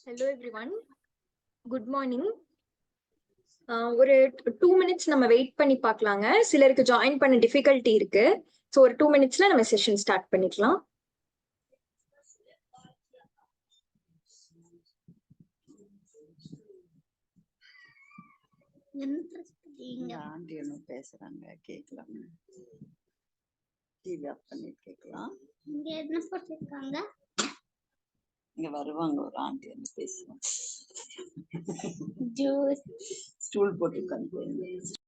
Hello everyone. Good morning. ஒரு 2 minutes நம்ம wait பண்ணி பார்க்கலாங்க. சிலருக்கு ஜாயின் பண்ண டிஃபிகல்ட்டி இருக்கு. ஸோ ஒரு 2 minutesல நம்ம செஷன் ஸ்டார்ட் பண்ணிக்கலாம். ஆண்டி என்ன பேசுறாங்க கேட்கலாம். டிவி ஆஃப் பண்ணி கேட்கலாம். இங்க என்ன போட்டிருக்காங்க? இங்க வருவாங்க ஒரு ஆண்டி என்ன பேசுவாங்க. ஜூஸ் ஸ்டூல் போட்டிருக்காங்க.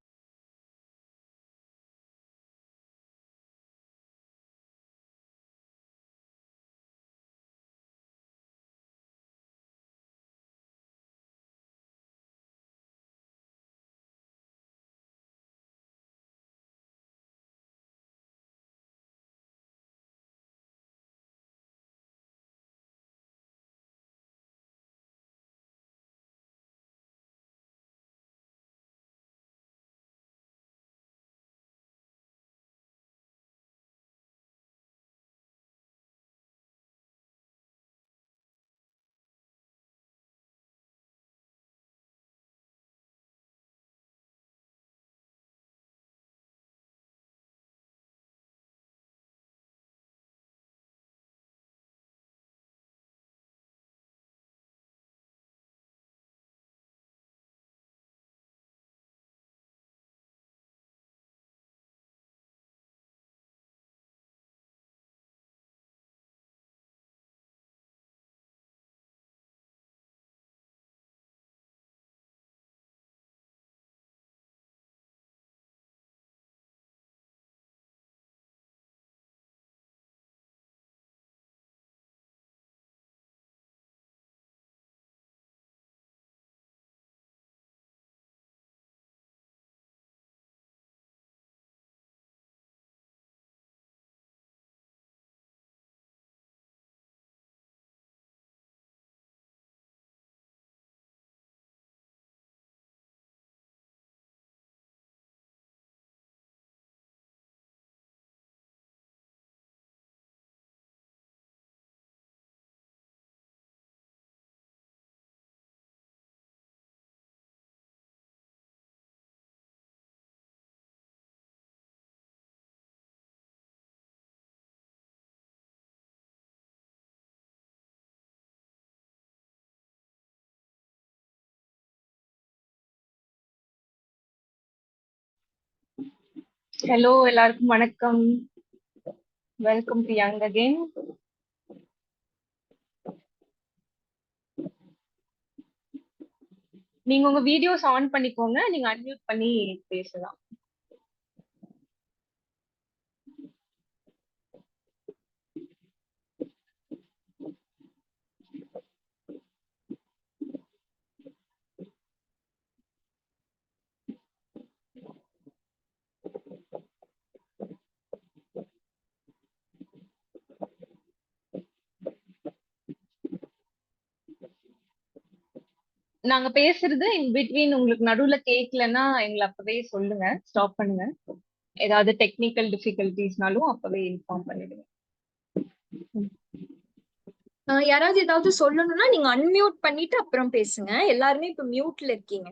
ஹலோ எல்லாருக்கும் வணக்கம். Welcome to young again. நீங்க உங்க வீடியோஸ் ஆன் பண்ணிக்கோங்க, நீங்க அன்மியூட் பண்ணி பேசலாம். நாங்க பேசுறது இன் பிட்வீன் உங்களுக்கு நடுவுல கேட்கலன்னா எங்களை அப்பவே சொல்லுங்க, ஸ்டாப் பண்ணுங்க. ஏதாவது டெக்னிக்கல் டிஃபிகல்டிஸ்னாலும் அப்பவே இன்ஃபார்ம் பண்ணிடுங்க. யாராவது ஏதாவது சொல்லணும்னா நீங்க அன்மியூட் பண்ணிட்டு அப்புறம் பேசுங்க. எல்லாருமே இப்ப மியூட்ல இருக்கீங்க.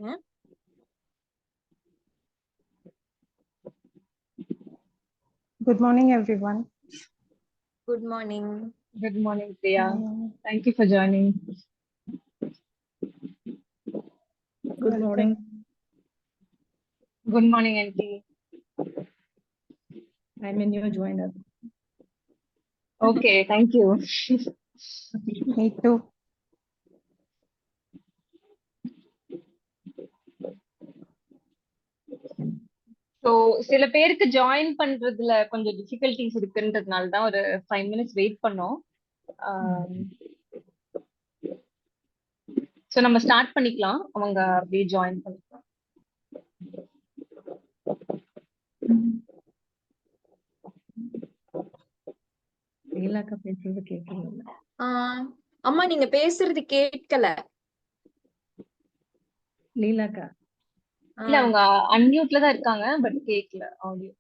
Good morning, everyone. Good morning. Good morning, Priya. Thank you for joining. Good morning. Good morning, Aunty. I'm a new joiner. Okay, thank you. Me too. So சில பேருக்கு ஜாயின் பண்றதுல கொஞ்சம் டிஃபிகல்டிஸ் இருக்குன்றதுனால தான் ஒரு 5 minutes வெயிட் பண்ணோம். So நம்ம start பண்ணிக்கலாம். அவங்க அப்படியே ஜாயின் பண்ணிக்கலாம். லீலாக்கா பேசுறது கேட்கல. அம்மா நீங்க பேசுறது கேட்கல. லீலாக்கா இல்ல அவங்க அன்மியூட்ல தான் இருக்காங்க, பட் கேட்கல ஆடியோ.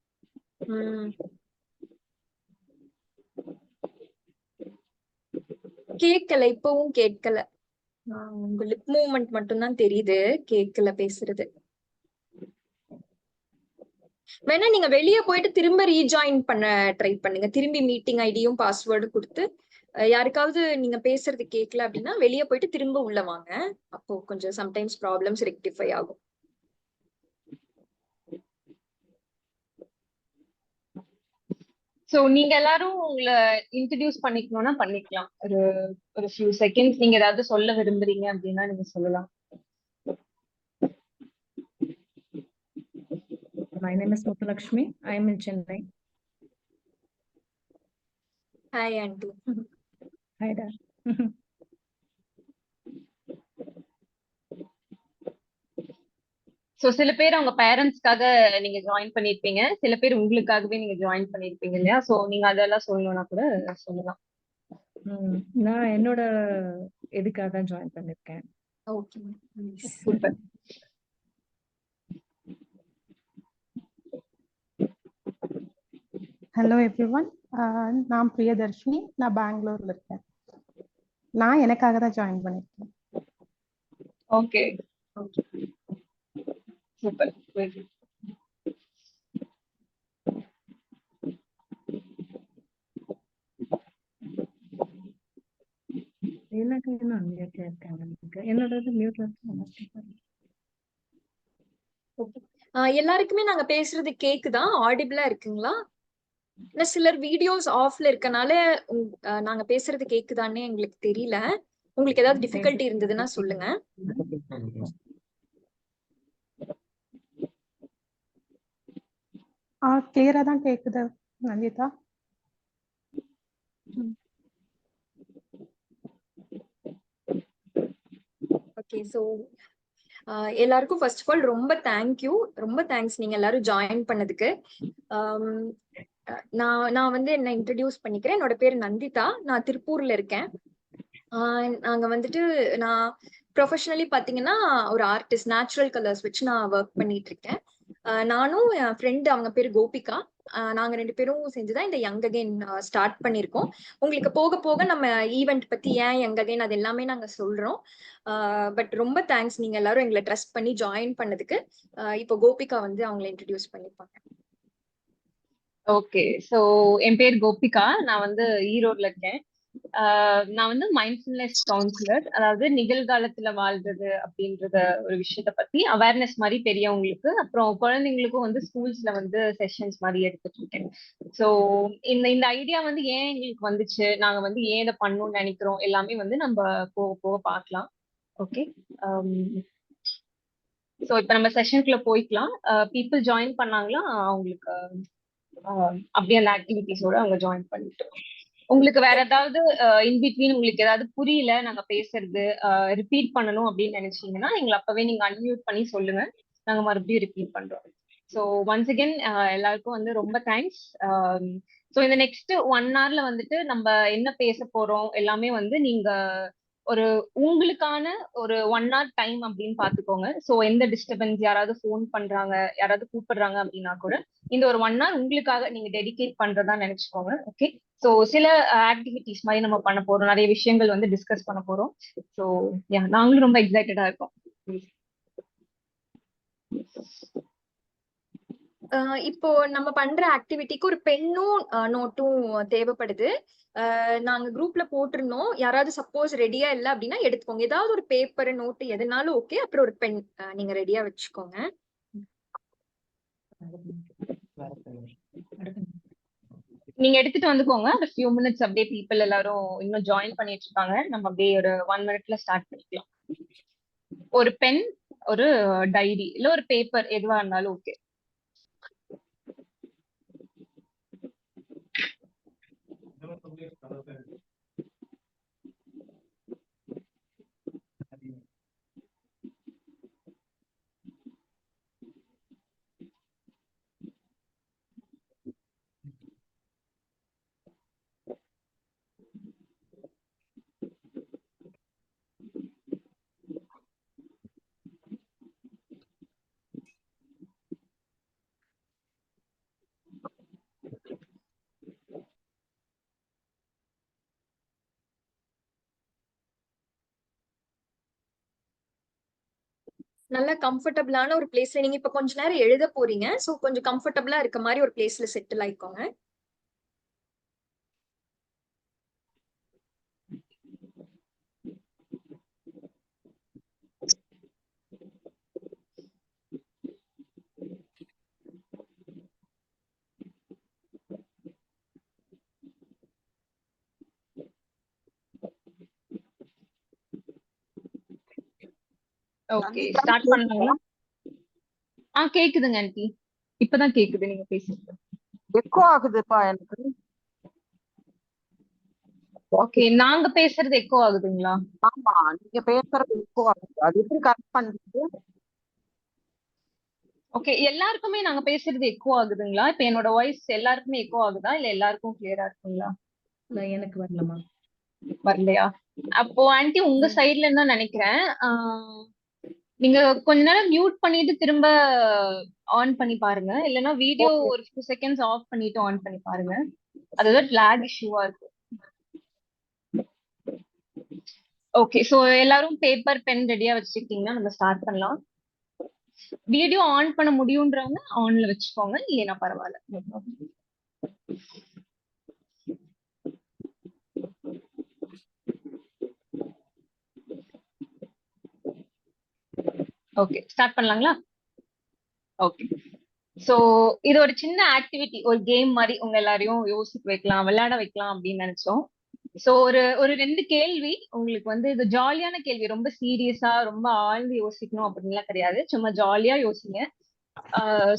கேட்கல, இப்பவும் கேட்கல. உங்க லிப் மூவ்மெண்ட் மட்டும்தான் தெரியுது, கேட்கல பேசுறது. வேணா நீங்க வெளியே போயிட்டு திரும்ப ரீஜாயின் பண்ண ட்ரை பண்ணுங்க. திரும்பி மீட்டிங் ஐடியும் பாஸ்வேர்டும் கொடுத்து யாருக்காவது நீங்க பேசுறது கேட்கல அப்படின்னா வெளியே போயிட்டு திரும்ப உள்ள வாங்க. அப்போ கொஞ்சம் சம்டைம்ஸ் ப்ராப்ளம்ஸ் ரெக்டிஃபை ஆகும். ஸோ நீங்க எல்லாரும் உங்களை இன்ட்ரடியூஸ் பண்ணிக்கணும்னா பண்ணிக்கலாம். ஒரு ஃபியூ செகண்ட்ஸ் நீங்க ஏதாவது சொல்ல விரும்புறீங்க அப்படின்னா நீங்க சொல்லலாம். My name is Muthulakshmi. I am in Chennai. Hi aunty. Hi, Dad. So சில பேர் அவங்க பேரண்ட்ஸ்க்காக நீங்க ஜாயின் பண்ணிருப்பீங்க, சில பேர் உங்களுக்காகவே நீங்க ஜாயின் பண்ணிருப்பீங்க இல்லையா? ஸோ நீங்க அதெல்லாம் சொல்லணும்னா கூட சொல்லலாம். நான் என்னோட இதுக்காக தான் ஜாயின் பண்ணிருக்கேன். Okay, super. ஹலோ எவ்ரிவன், நான் பிரியதர்ஷினி. நான் பெங்களூர்ல இருக்கேன். நான் எனக்காக தான் ஜாயின் பண்ணிருக்கேன். Okay, super. லீலாக்கா இன்னும் அன்மியூட்ல இருக்காங்க. என்னோட மியூட்ல இருக்கு. எல்லாருக்குமே நாங்க பேசுறது கேக்குதா? ஆடிபிளா இருக்குங்களா? சிலர் வீடியோஸ் ஆஃப்ல இருக்கனால நாங்க பேசுறது கேக்குதான்னு எங்களுக்கு தெரியல. உங்களுக்கு ஏதாவது டிஃபிகல்ட்டி இருந்ததுன்னா சொல்லுங்க. கிளியரா தான் கேக்குது நந்திதா. ஓகே, ஸோ எல்லாருக்கும் ஃபர்ஸ்ட் ஆஃப் ஆல் ரொம்ப தேங்க்யூ, ரொம்ப தேங்க்ஸ் நீங்க எல்லாரும் ஜாயின் பண்ணதுக்கு. நான் வந்து என்ன இன்ட்ரடியூஸ் பண்ணிக்கிறேன். என்னோட பேர் நந்திதா. நான் திருப்பூர்ல இருக்கேன். நாங்க வந்துட்டு நான் ப்ரொஃபஷனலி பாத்தீங்கன்னா ஒரு ஆர்டிஸ்ட், நேச்சுரல் கலர்ஸ் வச்சு நான் ஒர்க் பண்ணிட்டு இருக்கேன். நானும் என் ஃப்ரெண்டு, அவங்க பேர் கோபிகா, நாங்க 2 பேரும் செஞ்சுதான் இந்த யங் அகைன் ஸ்டார்ட் பண்ணிருக்கோம். உங்களுக்கு போக போக நம்ம ஈவெண்ட் பத்தி ஏன் யங் அகைன் அது எல்லாமே நாங்க சொல்றோம். பட் ரொம்ப தேங்க்ஸ் நீங்க எல்லாரும் எங்களை ட்ரஸ்ட் பண்ணி ஜாயின் பண்ணதுக்கு. இப்போ கோபிகா வந்து அவங்களை இன்ட்ரடியூஸ் பண்ணிப்பாங்க. ஓகே, ஸோ என் பேர் கோபிகா. நான் வந்து ஈரோட்ல இருக்கேன். நான் வந்து மைண்ட்ஃபுல்னஸ் கவுன்சிலர், அதாவது நிகழ்காலத்துல வாழ்றது அப்படின்றத ஒரு விஷயத்த பத்தி அவேர்னஸ் மாதிரி பெரியவங்களுக்கு, அப்புறம் குழந்தைங்களுக்கும் வந்து ஸ்கூல்ஸ்ல வந்து செஷன்ஸ் மாதிரி எடுத்துட்டு இருக்கேன். ஸோ இந்த ஐடியா வந்து ஏன் எங்களுக்கு வந்துச்சு, நாங்க வந்து ஏன் இதை பண்ணணும்னு நினைக்கிறோம், எல்லாமே வந்து நம்ம போக போக பார்க்கலாம். ஓகே, ஸோ இப்போ நம்ம செஷனுக்குள்ள போய்க்கலாம். பீப்புள் ஜாயின் பண்ணாங்களா? அவங்களுக்கு அப்படியே அந்த ஆக்டிவிட்டிஸோட அவங்க ஜாயின் பண்ணிட்டு, உங்களுக்கு வேற ஏதாவது இன்பிட்வீன் உங்களுக்கு ஏதாவது புரியல நாங்க பேசுறது ரிப்பீட் பண்ணணும் அப்படின்னு நினைச்சீங்கன்னா எங்களை அப்பவே நீங்க அன்மியூட் பண்ணி சொல்லுங்க, நாங்க மறுபடியும் ரிப்பீட் பண்றோம். ஸோ ஒன்ஸ் அகேன் எல்லாருக்கும் வந்து ரொம்ப தேங்க்ஸ். ஸோ இந்த நெக்ஸ்ட் 1 hourல வந்துட்டு நம்ம என்ன பேச போறோம் எல்லாமே வந்து நீங்க ஒரு உங்களுக்கான ஒரு 1 hour டைம் அப்படின்னு பாத்துக்கோங்க. ஸோ எந்த டிஸ்டர்பன்ஸ், யாராவது ஃபோன் பண்றாங்க, யாராவது கூப்பிடுறாங்க அப்படின்னா கூட இந்த ஒரு 1 hour உங்களுக்காக நீங்க டெடிகேட் பண்றதா நினைச்சுக்கோங்க. ஓகே, ஸோ சில ஆக்டிவிட்டிஸ் மாதிரி நம்ம பண்ண போறோம், நிறைய விஷயங்கள் வந்து டிஸ்கஸ் பண்ண போறோம். ஸோ நாங்களும் ரொம்ப எக்ஸைட்டடா இருக்கோம். இப்போ நம்ம பண்ற ஆக்டிவிட்டிக்கு ஒரு பென்னும் நோட்டும் தேவைப்படுது. நாங்க குரூப்ல போட்டிருந்தோம். யாராவது சப்போஸ் ரெடியா இல்லை அப்படின்னா எடுத்துக்கோங்க. ஏதாவது ஒரு பேப்பர், நோட்டு எதுனாலும் ஓகே. அப்புறம் ஒரு பென் நீங்க ரெடியா வச்சுக்கோங்க. நீங்க எடுத்துட்டு வந்துக்கோங்க. ஒரு ஃபியூ மினிட்ஸ் அப்படியே பீப்புள் எல்லாரும் இன்னும் ஜாயின் பண்ணிட்டு இருக்காங்க. நம்ம அப்படியே ஒரு 1 minute ஸ்டார்ட் பண்ணிக்கலாம். ஒரு பென், ஒரு டைரி இல்ல ஒரு பேப்பர் எதுவா இருந்தாலும் ஓகே. நல்ல கம்ஃபர்டபுளான ஒரு பிளேஸ்ல நீங்க இப்ப கொஞ்ச நேரம் எழுத போறீங்க. சோ கொஞ்சம் கம்ஃபர்டபுளா இருக்க மாதிரி ஒரு பிளேஸ்ல செட்டில் ஆயிக்கோங்க. ஓகே, ஸ்டார்ட் பண்ணலாங்களா? கேக்குதுங்க ஆன்ட்டி. இப்பதான் கேக்குது நீங்க பேசுறது. எக்கோ ஆகுதுப்பா எனக்கு. ஓகே, நாங்க பேசுறது எக்கோ ஆகுதுங்களா? ஆமா, நீங்க பேசுறது எக்கோ ஆகுது. அது எப்படி கரெக்ட் பண்றது? ஓகே, எல்லாருக்குமே நாங்க பேசுறது எக்கோ ஆகுதுங்களா? இப்ப என்னோட வாய்ஸ் எல்லாருக்குமே எக்கோ ஆகுதா இல்ல எல்லாருக்கும் கிளியரா இருக்குங்களா? எனக்கு வரலமா? வரலையா? அப்போ ஆன்ட்டி உங்க சைடுல தான் நினைக்கிறேன். நீங்க கொஞ்ச நேரம் மியூட் பண்ணிட்டு திரும்ப ஆன் பண்ணி பாருங்க. இல்லைன்னா வீடியோ ஒரு ஃபியூ செகண்ட்ஸ் ஆஃப் பண்ணிட்டு ஆன் பண்ணி பாருங்க. அதுதான் லாக் இஷ்யூவா இருக்கு. ஓகே, சோ எல்லாரும் பேப்பர் பென் ரெடியா வச்சுக்கிட்டீங்கன்னா நம்ம ஸ்டார்ட் பண்ணலாம். வீடியோ ஆன் பண்ண முடியும்ன்றவங்க ஆன்ல வச்சுக்கோங்க, இல்லைன்னா பரவாயில்ல. ஓகே, ஸ்டார்ட் பண்ணலாங்களா? ஓகே, சோ இது ஒரு சின்ன ஆக்டிவிட்டி, ஒரு கேம் மாதிரி உங்க எல்லாரையும் யோசிக்க வைக்கலாம், விளையாட வைக்கலாம் அப்படின்னு நினைச்சோம். சோ ஒரு ஒரு 2 கேள்வி உங்களுக்கு வந்து இது ஜாலியான கேள்வி, ரொம்ப சீரியஸா ரொம்ப ஆழ்ந்து யோசிக்கணும் அப்படின்லாம் கிடையாது, சும்மா ஜாலியா யோசிங்க.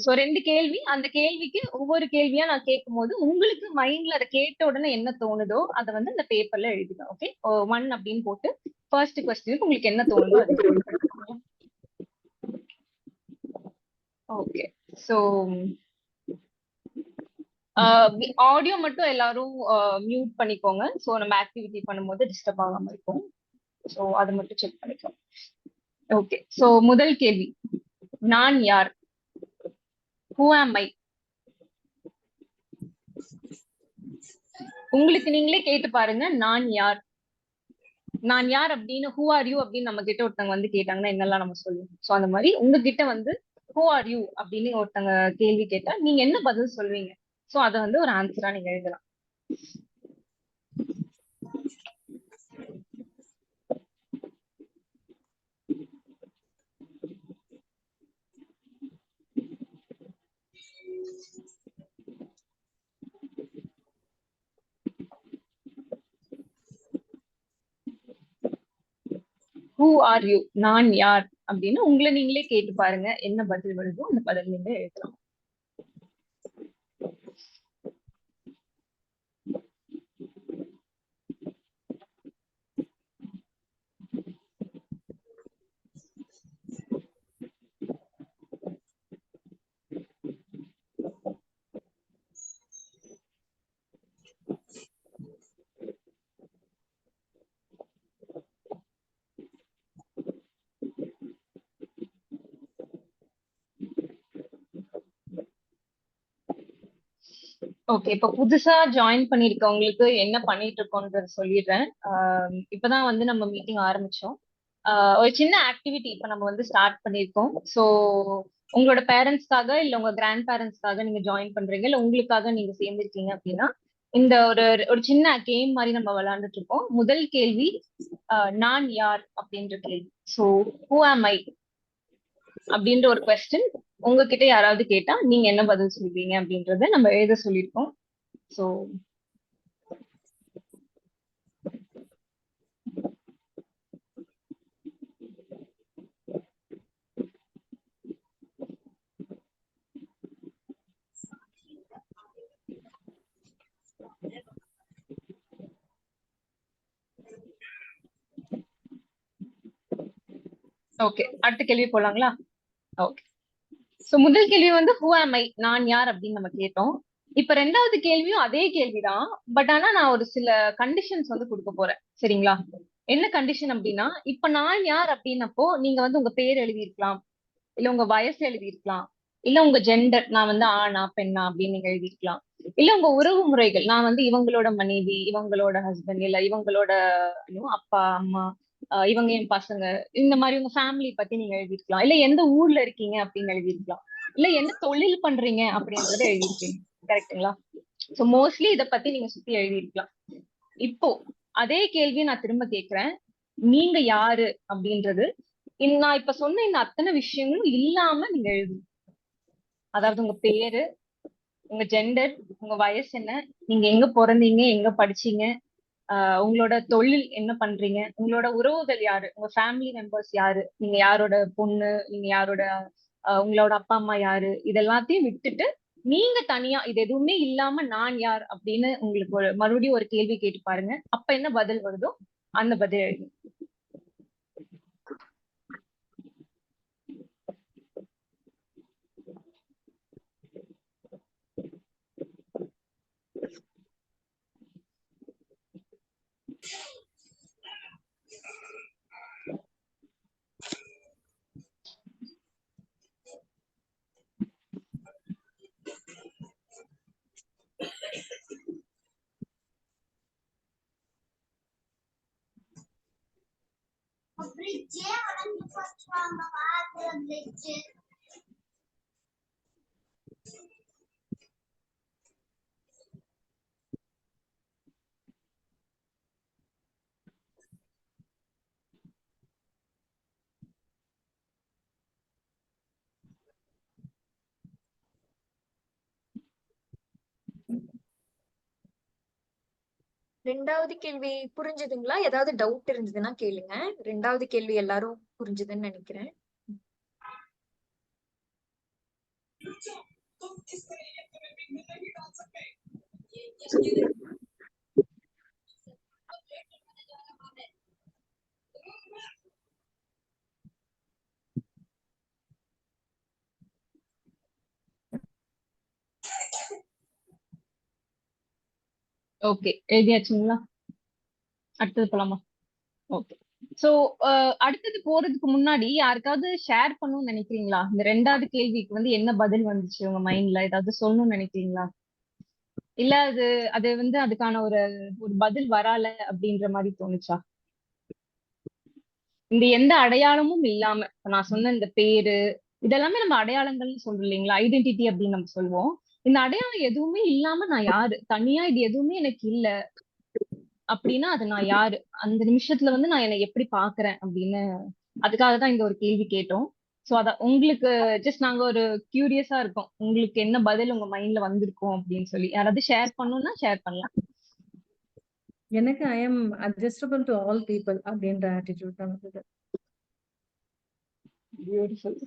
சோ 2 கேள்வி, அந்த கேள்விக்கு ஒவ்வொரு கேள்வியா நான் கேட்கும் போது உங்களுக்கு மைண்ட்ல அதை கேட்ட உடனே என்ன தோணுதோ அதை வந்து அந்த பேப்பர்ல எழுதுங்க. ஓகே, 1 அப்படின்னு போட்டு ஃபர்ஸ்ட் கொஸ்டினுக்கு உங்களுக்கு என்ன தோணுதோ அது. ஓகே, சோ ஆடியோ மட்டும் எல்லாரும் மியூட் பண்ணிக்கோங்க. சோ நம்ம ஆக்டிவிட்டி பண்ணும்போது டிஸ்டர்ப் ஆகாம இருக்கும். சோ அதை மட்டும் செக் பண்ணிக்கோங்க. ஓகே, சோ முதல் கேள்வி, நான் யார்? Who am I? உங்களுக்கு நீங்களே கேட்டு பாருங்க, நான் யார்? நான் யார் அப்படின்னு who are you அப்படின்னு நம்ம கிட்ட ஒருத்தவங்க வந்து கேட்டாங்கன்னா என்னெல்லாம் நம்ம சொல்லுவோம். சோ அந்த மாதிரி உங்ககிட்ட வந்து who are you அப்படின்னு ஒருத்தவங்க கேள்வி கேட்டா நீங்க என்ன பதில் சொல்வீங்க? சோ அதை வந்து ஒரு ஆன்சரா நீங்க எழுதலாம். Who are you? நான் யார் அப்படின்னு உங்களை நீங்களே கேட்டு பாருங்க, என்ன பதில் வருதோ அந்த பதில் நீங்க எழுதலாம். ஓகே, இப்ப புதுசா ஜாயின் பண்ணிருக்கவங்களுக்கு என்ன பண்ணிட்டு இருக்கோன்றது சொல்லிடுறேன். இப்பதான் வந்து நம்ம மீட்டிங் ஆரம்பிச்சோம். ஒரு சின்ன ஆக்டிவிட்டி இப்ப நம்ம வந்து ஸ்டார்ட் பண்ணிருக்கோம். சோ உங்களோட பேரண்ட்ஸ்க்காக இல்ல உங்க கிராண்ட் பேரண்ட்ஸ்க்காக நீங்க ஜாயின் பண்றீங்க, இல்ல உங்களுக்காக நீங்க சேர்ந்திருக்கீங்க அப்படின்னா இந்த ஒரு ஒரு சின்ன கேம் மாதிரி நம்ம விளையாண்டுட்டு இருக்கோம். முதல் கேள்வி நான் யார் அப்படின்ற கேள்வி. சோ who am I அப்படின்ற ஒரு கொஸ்டின் உங்ககிட்ட யாராவது கேட்டா நீங்க என்ன பதில் சொல்வீங்க அப்படின்றத நம்ம எழுத சொல்லியிருக்கோம். சோ ஓகே, அடுத்த கேள்வி போலாங்களா? ஓகே, சோ முதல் கேள்வி வந்து who am I, நான் யார் அப்படின்னு நம்ம கேட்டோம். இப்ப ரெண்டாவது கேள்வியும் அதே கேள்விதான், பட் ஆனா நான் ஒரு சில கண்டிஷன்ஸ் வந்து கொடுக்க போறேன். சரிங்களா? என்ன கண்டிஷன் அப்படின்னா, இப்ப நான் யார் அப்படின்னப்போ நீங்க வந்து உங்க பேர் எழுதியிருக்கலாம், இல்ல உங்க வயசு எழுதியிருக்கலாம், இல்ல உங்க ஜெண்டர், நான் வந்து ஆணா பெண்ணா அப்படின்னு நீங்க எழுதியிருக்கலாம், இல்ல உங்க உறவு முறைகள், நான் வந்து இவங்களோட மனைவி, இவங்களோட ஹஸ்பண்ட், இல்ல இவங்களோட அப்பா அம்மா, இவங்க என் பசங்க, இந்த மாதிரி உங்க ஃபேமிலி பத்தி நீங்க எழுதிருக்கலாம். இல்ல எந்த ஊர்ல இருக்கீங்க அப்படின்னு எழுதிருக்கலாம். இல்ல என்ன தொழில் பண்றீங்க அப்படின்றத எழுதிருக்கீங்க. கரெக்ட்டுங்களா? சோ மோஸ்ட்லி இத பத்தி நீங்க சுத்தி எழுதிருக்கலாம். இப்போ அதே கேள்வியை நான் திரும்ப கேக்குறேன். நீங்க யாரு அப்படின்றது நான் இப்ப சொன்ன இந்த அத்தனை விஷயங்களும் இல்லாம நீங்க எழுது. அதாவது உங்க பேரு, உங்க ஜெண்டர், உங்க வயசு என்ன, நீங்க எங்க பிறந்தீங்க, எங்க படிச்சீங்க, உங்களோட தொழில் என்ன பண்றீங்க, உங்களோட உறவுகள் யாரு, உங்க ஃபேமிலி மெம்பர்ஸ் யாரு, நீங்க யாரோட பொண்ணு, நீங்க யாரோட உங்களோட அப்பா அம்மா யாரு, இதெல்லாத்தையும் விட்டுட்டு நீங்க தனியா இது எதுவுமே இல்லாம நான் யார் அப்படின்னு உங்களுக்கு மறுபடியும் ஒரு கேள்வி கேட்டு பாருங்க. அப்ப என்ன பதில் வருதோ அந்த பதில் எழுதுங்க. பிரிட்ஜே உடஞ்சு போச்சு வாங்க பாத்து பிரிட்ஜ். ரெண்டாவது கேள்வி புரிஞ்சுதுங்களா? ஏதாவது டவுட் இருந்ததுன்னா கேளுங்க. ரெண்டாவது கேள்வி எல்லாரும் புரிஞ்சுதுன்னு நினைக்கிறேன். ஓகே, எழுதியாச்சுங்களா? அடுத்தது போலாமா? ஓகே. சோ அடுத்தது போறதுக்கு முன்னாடி யாருக்காவது ஷேர் பண்ணணும்னு நினைக்கிறீங்களா? இந்த ரெண்டாவது கேள்விக்கு வந்து என்ன பதில் வந்துச்சு உங்க மைண்ட்ல? ஏதாவது சொல்லணும்னு நினைக்கிறீங்களா? இல்ல அது அது வந்து அதுக்கான ஒரு ஒரு பதில் வரால அப்படின்ற மாதிரி தோணுச்சா? இந்த எந்த அடையாளமும் இல்லாம இப்ப நான் சொன்ன இந்த பேரு இதெல்லாமே நம்ம அடையாளங்கள்னு சொல்றோம் இல்லைங்களா? ஐடென்டிட்டி அப்படின்னு நம்ம சொல்லுவோம். இந்த அடையாளம் எதுவுமே இல்லாம நான் யாரு, தனியா இது எதுவுமே எனக்கு இல்ல அப்படின்னா அது நான் யாரு, அந்த நிமிஷத்துல வந்து நான் என்னை எப்படி பாக்குறேன் அப்படின்னு அதுக்காக தான் இந்த ஒரு கேள்வி கேட்டோம். சோ அத உங்களுக்கு ஜஸ்ட் நாங்க ஒரு கியூரியஸா இருக்கோம், உங்களுக்கு என்ன பதில் உங்க மைண்ட்ல வந்திருக்கும் அப்படின்னு சொல்லி. யாராவது ஷேர் பண்ணணும்னா ஷேர் பண்ணலாம். எனக்கு I am adjustable to all people அப்படின்ற ஆட்டிடியூட் தான் வந்தது. பியூட்டிஃபுல்.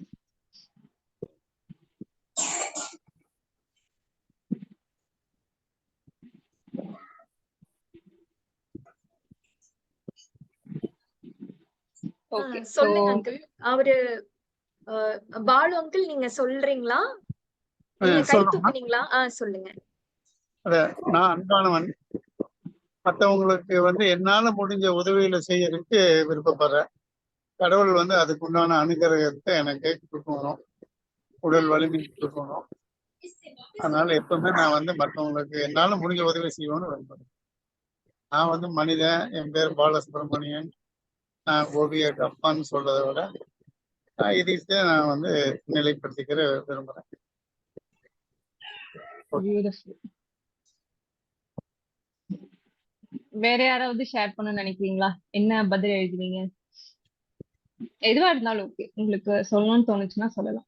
ஓகே, சொல்லுங்க அங்கிள். அவரு பாலு அங்கிள் நீங்க சொல்றீங்களா? நீங்க கை சொல்றேம்மா. தூக்குனீங்களா? சொல்லுங்க. நான் அன்பானவன். மற்றவங்களுக்கு வந்து என்னால முடிஞ்ச உதவிகளை செய்யறதுக்கு விருப்பப்படுறேன். கடவுள் வந்து அதுக்குண்டான அனுகிரகத்தை எனக்கு கொடுக்கணும், உடல் வலிமை கொடுக்கணும். அதனால எப்பவுமே நான் வந்து மற்றவங்களுக்கு என்னால முடிஞ்ச உதவி செய்வேன்னு விரும்புறேன். நான் வந்து மனிதன், என் பேர் பாலசுப்ரமணியன், நான் ஓவியர் அப்பான்னு சொல்றதை விட இதை நான் வந்து நிலைப்படுத்திக்கிற விரும்புறேன். பியூட்டிஃபுல். வேற யாராவது ஷேர் பண்ண நினைக்கிறீங்களா? என்ன பதில் எழுதுவீங்க? எதுவா இருந்தாலும் ஓகே, உங்களுக்கு சொல்லணும்னு தோணுச்சுன்னா சொல்லலாம்.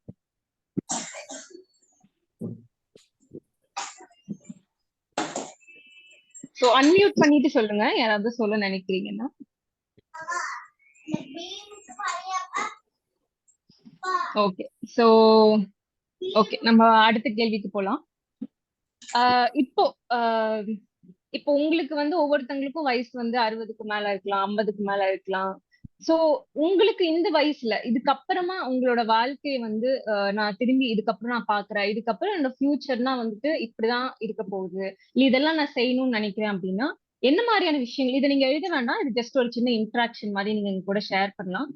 சோ அன்மியூட் பண்ணிட்டு சொல்லுங்க யாராவது சொல்ல நினைக்கிறீங்கன்னா. ஓகே, சோ ஓகே, நம்ம அடுத்த கேள்விக்கு போலாம். இப்போ இப்போ உங்களுக்கு வந்து ஒவ்வொருத்தங்களுக்கும் வயசு வந்து 60க்கு மேல இருக்கலாம், 50க்கு மேல இருக்கலாம். சோ உங்களுக்கு இந்த வயசுல இதுக்கப்புறமா உங்களோட வாழ்க்கையை வந்து நான் திரும்பி இதுக்கப்புறம் நான் பாக்குறேன், இதுக்கப்புறம் என்னோட ஃபியூச்சர்னா வந்துட்டு இப்படிதான் இருக்க போகுது, இல்ல இதெல்லாம் நான் செய்யணும்னு நினைக்கிறேன் அப்படின்னா என்ன மாதிரியான விஷயங்கள்? இதை நீங்க எழுத வேண்டாம், இது ஜஸ்ட் ஒரு சின்ன இன்ட்ராக்ஷன் மாதிரி நீங்க எங்க கூட ஷேர் பண்ணலாம்.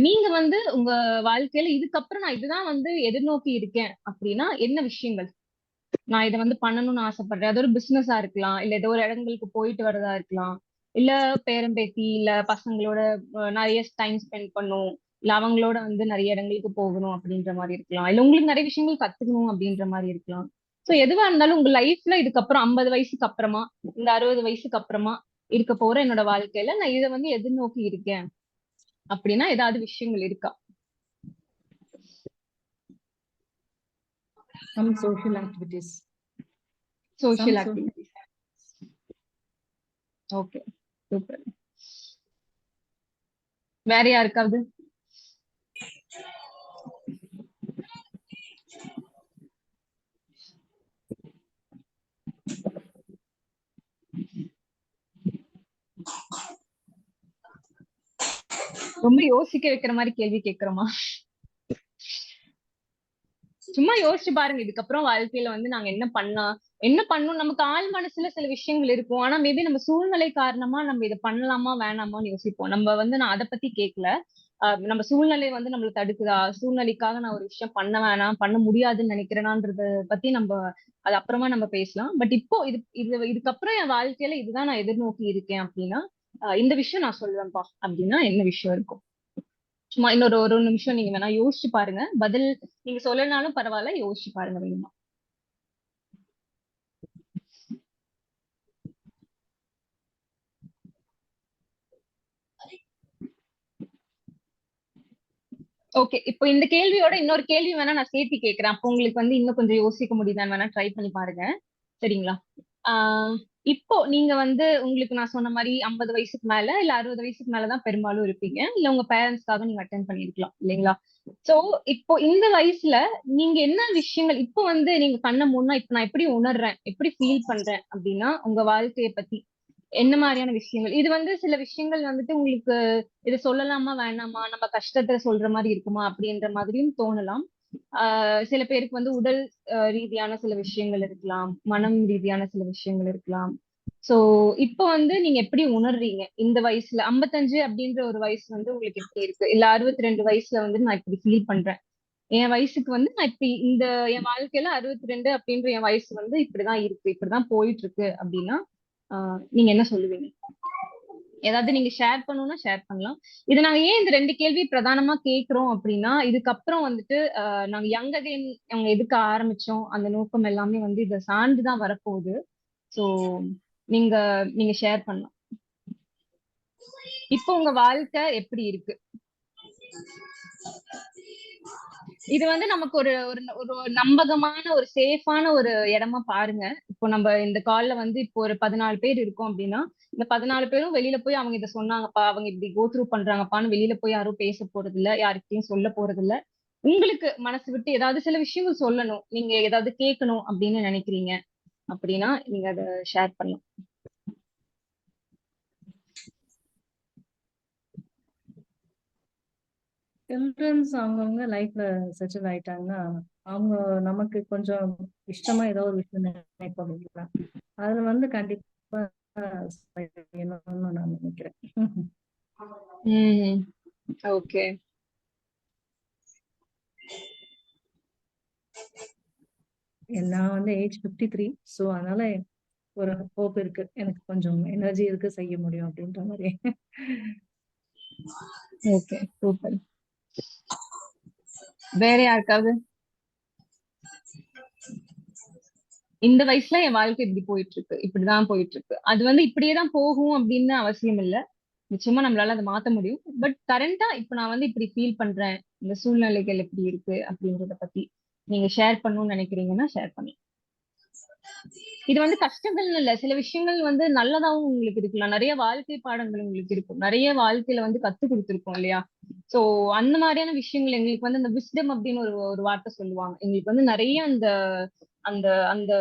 நீங்க வந்து உங்க வாழ்க்கையில இதுக்கப்புறம் நான் இதுதான் வந்து எதிர்நோக்கி இருக்கேன் அப்படின்னா என்ன விஷயங்கள்? நான் இதை வந்து பண்ணணும்னு ஆசைப்படுறேன். அது ஒரு பிசினஸா இருக்கலாம், இல்ல ஏதோ ஒரு இடங்களுக்கு போயிட்டு வரதா இருக்கலாம், இல்ல பேரம்பேத்தி இல்ல பசங்களோட நிறைய டைம் ஸ்பெண்ட் பண்ணும், இல்ல அவங்களோட வந்து நிறைய இடங்களுக்கு போகணும் அப்படின்ற மாதிரி இருக்கலாம், இல்ல உங்களுக்கு நிறைய விஷயங்கள் கத்துக்கணும் அப்படின்ற மாதிரி இருக்கலாம். சோ எதுவா இருந்தாலும் உங்க லைஃப்ல இதுக்கப்புறம் 50 வயசுக்கு அப்புறமா, இந்த 60 வயசுக்கு அப்புறமா இருக்க போற என்னோட வாழ்க்கையில நான் இதை வந்து எதிர்நோக்கி இருக்கேன் அப்படின்னா ஏதாவது விஷயங்கள் இருக்கா? Some social activities. Social Some activities. Okay, super. வேற யாருக்காவது? ரொம்ப யோசிக்க வைக்கிற மாதிரி கேள்வி கேட்கிறோமா? சும்மா யோசிச்சு பாருங்க, இதுக்கப்புறம் வாழ்க்கையில வந்து நாங்க என்ன பண்ணணும். நமக்கு ஆள் மனசுல சில விஷயங்கள் இருக்கும். ஆனா மேபி நம்ம சூழ்நிலை காரணமா நம்ம இதை பண்ணலாமா வேணாமான்னு யோசிப்போம். நம்ம வந்து நான் அதை பத்தி கேட்கல. நம்ம சூழ்நிலை வந்து நம்மள தடுக்குதா, சூழ்நிலைக்காக நான் ஒரு விஷயம் பண்ண வேணாம், பண்ண முடியாதுன்னு நினைக்கிறேனான்றத பத்தி நம்ம அது அப்புறமா நம்ம பேசலாம். பட் இப்போ இதுக்கப்புறம் என் வாழ்க்கையில இதுதான் நான் எதிர்நோக்கி இருக்கேன் அப்படின்னா இந்த விஷயம் நான் சொல்லுவேன்ப்பா அப்படின்னா என்ன விஷயம் இருக்கும்? சும்மா இன்னொரு ஒரு நிமிஷம் நீங்க வேணா யோசிச்சு பாருங்க. பதில் நீங்க சொல்லனாலும் பரவாயில்ல, யோசிச்சு பாருங்க வேணுமா. ஓகே, இப்போ இந்த கேள்வியோட இன்னொரு கேள்வி வேணா நான் சேர்த்து கேட்கிறேன். அப்போ உங்களுக்கு வந்து இன்னும் கொஞ்சம் யோசிக்க முடியுதான்னு வேணா ட்ரை பண்ணி பாருங்க. சரிங்களா? இப்போ நீங்க வந்து உங்களுக்கு நான் சொன்ன மாதிரி 50 வயசுக்கு மேல இல்ல 60 வயசுக்கு மேலதான் பெரும்பாலும் இருப்பீங்க. இல்ல உங்க பேரண்ட்ஸ்க்காக நீங்க அட்டென்ட் பண்ணிருக்கலாம் இல்லைங்களா? சோ இப்போ இந்த வயசுல நீங்க என்ன விஷயங்கள் இப்போ வந்து நீங்க கண்ண மூடனா இப்ப நான் எப்படி உணர்றேன், எப்படி ஃபீல் பண்றேன் அப்படின்னா உங்க வாழ்க்கைய பத்தி என்ன மாதிரியான விஷயங்கள்? இது வந்து சில விஷயங்கள் வந்துட்டு உங்களுக்கு இது சொல்லலாமா வேணாமா, நம்ம கஷ்டத்தை சொல்ற மாதிரி இருக்குமா அப்படின்ற மாதிரியும் தோணலாம். சில பேருக்கு வந்து உடல் ரீதியான சில விஷயங்கள் இருக்கலாம், மனம் ரீதியான சில விஷயங்கள் இருக்கலாம். சோ இப்ப வந்து நீங்க எப்படி உணர்றீங்க இந்த வயசுல? 55 அப்படின்ற ஒரு வயசு வந்து உங்களுக்கு எப்படி இருக்கு? இல்ல 62 வயசுல வந்து நான் இப்படி ஃபீல் பண்றேன், என் வயசுக்கு வந்து நான் இப்படி என் வாழ்க்கையில 62 அப்படின்ற என் வயசு வந்து இப்படிதான் இருக்கு, இப்படிதான் போயிட்டு இருக்கு அப்படின்னா நீங்க என்ன சொல்லுவீங்க? ஏதாவது நீங்க ஷேர் பண்ணணும்னா ஷேர் பண்ணலாம். இது நாங்க ஏன் இந்த 2 கேள்வி பிரதானமா கேக்குறோம் அப்படின்னா இதுக்கப்புறம் வந்துட்டு நாங்க யங் அகைன் அவங்க எதுக்கு ஆரம்பிச்சோம் அந்த நோக்கம் எல்லாமே வந்து இதை சார்ந்துதான் வரப்போகுது. சோ நீங்க நீங்க ஷேர் பண்ணலாம். இப்போ உங்க வாழ்க்கை எப்படி இருக்கு? இது வந்து நமக்கு ஒரு ஒரு ஒரு நம்பகமான ஒரு சேஃபான ஒரு இடமா பாருங்க. இப்போ நம்ம இந்த கால்ல வந்து இப்போ ஒரு 14 பேர் இருக்கோம் அப்படின்னா இந்த 14 பேரும் வெளியில போய் அவங்க இதை சொன்னாங்கப்பா, அவங்க இப்படி கோ த்ரூ பண்றாங்கப்பான்னு வெளியில போய் யாரும் பேச போறது இல்ல, யாருக்கிட்டையும் சொல்ல போறது இல்ல. உங்களுக்கு மனசு விட்டு ஏதாவது சில விஷயங்கள் சொல்லணும், நீங்க ஏதாவது கேட்கணும் அப்படின்னு நினைக்கிறீங்க அப்படின்னா நீங்க அதை ஷேர் பண்ணலாம். சில்ட்ரன்ஸ் அவங்கவுங்க லைஃப்ல செட்டில் ஆயிட்டாங்கன்னா அவங்க நமக்கு கொஞ்சம் இஷ்டமா ஏதோ ஒரு விஷயம் நினைப்பாங்க இல்லைங்களா? அதுல வந்து கண்டிப்பா செய்யணும்னு நான் நினைக்கிறேன். ஓகே, நான் வந்து ஏஜ் 53. ஸோ அதனால ஒரு ஹோப் இருக்கு, எனக்கு கொஞ்சம் எனர்ஜி இருக்கு, செய்ய முடியும் அப்படின்ற மாதிரி. Okay, super. வேற யாருக்காவது? இந்த வயசுல என் வாழ்க்கை இப்படி போயிட்டு இருக்கு, இப்படிதான் போயிட்டு இருக்கு, அது வந்து இப்படியேதான் போகும் அப்படின்னு அவசியம் இல்ல, நிச்சயமா நம்மளால அதை மாத்த முடியும். பட் கரண்டா இப்ப நான் வந்து இப்படி ஃபீல் பண்றேன், இந்த சூழ்நிலைகள் எப்படி இருக்கு அப்படின்றத பத்தி நீங்க ஷேர் பண்ணணும்னு நினைக்கிறீங்கன்னா ஷேர் பண்ணலாம். இது வந்து கஷ்டங்கள்னு இல்ல, சில விஷயங்கள் வந்து நல்லதாவும் உங்களுக்கு இருக்கலாம், நிறைய வாழ்க்கை பாடங்கள் உங்களுக்கு இருக்கும், நிறைய வாழ்க்கையில வந்து கத்து கொடுத்துருக்கோம் இல்லையா? சோ அந்த மாதிரியான விஷயங்கள் எங்களுக்கு வந்து அந்த விஸ்டம் அப்படின்னு ஒரு வார்த்தை சொல்லுவாங்க, எங்களுக்கு வந்து நிறைய அந்த அந்த அந்த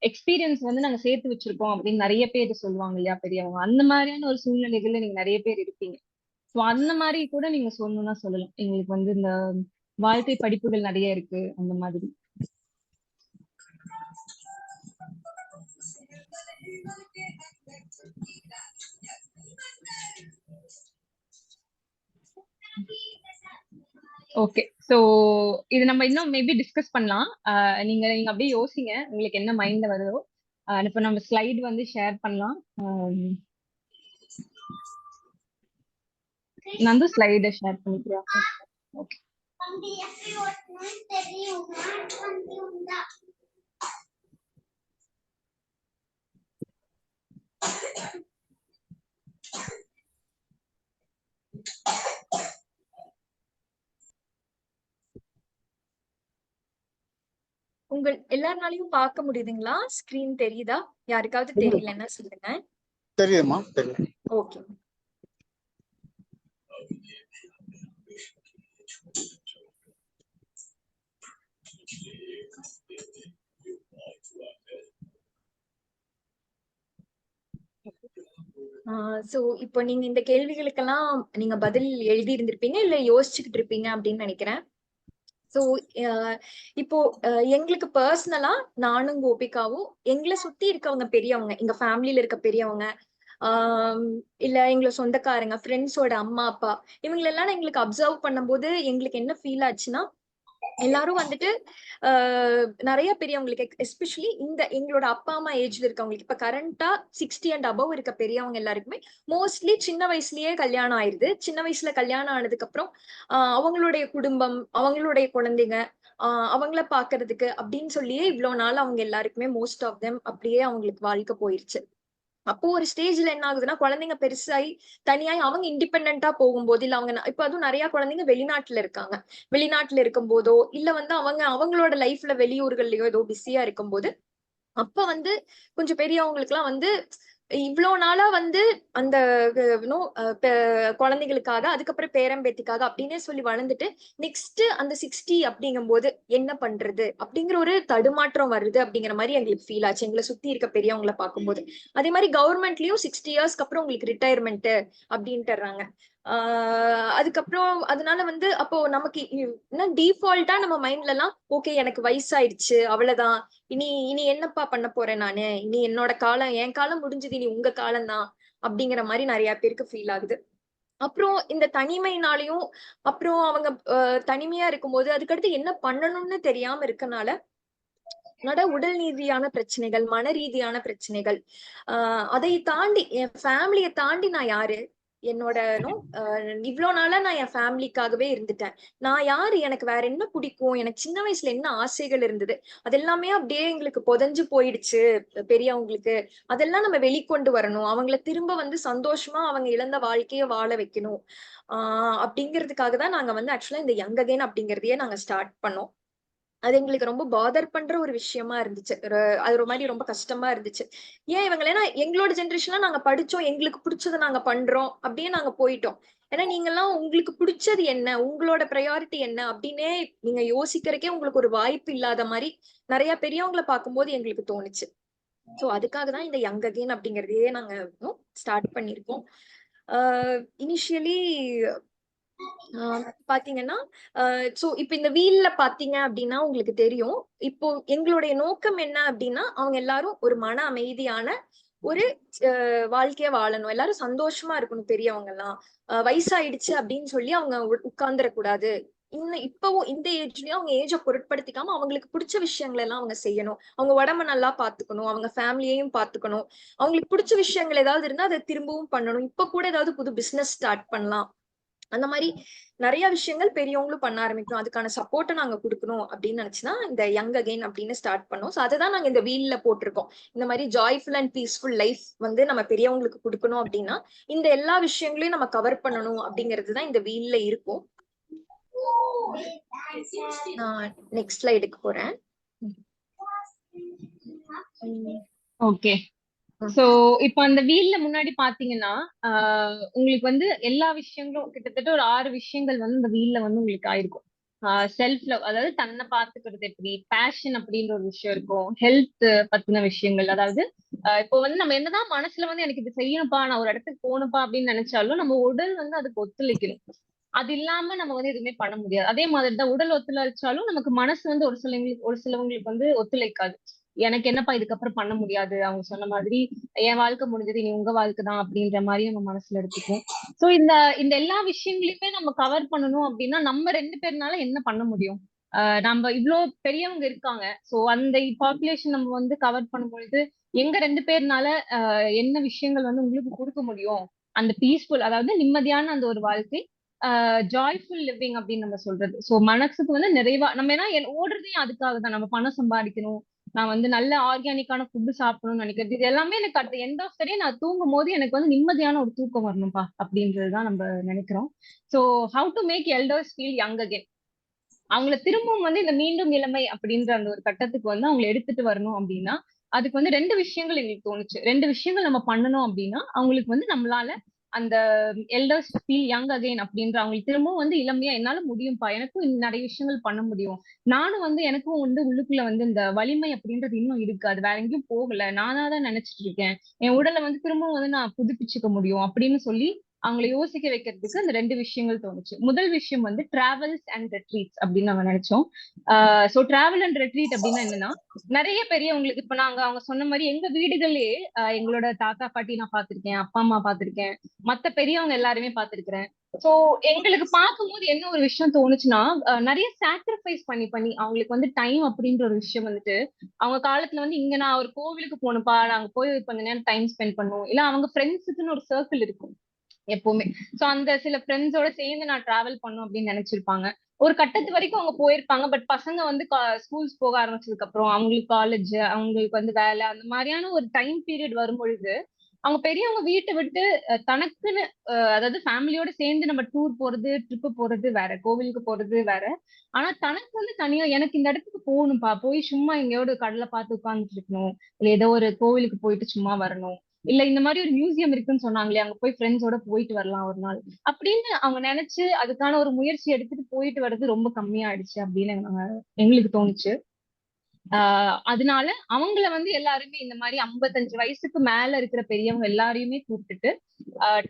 எக்ஸ்பீரியன்ஸ் வந்து நாங்க சேர்த்து வச்சிருக்கோம் அப்படின்னு நிறைய பேர் சொல்லுவாங்க இல்லையா பெரியவங்க. அந்த மாதிரியான ஒரு சூழ்நிலைகள்ல நீங்க நிறைய பேர் இருப்பீங்க. சோ அந்த மாதிரி கூட நீங்க சொல்லணும்னா சொல்லலாம், எங்களுக்கு வந்து இந்த வாழ்க்கை படிப்புகள் நிறைய இருக்கு அந்த மாதிரி. ஓகே, சோ இது நம்ம இன்னும் மேபி டிஸ்கஸ் பண்ணலாம். நீங்க நீங்க அப்படியே யோசிங்க, உங்களுக்கு என்ன மைண்ட்ல வருதோ. இப்ப நம்ம ஸ்லைடு வந்து ஷேர் பண்ணலாம். நந்து ஸ்லைட ஷேர் பண்ணிக்கிறியா? ஓகே. வண்டி எப்படி ஓட்டணும்னு தெரியுமா? வண்டி உண்டா? உங்கள் எல்லாருனாலையும் பார்க்க முடியுதுங்களா? ஸ்கிரீன் தெரியுதா? யாருக்காவது தெரியலன்னா சொல்லுங்க. தெரியுமா? தெரியும். ஓகே. சோ இப்போ நீங்க இந்த கேள்விகளுக்கெல்லாம் நீங்க பதில் எழுதி இருந்திருப்பீங்க இல்ல யோசிச்சுக்கிட்டு இருப்பீங்க அப்படின்னு நினைக்கிறேன். சோ இப்போ எங்களுக்கு பர்சனலா நானும் கோபிகாவும் எங்களை சுத்தி இருக்கவங்க பெரியவங்க, எங்க ஃபேமிலியில இருக்க பெரியவங்க, இல்ல எங்களை சொந்தக்காரங்க, ஃப்ரெண்ட்ஸோட அம்மா அப்பா, இவங்களெல்லாம் எங்களுக்கு அப்சர்வ் பண்ணும்போது எங்களுக்கு என்ன ஃபீல் ஆச்சுன்னா, எல்லாரும் வந்துட்டு நிறைய பெரியவங்களுக்கு எஸ்பெஷலி இந்த எங்களோட அப்பா அம்மா ஏஜ்ல இருக்கவங்களுக்கு இப்ப கரண்டா 60 அண்ட் அபவ் இருக்க பெரியவங்க எல்லாருக்குமே மோஸ்ட்லி சின்ன வயசுலயே கல்யாணம் ஆயிருது. சின்ன வயசுல கல்யாணம் ஆனதுக்கு அப்புறம் அவங்களுடைய குடும்பம், அவங்களுடைய குழந்தைங்க, அவங்கள பாக்குறதுக்கு அப்படின்னு சொல்லியே இவ்வளவு நாள் அவங்க எல்லாருக்குமே மோஸ்ட் ஆஃப் தெம் அப்படியே அவங்களுக்கு வாழ்க்கை போயிருச்சு. அப்போ ஒரு ஸ்டேஜ்ல என்ன ஆகுதுன்னா, குழந்தைங்க பெருசாயி தனியாய் அவங்க இண்டிபெண்டா போகும்போது, இல்ல அவங்க இப்ப அதுவும் நிறைய குழந்தைங்க வெளிநாட்டுல இருக்காங்க. வெளிநாட்டுல இருக்கும் போதோ இல்ல வந்து அவங்க அவங்களோட லைஃப்ல வெளியூர்கள்லயோ ஏதோ பிஸியா இருக்கும்போது, அப்ப வந்து கொஞ்சம் பெரியவங்களுக்கு எல்லாம் வந்து இவ்வளவு நாளா வந்து அந்த குழந்தைகளுக்காக, அதுக்கப்புறம் பேரம்பேத்திக்காக அப்படின்னே சொல்லி வளர்ந்துட்டு நெக்ஸ்ட் அந்த 60 அப்படிங்கும் போது என்ன பண்றது அப்படிங்கிற ஒரு தடுமாற்றம் வருது அப்படிங்கிற மாதிரி எங்களுக்கு ஃபீல் ஆச்சு, எங்களை சுத்தி இருக்க பெரியவங்களை பார்க்கும்போது. அதே மாதிரி கவர்மெண்ட்லயும் 60 இயர்ஸ்க்கு அப்புறம் உங்களுக்கு ரிட்டையர்மெண்ட் அப்படின்ட்டுறாங்க. அதுக்கப்புறம் அதனால வந்து அப்போ நமக்கு டிஃபால்ட்டா நம்ம மைண்ட்ல எல்லாம் ஓகே எனக்கு வயசாயிடுச்சு அவ்வளவுதான், இனி இனி என்னப்பா பண்ண போறேன் நானு, இனி என்னோட காலம் என் காலம் முடிஞ்சது, இனி உங்க காலம் தான் அப்படிங்கிற மாதிரி நிறைய பேருக்கு ஃபீல் ஆகுது. அப்புறம் இந்த தனிமைனாலையும் அப்புறம் அவங்க தனிமையா இருக்கும்போது அதுக்கடுத்து என்ன பண்ணணும்னு தெரியாம இருக்கனால உடல் ரீதியான பிரச்சனைகள், மன ரீதியான பிரச்சனைகள், அதை தாண்டி என் ஃபேமிலியை தாண்டி நான் யாரு, என்னோட இவ்வளவு நாளா நான் என் ஃபேமிலிக்காகவே இருந்துட்டேன், நான் யாரு, எனக்கு வேற என்ன பிடிக்கும், எனக்கு சின்ன வயசுல என்ன ஆசைகள் இருந்தது, அதெல்லாமே அப்படியே எங்களுக்கு புதைஞ்சு போயிடுச்சு பெரியவங்களுக்கு. அதெல்லாம் நம்ம வெளிக்கொண்டு வரணும், அவங்கள திரும்ப வந்து சந்தோஷமா அவங்க இழந்த வாழ்க்கைய வாழ வைக்கணும். அப்படிங்கிறதுக்காக தான் நாங்க வந்து ஆக்சுவலா இந்த யங் அகைன் அப்படிங்கறதையே நாங்க ஸ்டார்ட் பண்ணோம். அது எங்களுக்கு ரொம்ப பாதர் பண்ற ஒரு விஷயமா இருந்துச்சு. அது ஒரு மாதிரி ரொம்ப கஷ்டமா இருந்துச்சு. ஏன் இவங்க, ஏன்னா எங்களோட ஜென்ரேஷன்ல நாங்க படிச்சோம், எங்களுக்கு பிடிச்சதை நாங்க பண்றோம் அப்படியே நாங்க போயிட்டோம். ஏன்னா நீங்க எல்லாம் உங்களுக்கு பிடிச்சது என்ன, உங்களோட ப்ரையாரிட்டி என்ன அப்படின்னே நீங்க யோசிக்கிறதுக்கே உங்களுக்கு ஒரு வாய்ப்பு இல்லாத மாதிரி நிறைய பெரியவங்களை பார்க்கும்போது எங்களுக்கு தோணுச்சு. சோ அதுக்காக தான் இந்த யங் அகைன் அப்படிங்கறதையே நாங்க ஸ்டார்ட் பண்ணிருக்கோம். இனிஷியலி பாத்தீங்கன்னா சோ இப்ப இந்த வீல்ல பாத்தீங்க அப்படின்னா உங்களுக்கு தெரியும், இப்போ எங்களுடைய நோக்கம் என்ன அப்படின்னா அவங்க எல்லாரும் ஒரு மன அமைதியான ஒரு வாழ்க்கைய வாழணும், எல்லாரும் சந்தோஷமா இருக்கணும். பெரியவங்க எல்லாம் வயசாயிடுச்சு அப்படின்னு சொல்லி அவங்க உட்கார்ந்துடக்கூடாது. இன்னும் இப்பவும் இந்த ஏஜ்லயும் அவங்க ஏஜை பொருட்படுத்திக்காம அவங்களுக்கு பிடிச்ச விஷயங்கள் எல்லாம் அவங்க செய்யணும், அவங்க உடம்ப நல்லா பாத்துக்கணும், அவங்க ஃபேமிலியையும் பாத்துக்கணும், அவங்களுக்கு பிடிச்ச விஷயங்கள் ஏதாவது இருந்தா அதை திரும்பவும் பண்ணணும், இப்ப கூட ஏதாவது புது பிசினஸ் ஸ்டார்ட் பண்ணலாம், அந்த மாதிரி நிறைய விஷயங்கள் பெரியவங்களும் பண்ண ஆரம்பிக்கணும், அதுக்கான சப்போர்ட்டை நாங்க கொடுக்கணும் அப்படின்னு நினைச்சுதான் இந்த யங் அகைன் அப்படின்னு ஸ்டார்ட் பண்ணோம். ஸோ அதை தான் நாங்க இந்த வீல்ல போட்டிருக்கோம். இந்த மாதிரி ஜாய்ஃபுல் அண்ட் பீஸ்ஃபுல் லைஃப் வந்து நம்ம பெரியவங்களுக்கு கொடுக்கணும் அப்படின்னா இந்த எல்லா விஷயங்களையும் நம்ம கவர் பண்ணணும் அப்படிங்கிறது தான் இந்த வீல்ல இருக்கும். நான் நெக்ஸ்ட் ஸ்லைடுக்கு போறேன். ஓகே. சோ இப்ப அந்த வீல்ல முன்னாடி பாத்தீங்கன்னா உங்களுக்கு வந்து எல்லா விஷயங்களும் கிட்டத்தட்ட ஒரு 6 விஷயங்கள் வந்து இந்த வீல்ல வந்து உங்களுக்கு ஆயிருக்கும். செல்ஃப் லவ், அதாவது தன்னை பாத்துக்கிறது எப்படி, பேஷன் அப்படின்ற ஒரு விஷயம் இருக்கும், ஹெல்த் பத்தின விஷயங்கள், அதாவது இப்போ வந்து நம்ம என்னதான் மனசுல வந்து எனக்கு இது செய்யணும்ப்பா, நான் ஒரு இடத்துக்கு போகணும்ப்பா அப்படின்னு நினைச்சாலும் நம்ம உடல் வந்து அதுக்கு ஒத்துழைக்கணும். அது இல்லாம நம்ம வந்து எதுவுமே பண்ண முடியாது. அதே மாதிரிதான் உடல் ஒத்துழைச்சாலும் நமக்கு மனசு வந்து ஒரு சிலவங்களுக்கு வந்து ஒத்துழைக்காது. எனக்கு என்னப்பா இதுக்கப்புறம் பண்ண முடியாது, அவங்க சொன்ன மாதிரி என் வாழ்க்கை முடிஞ்சது, நீ உங்க வாழ்க்கை தான் அப்படின்ற மாதிரி நம்ம மனசுல எடுத்துக்கும். சோ இந்த இந்த எல்லா விஷயங்களையுமே நம்ம கவர் பண்ணணும் அப்படின்னா நம்ம 2 பேர்னால என்ன பண்ண முடியும்? நம்ம இவ்ளோ பெரியவங்க இருக்காங்க, சோ அந்த பாப்புலேஷன் நம்ம வந்து கவர் பண்ணும் பொழுது எங்க 2 பேர்னால என்ன விஷயங்கள் வந்து உங்களுக்கு கொடுக்க முடியும் அந்த பீஸ்ஃபுல், அதாவது நிம்மதியான அந்த ஒரு வாழ்க்கை, ஜாய்ஃபுல் லிவிங் அப்படின்னு நம்ம சொல்றது. சோ மனசுக்கு வந்து நிறைவா நம்ம ஏன்னா ஓடுறதே அதுக்காக தான். நம்ம பணம் சம்பாதிக்கணும், நான் வந்து நல்ல ஆர்கானிக்கான ஃபுட்டு சாப்பிடணும்னு நினைக்கிறது. இது எல்லாமே எனக்கு அட் எண்ட் ஆஃப் த டே நான் தூங்கும் போது எனக்கு வந்து நிம்மதியான ஒரு தூக்கம் வரணும்பா அப்படின்றதுதான் நம்ம நினைக்கிறோம். So how to make elders feel young again, அவங்கள திரும்பவும் வந்து இந்த மீண்டும் இளமை அப்படின்ற அந்த ஒரு கட்டத்துக்கு வந்து அவங்களை எடுத்துட்டு வரணும் அப்படின்னா அதுக்கு வந்து 2 விஷயங்கள் எங்களுக்கு தோணுச்சு. 2 விஷயங்கள் நம்ம பண்ணணும் அப்படின்னா அவங்களுக்கு வந்து நம்மளால அந்த எல்டர்ஸ் ஃபீல் யங் அகைன் அப்படின்ற, அவங்களுக்கு திரும்பவும் வந்து இளமையா என்னால முடியும்பா, எனக்கும் நிறைய விஷயங்கள் பண்ண முடியும், நானும் வந்து எனக்கும் வந்து உள்ளுக்குள்ள வந்து இந்த வலிமை அப்படின்றது இன்னும் இருக்கு, அது வேற எங்கேயும் போகல, நானா தான் நினைச்சிட்டு இருக்கேன், என் உடலை வந்து திரும்பவும் வந்து நான் புதுப்பிச்சுக்க முடியும் அப்படின்னு சொல்லி அவங்களை யோசிக்க வைக்கிறதுக்கு அந்த 2 விஷயங்கள் தோணுச்சு. முதல் விஷயம் வந்து டிராவல்ஸ் அண்ட் ரெட்ரீட்ஸ் அப்படின்னு நாங்க நினைச்சோம். சோ டிராவல் அண்ட் ரெட்ரீட் அப்படின்னா என்னன்னா, நிறைய பெரியவங்களுக்கு இப்ப நாங்க அவங்க சொன்ன மாதிரி எங்க வீடுகளே எங்களோட தாத்தா பாட்டி நான் பாத்திருக்கேன், அப்பா அம்மா பாத்திருக்கேன், மத்த பெரியவங்க எல்லாருமே பாத்திருக்கிறேன். சோ எங்களுக்கு பார்க்கும்போது என்ன ஒரு விஷயம் தோணுச்சுன்னா, நிறைய சாக்ரிஃபைஸ் பண்ணி பண்ணி அவங்களுக்கு வந்து டைம் அப்படின்ற ஒரு விஷயம் வந்துட்டு அவங்க காலத்துல வந்து இங்க நான் ஒரு கோவிலுக்கு போகணும்ப்பா, நாங்க போய் கொஞ்ச நேரம் டைம் ஸ்பெண்ட் பண்ணுவோம், இல்ல அவங்க ஃப்ரெண்ட்ஸுக்குன்னு ஒரு சர்க்கிள் இருக்கும் எப்பவுமே. சோ அந்த சில ஃப்ரெண்ட்ஸோட சேர்ந்து நான் டிராவல் பண்ணும் அப்படின்னு நினைச்சிருப்பாங்க. ஒரு கட்டத்து வரைக்கும் அவங்க போயிருப்பாங்க. பட் பசங்க வந்து ஸ்கூல்ஸ் போக ஆரம்பிச்சதுக்கு அப்புறம் அவங்களுக்கு காலேஜ், அவங்களுக்கு வந்து வேலை, அந்த மாதிரியான ஒரு டைம் பீரியட் வரும்பொழுது அவங்க பெரியவங்க வீட்டை விட்டு தனக்குன்னு அதாவது ஃபேமிலியோட சேர்ந்து நம்ம டூர் போறது, ட்ரிப்பு போறது வேற, கோவிலுக்கு போறது வேற. ஆனா தனக்கு வந்து தனியா எனக்கு இந்த இடத்துக்கு போகணும்ப்பா, போய் சும்மா எங்கேயோட கடலை பார்த்து உட்கார்ந்துட்டு இருக்கணும், இல்ல ஏதோ ஒரு கோவிலுக்கு போயிட்டு சும்மா வரணும், இல்ல இந்த மாதிரி ஒரு மியூசியம் இருக்குன்னு சொன்னாங்களே அங்க போய் ஃப்ரெண்ட்ஸோட போயிட்டு வரலாம் ஒரு நாள் அப்படின்னு அவங்க நினைச்சு அதுக்கான ஒரு முயற்சி எடுத்துட்டு போயிட்டு வர்றது ரொம்ப கம்மியாயிடுச்சு அப்படின்னு எங்களுக்கு தோணுச்சு. அதனால அவங்கள வந்து எல்லாருமே இந்த மாதிரி 55 வயசுக்கு மேல இருக்கிற பெரியவங்க எல்லாரையுமே கூப்பிட்டுட்டு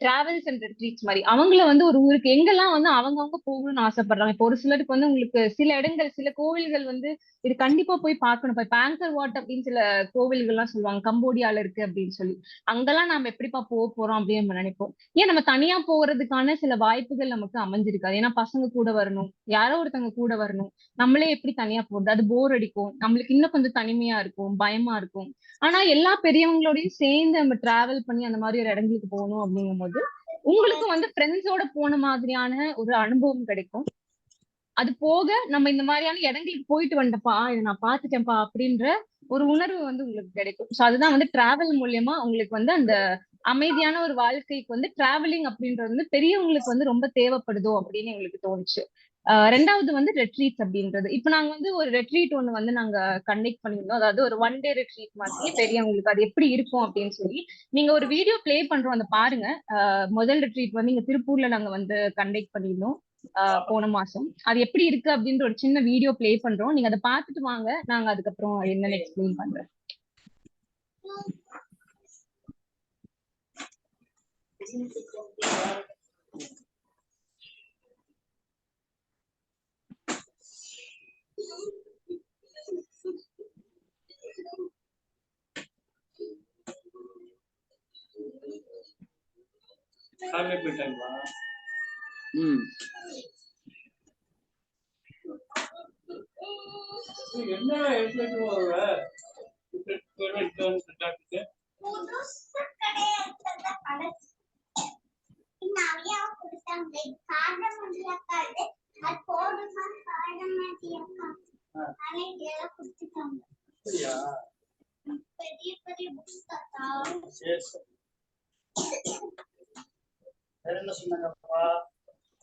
டிராவல்ஸ் அண்ட் ரெட்ரீட்ஸ் மாதிரி அவங்கள வந்து ஒரு ஊருக்கு எங்கெல்லாம் வந்து அவங்கவுங்க போகணும்னு ஆசைப்படுறாங்க. இப்போ ஒரு சிலருக்கு வந்து உங்களுக்கு சில இடங்கள், சில கோவில்கள் வந்து இது கண்டிப்பா போய் பார்க்கணும், இப்போ ஆங்கர் வாட் அப்படின்னு சில கோவில்கள்லாம் சொல்லுவாங்க, கம்போடியால இருக்கு அப்படின்னு சொல்லி, அங்கெல்லாம் நாம எப்படிப்பா போறோம் அப்படின்னு நம்ம நினைப்போம். ஏன் நம்ம தனியா போறதுக்கான சில வாய்ப்புகள் நமக்கு அமைஞ்சிருக்காது. ஏன்னா பசங்க கூட வரணும், யாரோ ஒருத்தவங்க கூட வரணும், நம்மளே எப்படி தனியா போறது, அது போர் அடிக்கும், நம்மளுக்கு இன்னும் கொஞ்சம் தனிமையா இருக்கும், பயமா இருக்கும். ஆனா எல்லா பெரியவங்களோடையும் சேர்ந்து நம்ம டிராவல் பண்ணி அந்த மாதிரி ஒரு இடங்களுக்கு போகணும் அப்படிங்கும்போது உங்களுக்கு வந்து ஃப்ரெண்ட்ஸோட போன மாதிரியான ஒரு அனுபவம் கிடைக்கும். அது போக நம்ம இந்த மாதிரியான இடங்களுக்கு போயிட்டு வந்துட்டப்பா, இதை நான் பாத்துட்டேன்ப்பா அப்படின்ற ஒரு உணர்வு வந்து உங்களுக்கு கிடைக்கும். சோ அதுதான் வந்து டிராவல் மூலியமா உங்களுக்கு வந்து அந்த அமைதியான ஒரு வாழ்க்கைக்கு வந்து டிராவலிங் அப்படின்றது வந்து பெரியவங்களுக்கு வந்து ரொம்ப தேவைப்படுதோ அப்படின்னு எங்களுக்கு தோணுச்சு. ரெண்டாவது வந்து ரெட்ரீட்ஸ் அப்படின்றது, இப்ப நாங்க வந்து ஒரு ரெட்ரீட் ஒண்ணு வந்து நாங்க கண்டக்ட் பண்ணியிருந்தோம், அதாவது ஒரு 1 டே ரெட்ரீட் மாதிரி பெரியவங்களுக்கு அது எப்படி இருக்கும் அப்படின்னு சொல்லி நீங்க ஒரு வீடியோ பிளே பண்றோம், அதை பாருங்க. முதல் ரெட்ரீட் வந்து இங்க திருப்பூர்ல நாங்க வந்து கண்டக்ட் பண்ணியிருந்தோம் போன மாசம். அது எப்படி இருக்கு அப்படின்ற ஒரு சின்ன வீடியோ பிளே பண்றோம், நீங்க அதை பார்த்துட்டு வாங்க, நாங்க அதுக்கப்புறம் என்னன்னு எக்ஸ்பிளைன் பண்றேன்.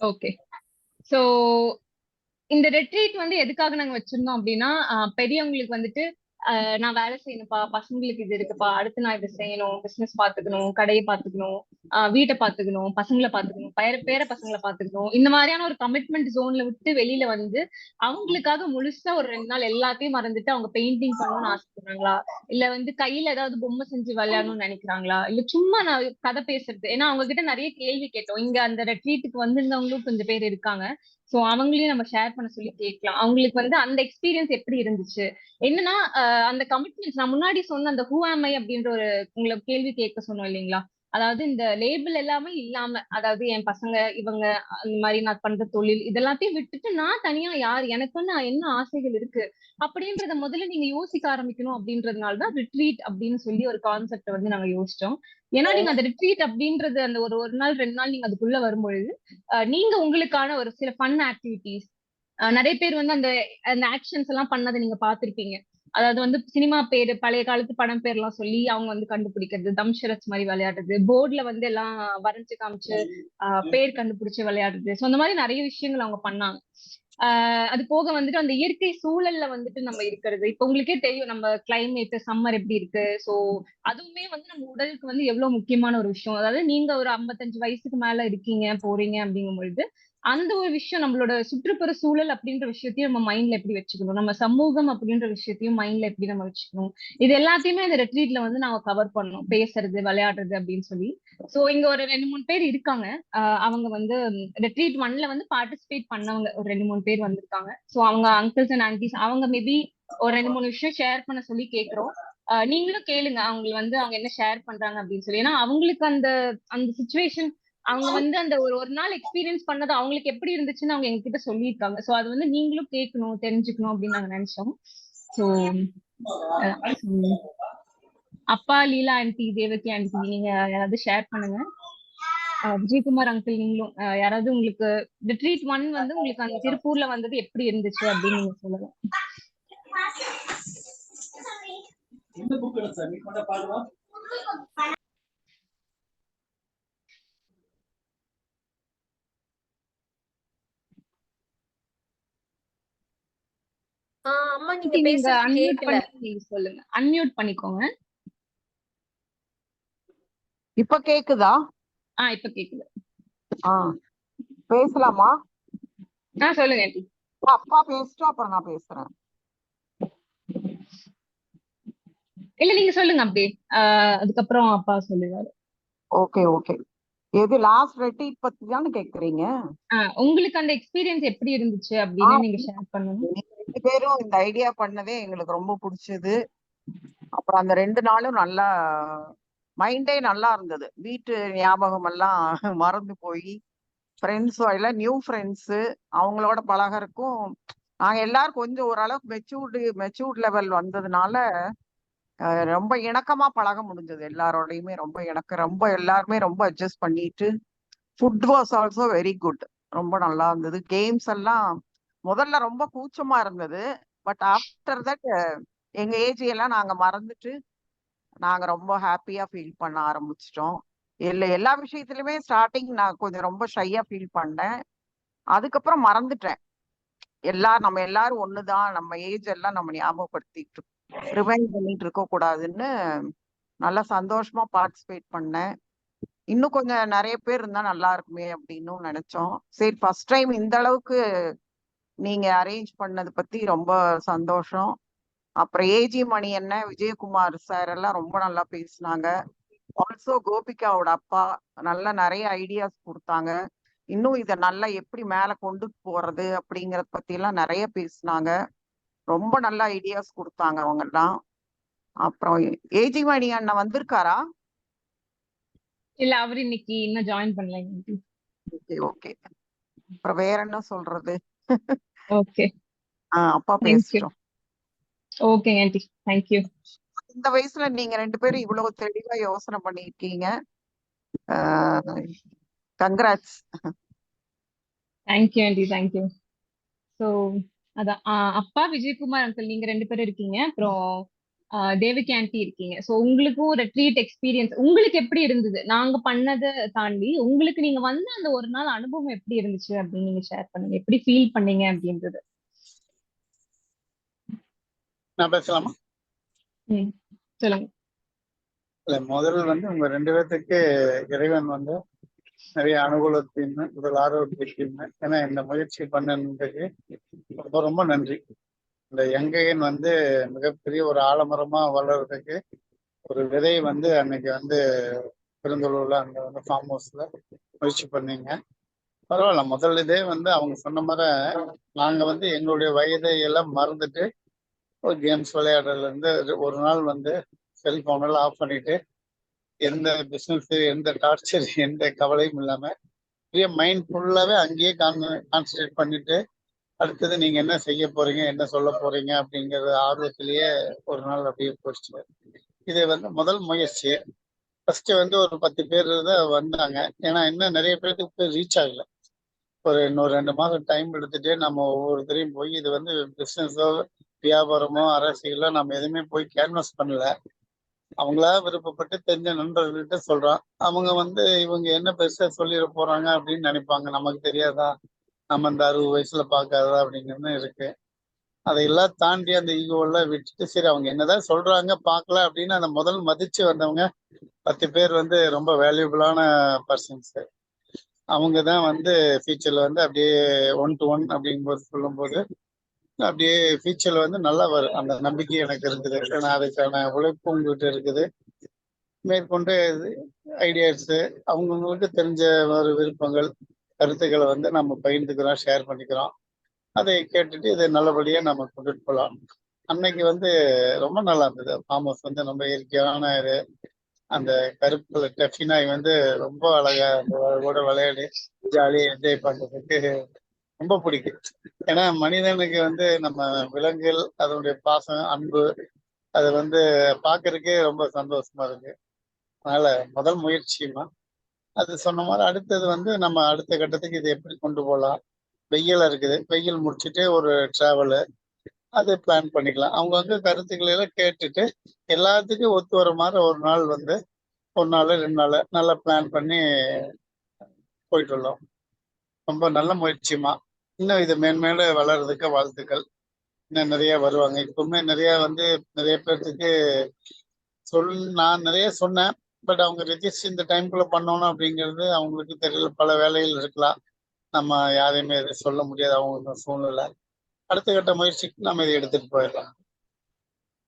ஓகே, சோ இந்த ரெட்ரீட் வந்து எதுக்காக நாங்க வச்சிருந்தோம் அப்படின்னா, பெரியவங்களுக்கு வந்துட்டு நான் வேலை செய்யணும்ப்பா, பசங்களுக்கு இது இருக்குப்பா, அடுத்து நான் இதை செய்யணும், பிசினஸ் பாத்துக்கணும், கடையை பாத்துக்கணும், வீட்டை பாத்துக்கணும், பசங்களை பாத்துக்கணும், பேர பசங்களை பாத்துக்கணும், இந்த மாதிரியான ஒரு கமிட்மெண்ட் ஜோன்ல விட்டு வெளியில வந்து அவங்களுக்காக முழுசா ஒரு 2 நாள் எல்லாத்தையும் மறந்துட்டு அவங்க பெயிண்டிங் பண்ணணும்னு ஆசைப்படுறாங்களா, இல்ல வந்து கையில ஏதாவது பொம்மை செஞ்சு விளையாடணும்னு நினைக்கிறாங்களா, இல்ல சும்மா நான் கதை பேசுறது, ஏன்னா அவங்க கிட்ட நிறைய கேள்வி கேட்டோம், இங்க அந்த ரெட்ரீட்டுக்கு வந்திருந்தவங்களும் கொஞ்சம் பேர் இருக்காங்க. சோ அவங்களையும் நம்ம ஷேர் பண்ண சொல்லி கேட்கலாம், அவங்களுக்கு வந்து அந்த எக்ஸ்பீரியன்ஸ் எப்படி இருந்துச்சு, என்னன்னா அந்த கமிட்மெண்ட்ஸ் நான் முன்னாடி சொன்ன அந்த ஹூ ஆம் ஐ அப்படின்ற ஒரு உங்களை கேள்வி கேட்க சொன்னோம் இல்லைங்களா, அதாவது இந்த லேபிள் எல்லாமே இல்லாம, அதாவது என் பசங்க இவங்க அந்த மாதிரி நான் பண்ற தொழில் இதெல்லாத்தையும் விட்டுட்டு நான் தனியா யார், எனக்குன்னு என்ன ஆசைகள் இருக்கு அப்படின்றத முதல்ல நீங்க யோசிக்க ஆரம்பிக்கணும். அப்படின்றதுனால தான் ரிட்ரீட் அப்படின்னு சொல்லி ஒரு கான்செப்ட் வந்து நாங்க யோசிச்சோம். ஏன்னா நீங்க அந்த ரிட்ரீட் அப்படின்றது அந்த ஒரு நாள் 2 நாள் நீங்க அதுக்குள்ள வரும்பொழுது நீங்க உங்களுக்கான ஒரு சில ஃபன் ஆக்டிவிட்டிஸ், நிறைய பேர் வந்து அந்த அந்த ஆக்ஷன்ஸ் எல்லாம் பண்ணதை நீங்க பார்த்திருப்பீங்க. அதாவது வந்து சினிமா பேரு, பழைய காலத்து படம் பேர் எல்லாம் சொல்லி அவங்க வந்து கண்டுபிடிக்கிறது, தம்ஷரத் மாதிரி விளையாடுறது, போர்டுல வந்து எல்லாம் வரைஞ்சு காமிச்சு பேர் கண்டுபிடிச்சு விளையாடுறது. சோ அந்த மாதிரி நிறைய விஷயங்கள் அவங்க பண்ணாங்க. அது போக வந்துட்டு அந்த இயற்கை சூழல்ல வந்துட்டு நம்ம இருக்கிறது. இப்ப உங்களுக்கே தெரியும் நம்ம கிளைமேட் சம்மர் எப்படி இருக்கு. சோ அதுவுமே வந்து நம்ம உடலுக்கு வந்து எவ்வளவு முக்கியமான ஒரு விஷயம். அதாவது நீங்க ஒரு 55 வயசுக்கு மேல இருக்கீங்க போறீங்க அப்படிங்கும் பொழுது அந்த ஒரு விஷயம், நம்மளோட சுற்றுப்புற சூழல் அப்படின்ற விஷயத்தையும் நம்ம மைண்ட்ல எப்படி வச்சுக்கணும், நம்ம சமூகம் அப்படின்ற விஷயத்தையும் மைண்ட்ல எப்படி நம்ம வச்சுக்கணும், இது எல்லாத்தையுமே இந்த ரெட்ரீட்ல வந்து நாங்க கவர் பண்ணோம். பேசுறது, விளையாடுறது அப்படின்னு சொல்லி. சோ இங்க ஒரு 2-3 பேர் இருக்காங்க. அவங்க வந்து ரெட்ரீட் 1ல வந்து பார்ட்டிசிபேட் பண்ணவங்க ஒரு 2-3 பேர் வந்திருக்காங்க. சோ அவங்க அங்கிள்ஸ் அண்ட் ஆன்டிஸ், அவங்க மேபி ஒரு 2-3 விஷயம் ஷேர் பண்ண சொல்லி கேக்குறோம். நீங்களும் கேளுங்க அவங்க வந்து அவங்க என்ன ஷேர் பண்றாங்க அப்படின்னு சொல்லி. ஏன்னா அவங்களுக்கு அந்த அந்த சுச்சுவேஷன், அவங்க வந்து அந்த ஒரு நாள் எக்ஸ்பீரியன்ஸ் பண்ணது அவங்களுக்கு எப்படி இருந்துச்சுன்னு அவங்க எங்ககிட்ட சொல்லியிருக்காங்க. சோ அது வந்து நீங்களும் கேட்கணும், தெரிஞ்சுக்கணும் அப்படின்னு நாங்க நினைச்சோம். சோ அப்பா, லீலா ஆண்டி, தேவகி ஆண்டி, நீங்க யாராவது ஷேர் பண்ணுங்க. விஜயகுமார் அங்கிள், நீங்களும் யாராவது உங்களுக்கு ரிட்ரீட் 1 வந்து உங்களுக்கு அந்த திருப்பூர்ல வந்தது எப்படி இருந்துச்சு அப்படின்னு நீங்க சொல்லலாம். அம்மா நீங்க நீங்க பேசுறது அன்மியூட் கேக்கல. பண்ணி நீங்க சொல்லுங்க. அன்மியூட் பண்ணிக்கோங்க. இப்ப கேக்குதா? இப்ப கேக்குது. பேசலாமா? சொல்லுங்க ஆண்டி. அப்பா பேசிட்டு அப்புறம் நான் பேசுறேன். இல்ல நீங்க சொல்லுங்க அப்படியே. அதுக்கப்புறம் அப்பா சொல்லுவாரு. Okay okay. எது லாஸ்ட் ரெட்ரீட் பத்தி தானே கேக்குறீங்க? உங்களுக்கு அந்த எக்ஸ்பீரியன்ஸ் எப்படி இருந்துச்சு அப்படின்னு நீங்க ஷேர் பண்ணணும். நீங்க 2 பேரும் இந்த ஐடியா பண்ணதே எங்களுக்கு ரொம்ப பிடிச்சது. அப்புறம் அந்த 2 நாளும் நல்லா மைண்டே நல்லா இருந்தது. வீட்டு ஞாபகம் எல்லாம் மறந்து போய் ஃப்ரெண்ட்ஸ் எல்லாம் நியூ ஃப்ரெண்ட்ஸ் அவங்களோட பழகறக்கும் நாங்க எல்லாரும் கொஞ்சம் ஓரளவுக்கு மெச்சூர்ட் லெவல் வந்ததுனால ரொம்ப இணக்கமா பழக முடிஞ்சது. எல்லாரோடையுமே ரொம்ப எல்லாருமே ரொம்ப அட்ஜஸ்ட் பண்ணிட்டு. Food was also very good. ரொம்ப நல்லா இருந்தது. கேம்ஸ் எல்லாம் முதல்ல ரொம்ப கூச்சமா இருந்தது. பட் ஆஃப்டர் தட் எங்க ஏஜ் எல்லாம் நாங்க மறந்துட்டு நாங்க ரொம்ப ஹாப்பியா ஃபீல் பண்ண ஆரம்பிச்சிட்டோம். எல்லா விஷயத்திலுமே ஸ்டார்டிங் நான் கொஞ்சம் ரொம்ப ஷையா ஃபீல் பண்ணேன். அதுக்கப்புறம் மறந்துட்டேன். நம்ம எல்லாரும் ஒண்ணுதான், நம்ம ஏஜ் எல்லாம் நம்ம ஞாபகப்படுத்திட்டு ரிமைண்ட் பண்ணிட்டு இருக்க கூடாதுன்னு நல்லா சந்தோஷமா பார்ட்டிசிபேட் பண்ணேன். இன்னும் கொஞ்சம் நிறைய பேர் இருந்தா நல்லா இருக்குமே அப்படின்னு நினைச்சோம். சரி, ஃபர்ஸ்ட் டைம் இந்த அளவுக்கு நீங்க அரேஞ்ச் பண்ணது பத்தி ரொம்ப சந்தோஷம். அப்புறம் ஏஜி மணி என்ன, விஜயகுமார் சார் எல்லாம் ரொம்ப நல்லா பேசினாங்க. ஆல்சோ கோபிகாவோட அப்பா நல்லா நிறைய ஐடியாஸ் கொடுத்தாங்க. இன்னும் இதை நல்லா எப்படி மேல கொண்டு போறது அப்படிங்கறத பத்தி எல்லாம் நிறைய பேசினாங்க. ரொம்ப நல்ல ஐடியாஸ் கொடுத்தாங்க அவங்க எல்லாம். அப்புறம் ஏஜி மணி அண்ணன் வந்திருக்காரா? இல்ல, அவர் இன்னைக்கு இன்னும் ஜாயின் பண்ணல. Okay okay. அப்புறம் வேற என்ன சொல்றது? ஓகே, அப்பா பேசிட்டோம். Okay aunty, thank you. இந்த வயசுல நீங்க 2 பேரும் இவ்வளவு தெளிவா யோசனை பண்ணிருக்கீங்க. Congrats. Thank you aunty, thank you. So அதான் அப்பா, விஜயகுமார் அங்கிள், நீங்க 2 பேரும் இருக்கீங்க. அப்புறம் தேவகி ஆண்டி இருக்கீங்க. ஸோ உங்களுக்கும் ரெட்ரீட் எக்ஸ்பீரியன்ஸ் உங்களுக்கு எப்படி இருந்தது? நாங்க பண்ணதை தாண்டி உங்களுக்கு நீங்க வந்த அந்த ஒரு நாள் அனுபவம் எப்படி இருந்துச்சு அப்படின்னு நீங்க ஷேர் பண்ணுங்க. எப்படி ஃபீல் பண்ணீங்க அப்படின்றது. நான் பேசலாமா? சொல்லுங்க. இல்ல, முதல்ல வந்து உங்க 2 பேர்த்துக்கு இறைவன் வந்து நிறைய அனுகூலத்தையும் உடல் ஆரோக்கியத்தையும், ஏன்னா இந்த முயற்சி பண்ணதுக்கு ரொம்ப ரொம்ப நன்றி. இந்த யங்கையன் வந்து மிகப்பெரிய ஒரு ஆலமரமா வளர்றதுக்கு ஒரு விதை வந்து அன்னைக்கு வந்து பெருந்தொழுவுல அங்க வந்து ஃபார்ம் ஹவுஸ்ல முயற்சி பண்ணீங்க. பரவாயில்ல. முதல் இதே வந்து அவங்க சொன்ன மாதிரி நாங்க வந்து எங்களுடைய வயதை எல்லாம் மறந்துட்டு ஒரு கேம்ஸ் விளையாடுறதுல இருந்து ஒரு நாள் வந்து செல்போனெல்லாம் ஆஃப் பண்ணிட்டு எந்த பிசினஸ், எந்த டார்ச்சர், எந்த கவலையும் இல்லாம மைண்ட் ஃபுல்லாவே அங்கேயே கான்சன்ட்ரேட் பண்ணிட்டு அடுத்தது நீங்க என்ன செய்ய போறீங்க, என்ன சொல்ல போறீங்க அப்படிங்கிற ஆர்வத்திலேயே ஒரு நாள் அப்படியே போச்சு. இது வந்து முதல் முயற்சி. ஃபர்ஸ்ட் வந்து ஒரு 10 பேர் தான் வந்தாங்க. ஏன்னா இன்னும் நிறைய பேருக்கு போய் ரீச் ஆகல. ஒரு இன்னொரு 2 மாதம் டைம் எடுத்துட்டு நம்ம ஒவ்வொருத்தரையும் போய் இது வந்து பிசினஸோ வியாபாரமோ அரசியலோ நம்ம எதுவுமே போய் கேன்வாஸ் பண்ணல. அவங்களா விருப்பப்பட்டு தெரிஞ்ச நண்பர்கள்கிட்ட சொல்றோம். அவங்க வந்து இவங்க என்ன பெருசா சொல்லிட போறாங்க அப்படின்னு நினைப்பாங்க. நமக்கு தெரியாதா, நம்ம இந்த 60 வயசுல பார்க்காததா அப்படிங்கிறது இருக்கு. அதையெல்லாம் தாண்டி அந்த ஈகோவெல்லாம் விட்டுட்டு சரி அவங்க என்னதான் சொல்றாங்க பார்க்கலாம் அப்படின்னு அந்த முதல் மதிச்சு வந்தவங்க 10 பேர் வந்து ரொம்ப வேல்யூபிளான பர்சன்ஸ். அவங்க தான் வந்து ஃபியூச்சர்ல வந்து அப்படியே 1 to 1 அப்படிங்கும்போது சொல்லும்போது அப்படியே ஃபியூச்சர்ல வந்து நல்லா வரும். அந்த நம்பிக்கை எனக்கு இருக்குது. ஏன்னா அதுக்கான உழைப்பு உங்ககிட்ட இருக்குது. மேற்கொண்டு ஐடியாஸ் அவங்கவுங்களுக்கு தெரிஞ்ச ஒரு விருப்பங்கள், கருத்துக்களை வந்து நம்ம பகிர்ந்துக்கிறோம், ஷேர் பண்ணிக்கிறோம். அதை கேட்டுட்டு இதை நல்லபடியா நம்ம கொண்டுட்டு போகலாம். அன்னைக்கு வந்து ரொம்ப நல்லா இருந்தது. ஃபார்ம் ஹவுஸ் வந்து ரொம்ப இயற்கையான இது. அந்த கருப்பு டெஃபினாய் வந்து ரொம்ப அழகா கூட விளையாடி ஜாலியாக என்ஜாய் பண்றதுக்கு ரொம்ப பிடிக்கும். ஏன்னா மனிதனுக்கு வந்து நம்ம விலங்குகள் அதனுடைய பாசம், அன்பு அது வந்து பார்க்கறதுக்கே ரொம்ப சந்தோஷமா இருக்கு. அதனால முதல் முயற்சியுமா அது சொன்ன மாதிரி அடுத்தது வந்து நம்ம அடுத்த கட்டத்துக்கு இதை எப்படி கொண்டு போகலாம். வெயில் இருக்குது, வெயில் முடிச்சுட்டு ஒரு டிராவலு அது பிளான் பண்ணிக்கலாம். அவங்கவுங்க கருத்துக்களை எல்லாம் கேட்டுட்டு எல்லாத்துக்கும் ஒத்து வர மாதிரி ஒரு நாள் வந்து 1 நாள் 2 நாள் நல்லா பிளான் பண்ணி போயிட்டு வரலாம். ரொம்ப நல்ல முயற்சியுமா. இன்னும் இது மேன்மேல வளர்றதுக்கு வாழ்த்துக்கள். இன்னும் நிறைய வருவாங்க. இப்பவுமே நிறைய வந்து நிறைய பேர்த்துக்கு நான் நிறைய சொன்னேன். பட் அவங்க ரெஜிஸ்டர் இந்த டைம்குள்ள பண்ணணும் அப்படிங்கிறது அவங்களுக்கு தெரியல. பல வேலைகள் இருக்கலாம். நம்ம யாரையுமே எதுவும் சொல்ல முடியாது அவங்க சூழ்நிலை. அடுத்த கட்ட முயற்சிக்கு நம்ம இதை எடுத்துட்டு போயிடலாம்.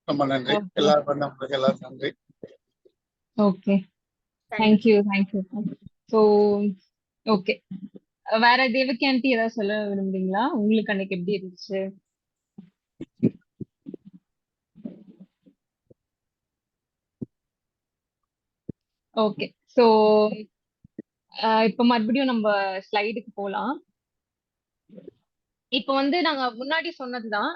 ரொம்ப நன்றி. எல்லாரும் பண்ணவங்களுக்கு எல்லாரும் நன்றி. Okay, thank you. ஸோ ஓகே, வேற தேவகி ஆண்டி ஏதாவது சொல்ல விரும்புறீங்களா? உங்களுக்கு அன்னைக்கு எப்படி இருந்துச்சு? ஓகே, ஸோ இப்ப மறுபடியும் நம்ம ஸ்லைடுக்கு போலாம். இப்ப வந்து நாங்க முன்னாடி சொன்னதுதான்,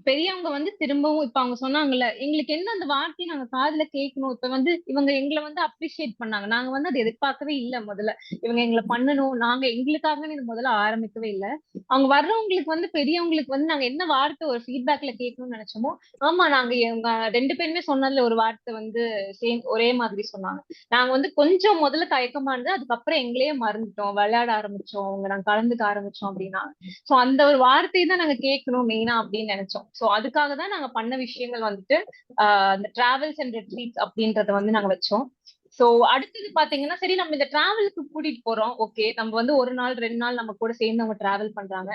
பெரியவங்க வந்து திரும்பவும் இப்ப அவங்க சொன்னாங்கல்ல, எங்களுக்கு என்ன அந்த வார்த்தையை நாங்க காதுல கேட்கணும். இப்ப வந்து இவங்க எங்களை வந்து அப்ரிஷியேட் பண்ணாங்க. நாங்க வந்து அதை எதிர்பார்க்கவே இல்லை. முதல்ல இவங்க எங்களை பண்ணணும், நாங்க எங்களுக்காக இது முதல்ல ஆரம்பிக்கவே இல்லை. அவங்க வர்றவங்களுக்கு வந்து பெரியவங்களுக்கு வந்து நாங்க என்ன வார்த்தை ஒரு ஃபீட்பேக்ல கேட்கணும்னு நினைச்சோமோ, ஆமா நாங்க எங்க 2 பேருமே சொன்னதுல ஒரு வார்த்தை வந்து ஒரே மாதிரி சொன்னாங்க. நாங்க வந்து கொஞ்சம் முதல்ல தயக்கமா இருந்தது, அதுக்கப்புறம் எங்களையே மறந்துட்டோம், விளையாட ஆரம்பிச்சோம், அவங்க நாங்க கலந்துக்க ஆரம்பிச்சோம் அப்படின்னா. சோ அந்த ஒரு வார்த்தையை தான் நாங்க கேட்கணும் மெயினா அப்படின்னு நினைச்சோம். சோ அதுக்காக தான் நாங்க பண்ண விஷயங்கள் வந்துட்டு இந்த டிராவல்ஸ் அண்ட் ரெட்ரீட்ஸ் அப்படின்றத வந்து நாங்க வச்சோம். சோ அடுத்தது பாத்தீங்கன்னா, சரி நம்ம இந்த டிராவலுக்கு கூட்டிட்டு போறோம், ஓகே, நம்ம வந்து 1 நாள் 2 நாள் நம்ம கூட சேர்ந்து அவங்க டிராவல் பண்றாங்க.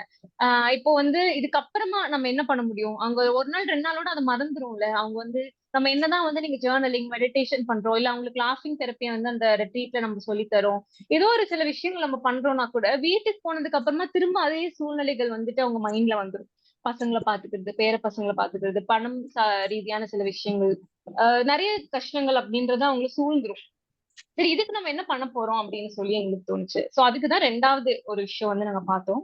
இப்போ வந்து இதுக்கப்புறமா நம்ம என்ன பண்ண முடியும்? அங்க 1 நாள் 2 நாளோட அதை மறந்துரும்ல. அவங்க வந்து நம்ம என்னதான் வந்து நீங்க ஜேர்னலிங் மெடிடேஷன் பண்றோம், இல்ல அவங்களுக்கு லாஃபிங் தெரப்பியை வந்து அந்த ரெட்ரீட்ல நம்ம சொல்லி தரோம், ஏதோ ஒரு சில விஷயங்கள் நம்ம பண்றோம்னா கூட வீட்டுக்கு போனதுக்கு அப்புறமா திரும்ப அதே சூழ்நிலைகள் வந்துட்டு அவங்க மைண்ட்ல வந்துடும். பசங்களை பாத்துக்கிறது, பேர பசங்களை பாத்துக்கிறது, பணம் ரீதியான சில விஷயங்கள், நிறைய கஷ்டங்கள் அப்படின்றத அவங்களுக்கு சூழ்ந்துரும். சரி, இதுக்கு நம்ம என்ன பண்ண போறோம் அப்படின்னு சொல்லி எங்களுக்கு தோணுச்சு. சோ அதுக்குதான் 2வது ஒரு விஷயம் வந்து நாங்க பார்த்தோம்.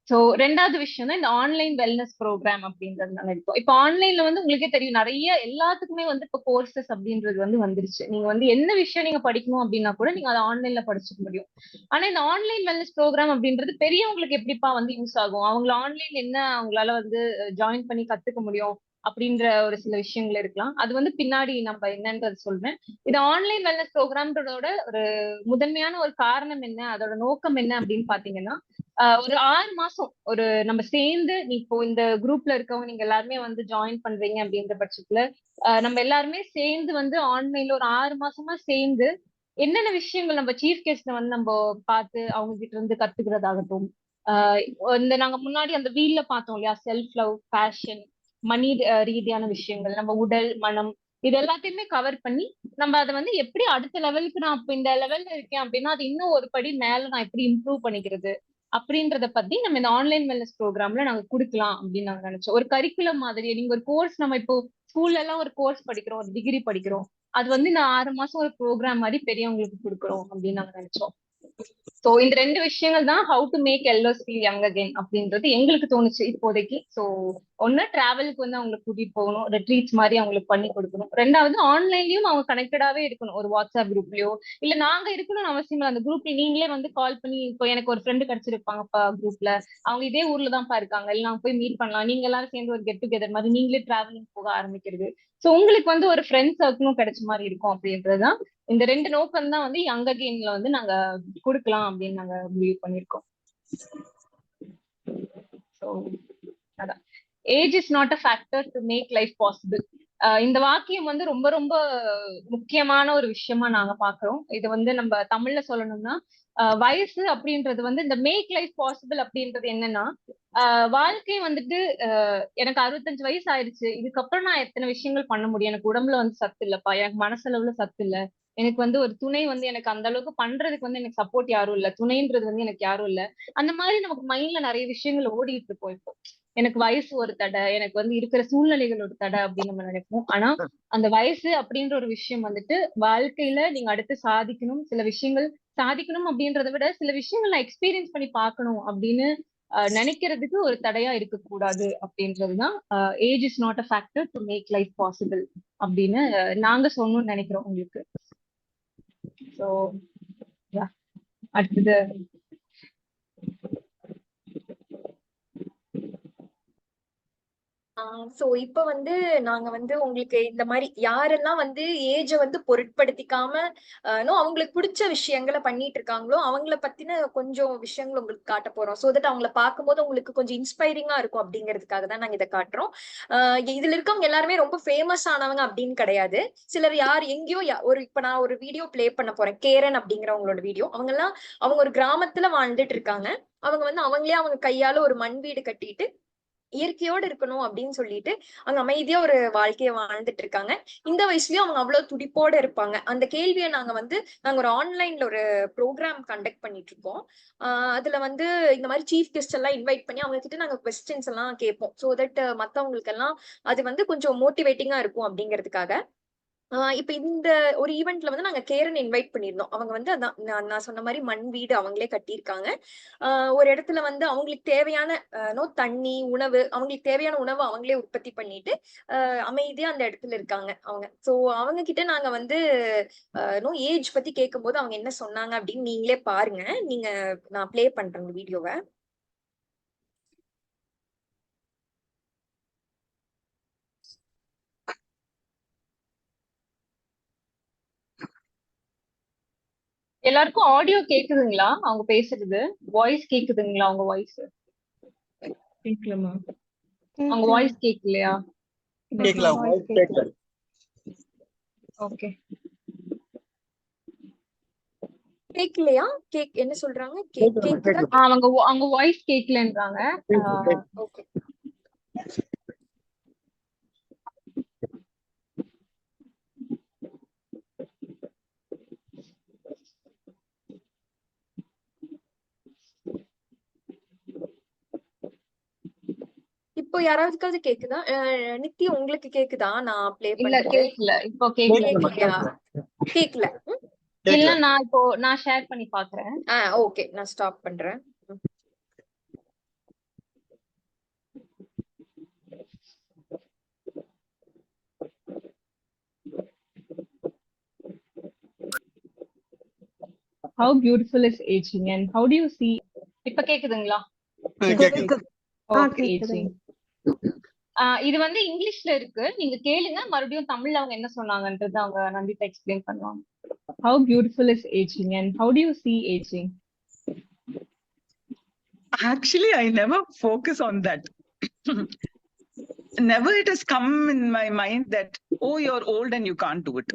சோ 2வது விஷயம் தான் இந்த ஆன்லைன் வெல்னஸ் ப்ரோக்ராம் அப்படின்றது நாங்க எடுத்தோம். இப்போ ஆன்லைன்ல வந்து உங்களுக்கே தெரியும், நிறைய எல்லாத்துக்குமே வந்து இப்போ கோர்சஸ் அப்படின்றது வந்து வந்துருச்சு. நீங்க வந்து என்ன விஷயம் நீங்க படிக்கணும் அப்படின்னா கூட நீங்க அதை ஆன்லைன்ல படிச்சுக்க முடியும். ஆனா இந்த ஆன்லைன் வெல்னஸ் ப்ரோக்ராம் அப்படின்றது பெரியவங்களுக்கு எப்படிப்பா வந்து யூஸ் ஆகும், அவங்களை ஆன்லைன் என்ன அவங்களால வந்து ஜாயின் பண்ணி கத்துக்க முடியும் அப்படின்ற ஒரு சில விஷயங்கள் இருக்கலாம். அது வந்து பின்னாடி நம்ம என்னன்றது சொல்றேன். இது ஆன்லைன் வெல்னஸ் ப்ரோக்ராம்ன்றதோட ஒரு முதன்மையான ஒரு காரணம் என்ன, அதோட நோக்கம் என்ன அப்படின்னு பாத்தீங்கன்னா, ஒரு 6 மாசம் ஒரு நம்ம சேர்ந்து, இப்போ இந்த குரூப்ல இருக்கவங்க நீங்க எல்லாருமே வந்து ஜாயின் பண்றீங்க அப்படின்ற பட்சத்துல நம்ம எல்லாருமே சேர்ந்து வந்து ஆன்லைன்ல ஒரு 6 மாசமா சேர்ந்து என்னென்ன விஷயங்கள் நம்ம சீஃப் கெஸ்ட்ல வந்து நம்ம பார்த்து அவங்க கிட்ட இருந்து கத்துக்கிறதாகட்டும், இந்த நாங்க முன்னாடி அந்த வீல்ல பார்த்தோம் இல்லையா, செல்ஃப் லவ், பேஷன், மணி ரீதியான விஷயங்கள், நம்ம உடல் மனம் இது எல்லாத்தையுமே கவர் பண்ணி நம்ம அதை வந்து எப்படி அடுத்த லெவலுக்கு, நான் இப்ப இந்த லெவல்ல இருக்கேன் அப்படின்னா அது இன்னும் ஒரு படி மேல நான் எப்படி இம்ப்ரூவ் பண்ணிக்கிறது அப்படின்றத பத்தி நம்ம இந்த ஆன்லைன் வெல்னஸ் ப்ரோக்ராம்ல நாங்க கொடுக்கலாம் அப்படின்னு நாங்க நினைச்சோம். ஒரு கரிக்குலம் மாதிரி, நீங்க ஒரு கோர்ஸ் நம்ம இப்போ ஸ்கூல்ல எல்லாம் ஒரு கோர்ஸ் படிக்கிறோம், ஒரு டிகிரி படிக்கிறோம். அது வந்து இந்த 6 மாசம் ஒரு ப்ரோக்ராம் மாதிரி பெரியவங்களுக்கு கொடுக்குறோம் அப்படின்னு நாங்க நினைச்சோம். சோ இந்த 2 விஷயங்கள் தான் how to make elders feel young again அப்படின்றது எங்களுக்கு தோணுச்சு இப்போதைக்கு. சோ ஒன்னு டிராவலுக்கு வந்து அவங்களை கூட்டிட்டு போகணும், ரெட்ரீட்ஸ் மாதிரி அவங்களுக்கு பண்ணி கொடுக்கணும். ரெண்டாவது ஆன்லைன்லயும் அவங்க கனெக்டடாவே இருக்கணும், ஒரு வாட்ஸ்அப் குரூப்லயோ இல்ல நாங்க இருக்கணும்னு அவசியம் இல்லை. அந்த குரூப்ல நீங்களே வந்து கால் பண்ணி, இப்போ எனக்கு ஒரு ஃப்ரெண்டு கிடைச்சிருப்பாங்கப்பா குரூப்ல, அவங்க இதே ஊர்ல தான்ப்பா இருக்காங்க, இல்லை நாங்க போய் மீட் பண்ணலாம், நீங்க எல்லாரும் சேர்ந்து ஒரு கெட் டுகெதர் மாதிரி நீங்களே டிராவலிங் போக ஆரம்பிக்கிறது. சோ உங்களுக்கு வந்து ஒரு ஃப்ரெண்ட் சர்க்கிளும் கிடைச்ச மாதிரி இருக்கும் அப்படின்றதுதான் இந்த 2 நோக்கம் தான் வந்து யங் அகைன்ல வந்து நாங்க கொடுக்கலாம் அப்படின்னு நாங்க முடிவு பண்ணிருக்கோம். ஸோ அதான், age is not a factor to make life possible. இந்த வாக்கியம் வந்து ரொம்ப ரொம்ப முக்கியமான ஒரு விஷயமா நாங்க பாக்குறோம். இது வந்து நம்ம தமிழ்ல சொல்லணும்னா வயசு அப்படின்றது வந்து இந்த மேக் லைஃப் பாசிபிள் அப்படின்றது என்னன்னா, வாழ்க்கை வந்துட்டு எனக்கு 65 வயசு ஆயிடுச்சு, இதுக்கப்புறம் நான் எத்தனை விஷயங்கள் பண்ண முடியும், எனக்கு உடம்புல வந்து சத்து இல்லப்பா, எனக்கு மனசளவுல சத்து இல்ல, எனக்கு வந்து ஒரு துணை வந்து எனக்கு அந்த அளவுக்கு பண்றதுக்கு வந்து எனக்கு சப்போர்ட் யாரும் இல்ல, துணைன்றது வந்து எனக்கு யாரும் இல்ல, அந்த மாதிரி நமக்கு மைண்ட்ல நிறைய விஷயங்கள் ஓடிட்டு இருக்கும். இப்போ எனக்கு வயசு ஒரு தடை, எனக்கு வந்து இருக்கிற சூழ்நிலைகள் ஒரு தடை அப்படின்னு நம்ம நினைப்போம். ஆனா அந்த வயசு அப்படின்ற ஒரு விஷயம் வந்துட்டு வாழ்க்கையில நீங்க அடுத்து சாதிக்கணும், சில விஷயங்கள் சாதிக்கணும் அப்படின்றத விட சில விஷயங்கள் நான் எக்ஸ்பீரியன்ஸ் பண்ணி பார்க்கணும் அப்படின்னு நினைக்கிறதுக்கு ஒரு தடையா இருக்கக்கூடாது அப்படின்றதுதான் age is not a factor to make life possible அப்படின்னு நாங்க சொல்லணும்னு நினைக்கிறோம் உங்களுக்கு. ஸோ அடுத்தது சோ இப்ப வந்து நாங்க வந்து உங்களுக்கு இந்த மாதிரி யாரெல்லாம் வந்து ஏஜ வந்து பொருட்படுத்திக்காம அவங்களுக்கு பிடிச்ச விஷயங்களை பண்ணிட்டு இருக்காங்களோ அவங்கள பத்தின கொஞ்சம் விஷயங்கள் உங்களுக்கு காட்ட போறோம். சோ தட் அவங்கள பார்க்கும்போது உங்களுக்கு கொஞ்சம் இன்ஸ்பைரிங்கா இருக்கும் அப்படிங்கிறதுக்காக தான் நாங்க இதை காட்டுறோம். இதுல இருக்கவங்க எல்லாருமே ரொம்ப ஃபேமஸ் ஆனவங்க அப்படின்னு கிடையாது. சிலர் யார் எங்கேயோ இப்ப நான் ஒரு வீடியோ பிளே பண்ண போறேன், கேரன் அப்படிங்கிறவங்களோட வீடியோ. அவங்க ஒரு கிராமத்துல வாழ்ந்துட்டு இருக்காங்க. அவங்க வந்து அவங்களே அவங்க கையால ஒரு மண் வீடு கட்டிட்டு இயற்கையோடு இருக்கணும் அப்படின்னு சொல்லிட்டு அங்க அமைதியா ஒரு வாழ்க்கைய வாழ்ந்துட்டு இருக்காங்க. இந்த வயசுலயும் அவங்க அவ்வளவு துடிப்போட இருப்பாங்க. அந்த கேள்வியை நாங்க ஒரு ஆன்லைன்ல ஒரு ப்ரோக்ராம் கண்டக்ட் பண்ணிட்டு இருக்கோம். அதுல வந்து இந்த மாதிரி சீஃப் கெஸ்ட் எல்லாம் இன்வைட் பண்ணி அவங்க கிட்ட நாங்க கொஸ்டின்ஸ் எல்லாம் கேட்போம். சோ தட் மத்தவங்களுக்கு எல்லாம் அது வந்து கொஞ்சம் மோட்டிவேட்டிங்கா இருக்கும் அப்படிங்கிறதுக்காக. இப்ப இந்த ஒரு ஈவெண்ட்ல வந்து நாங்க கேரன் இன்வைட் பண்ணிருந்தோம். அவங்க வந்து அதான் நான் சொன்ன மாதிரி மண் வீடு அவங்களே கட்டியிருக்காங்க. ஒரு இடத்துல வந்து அவங்களுக்கு தேவையான தண்ணி, உணவு, அவங்களுக்கு தேவையான உணவு அவங்களே உற்பத்தி பண்ணிட்டு அமைதியா அந்த இடத்துல இருக்காங்க அவங்க. சோ அவங்க கிட்ட நாங்க வந்து ஏஜ் பத்தி கேட்கும்போது அவங்க என்ன சொன்னாங்க அப்படின்னு நீங்களே பாருங்க. நான் பிளே பண்றேன் வீடியோவை. எல்லாருக்கும் ஆடியோ கேக்குதுங்களா? அவங்க பேசுறது வாய்ஸ் கேக்குதுங்களா? அவங்க வாய்ஸ் கேட்கலாமா? அவங்க வாய்ஸ் கேட்கலையா? கேட்கலாம். ஓகே, கேட்கலையா? என்ன சொல்றாங்க? கேக்குதா? அவங்க வாய்ஸ் கேட்கலன்றாங்க. ஓகே. இப்போ யாராவதுக்காவது கேக்குதா? நித்தி உங்களுக்கு கேக்குதா? நான் பிளே இல்ல பண்றது கேட்கல. இப்போ கேட்கலையா? கேக்கல. இல்ல நான் ஷேர் பண்ணி பாக்குறேன். ஓகே, நான் ஸ்டாப் பண்றேன். How beautiful is aging and how do you see? இப்ப கேக்குதுங்களா? Aging. இது வந்து இங்கிலீஷ்ல இருக்கு, நீங்க கேளுங்க. மறுபடியும் தமிழ்ல அவங்க என்ன சொன்னாங்கன்றது அவங்க நந்திதா எக்ஸ்பிளைன் பண்ணுவாங்க. How beautiful is aging and how do you see aging? Actually, I never focus on that. Never it has come in my mind that, oh, you're old and you can't do it.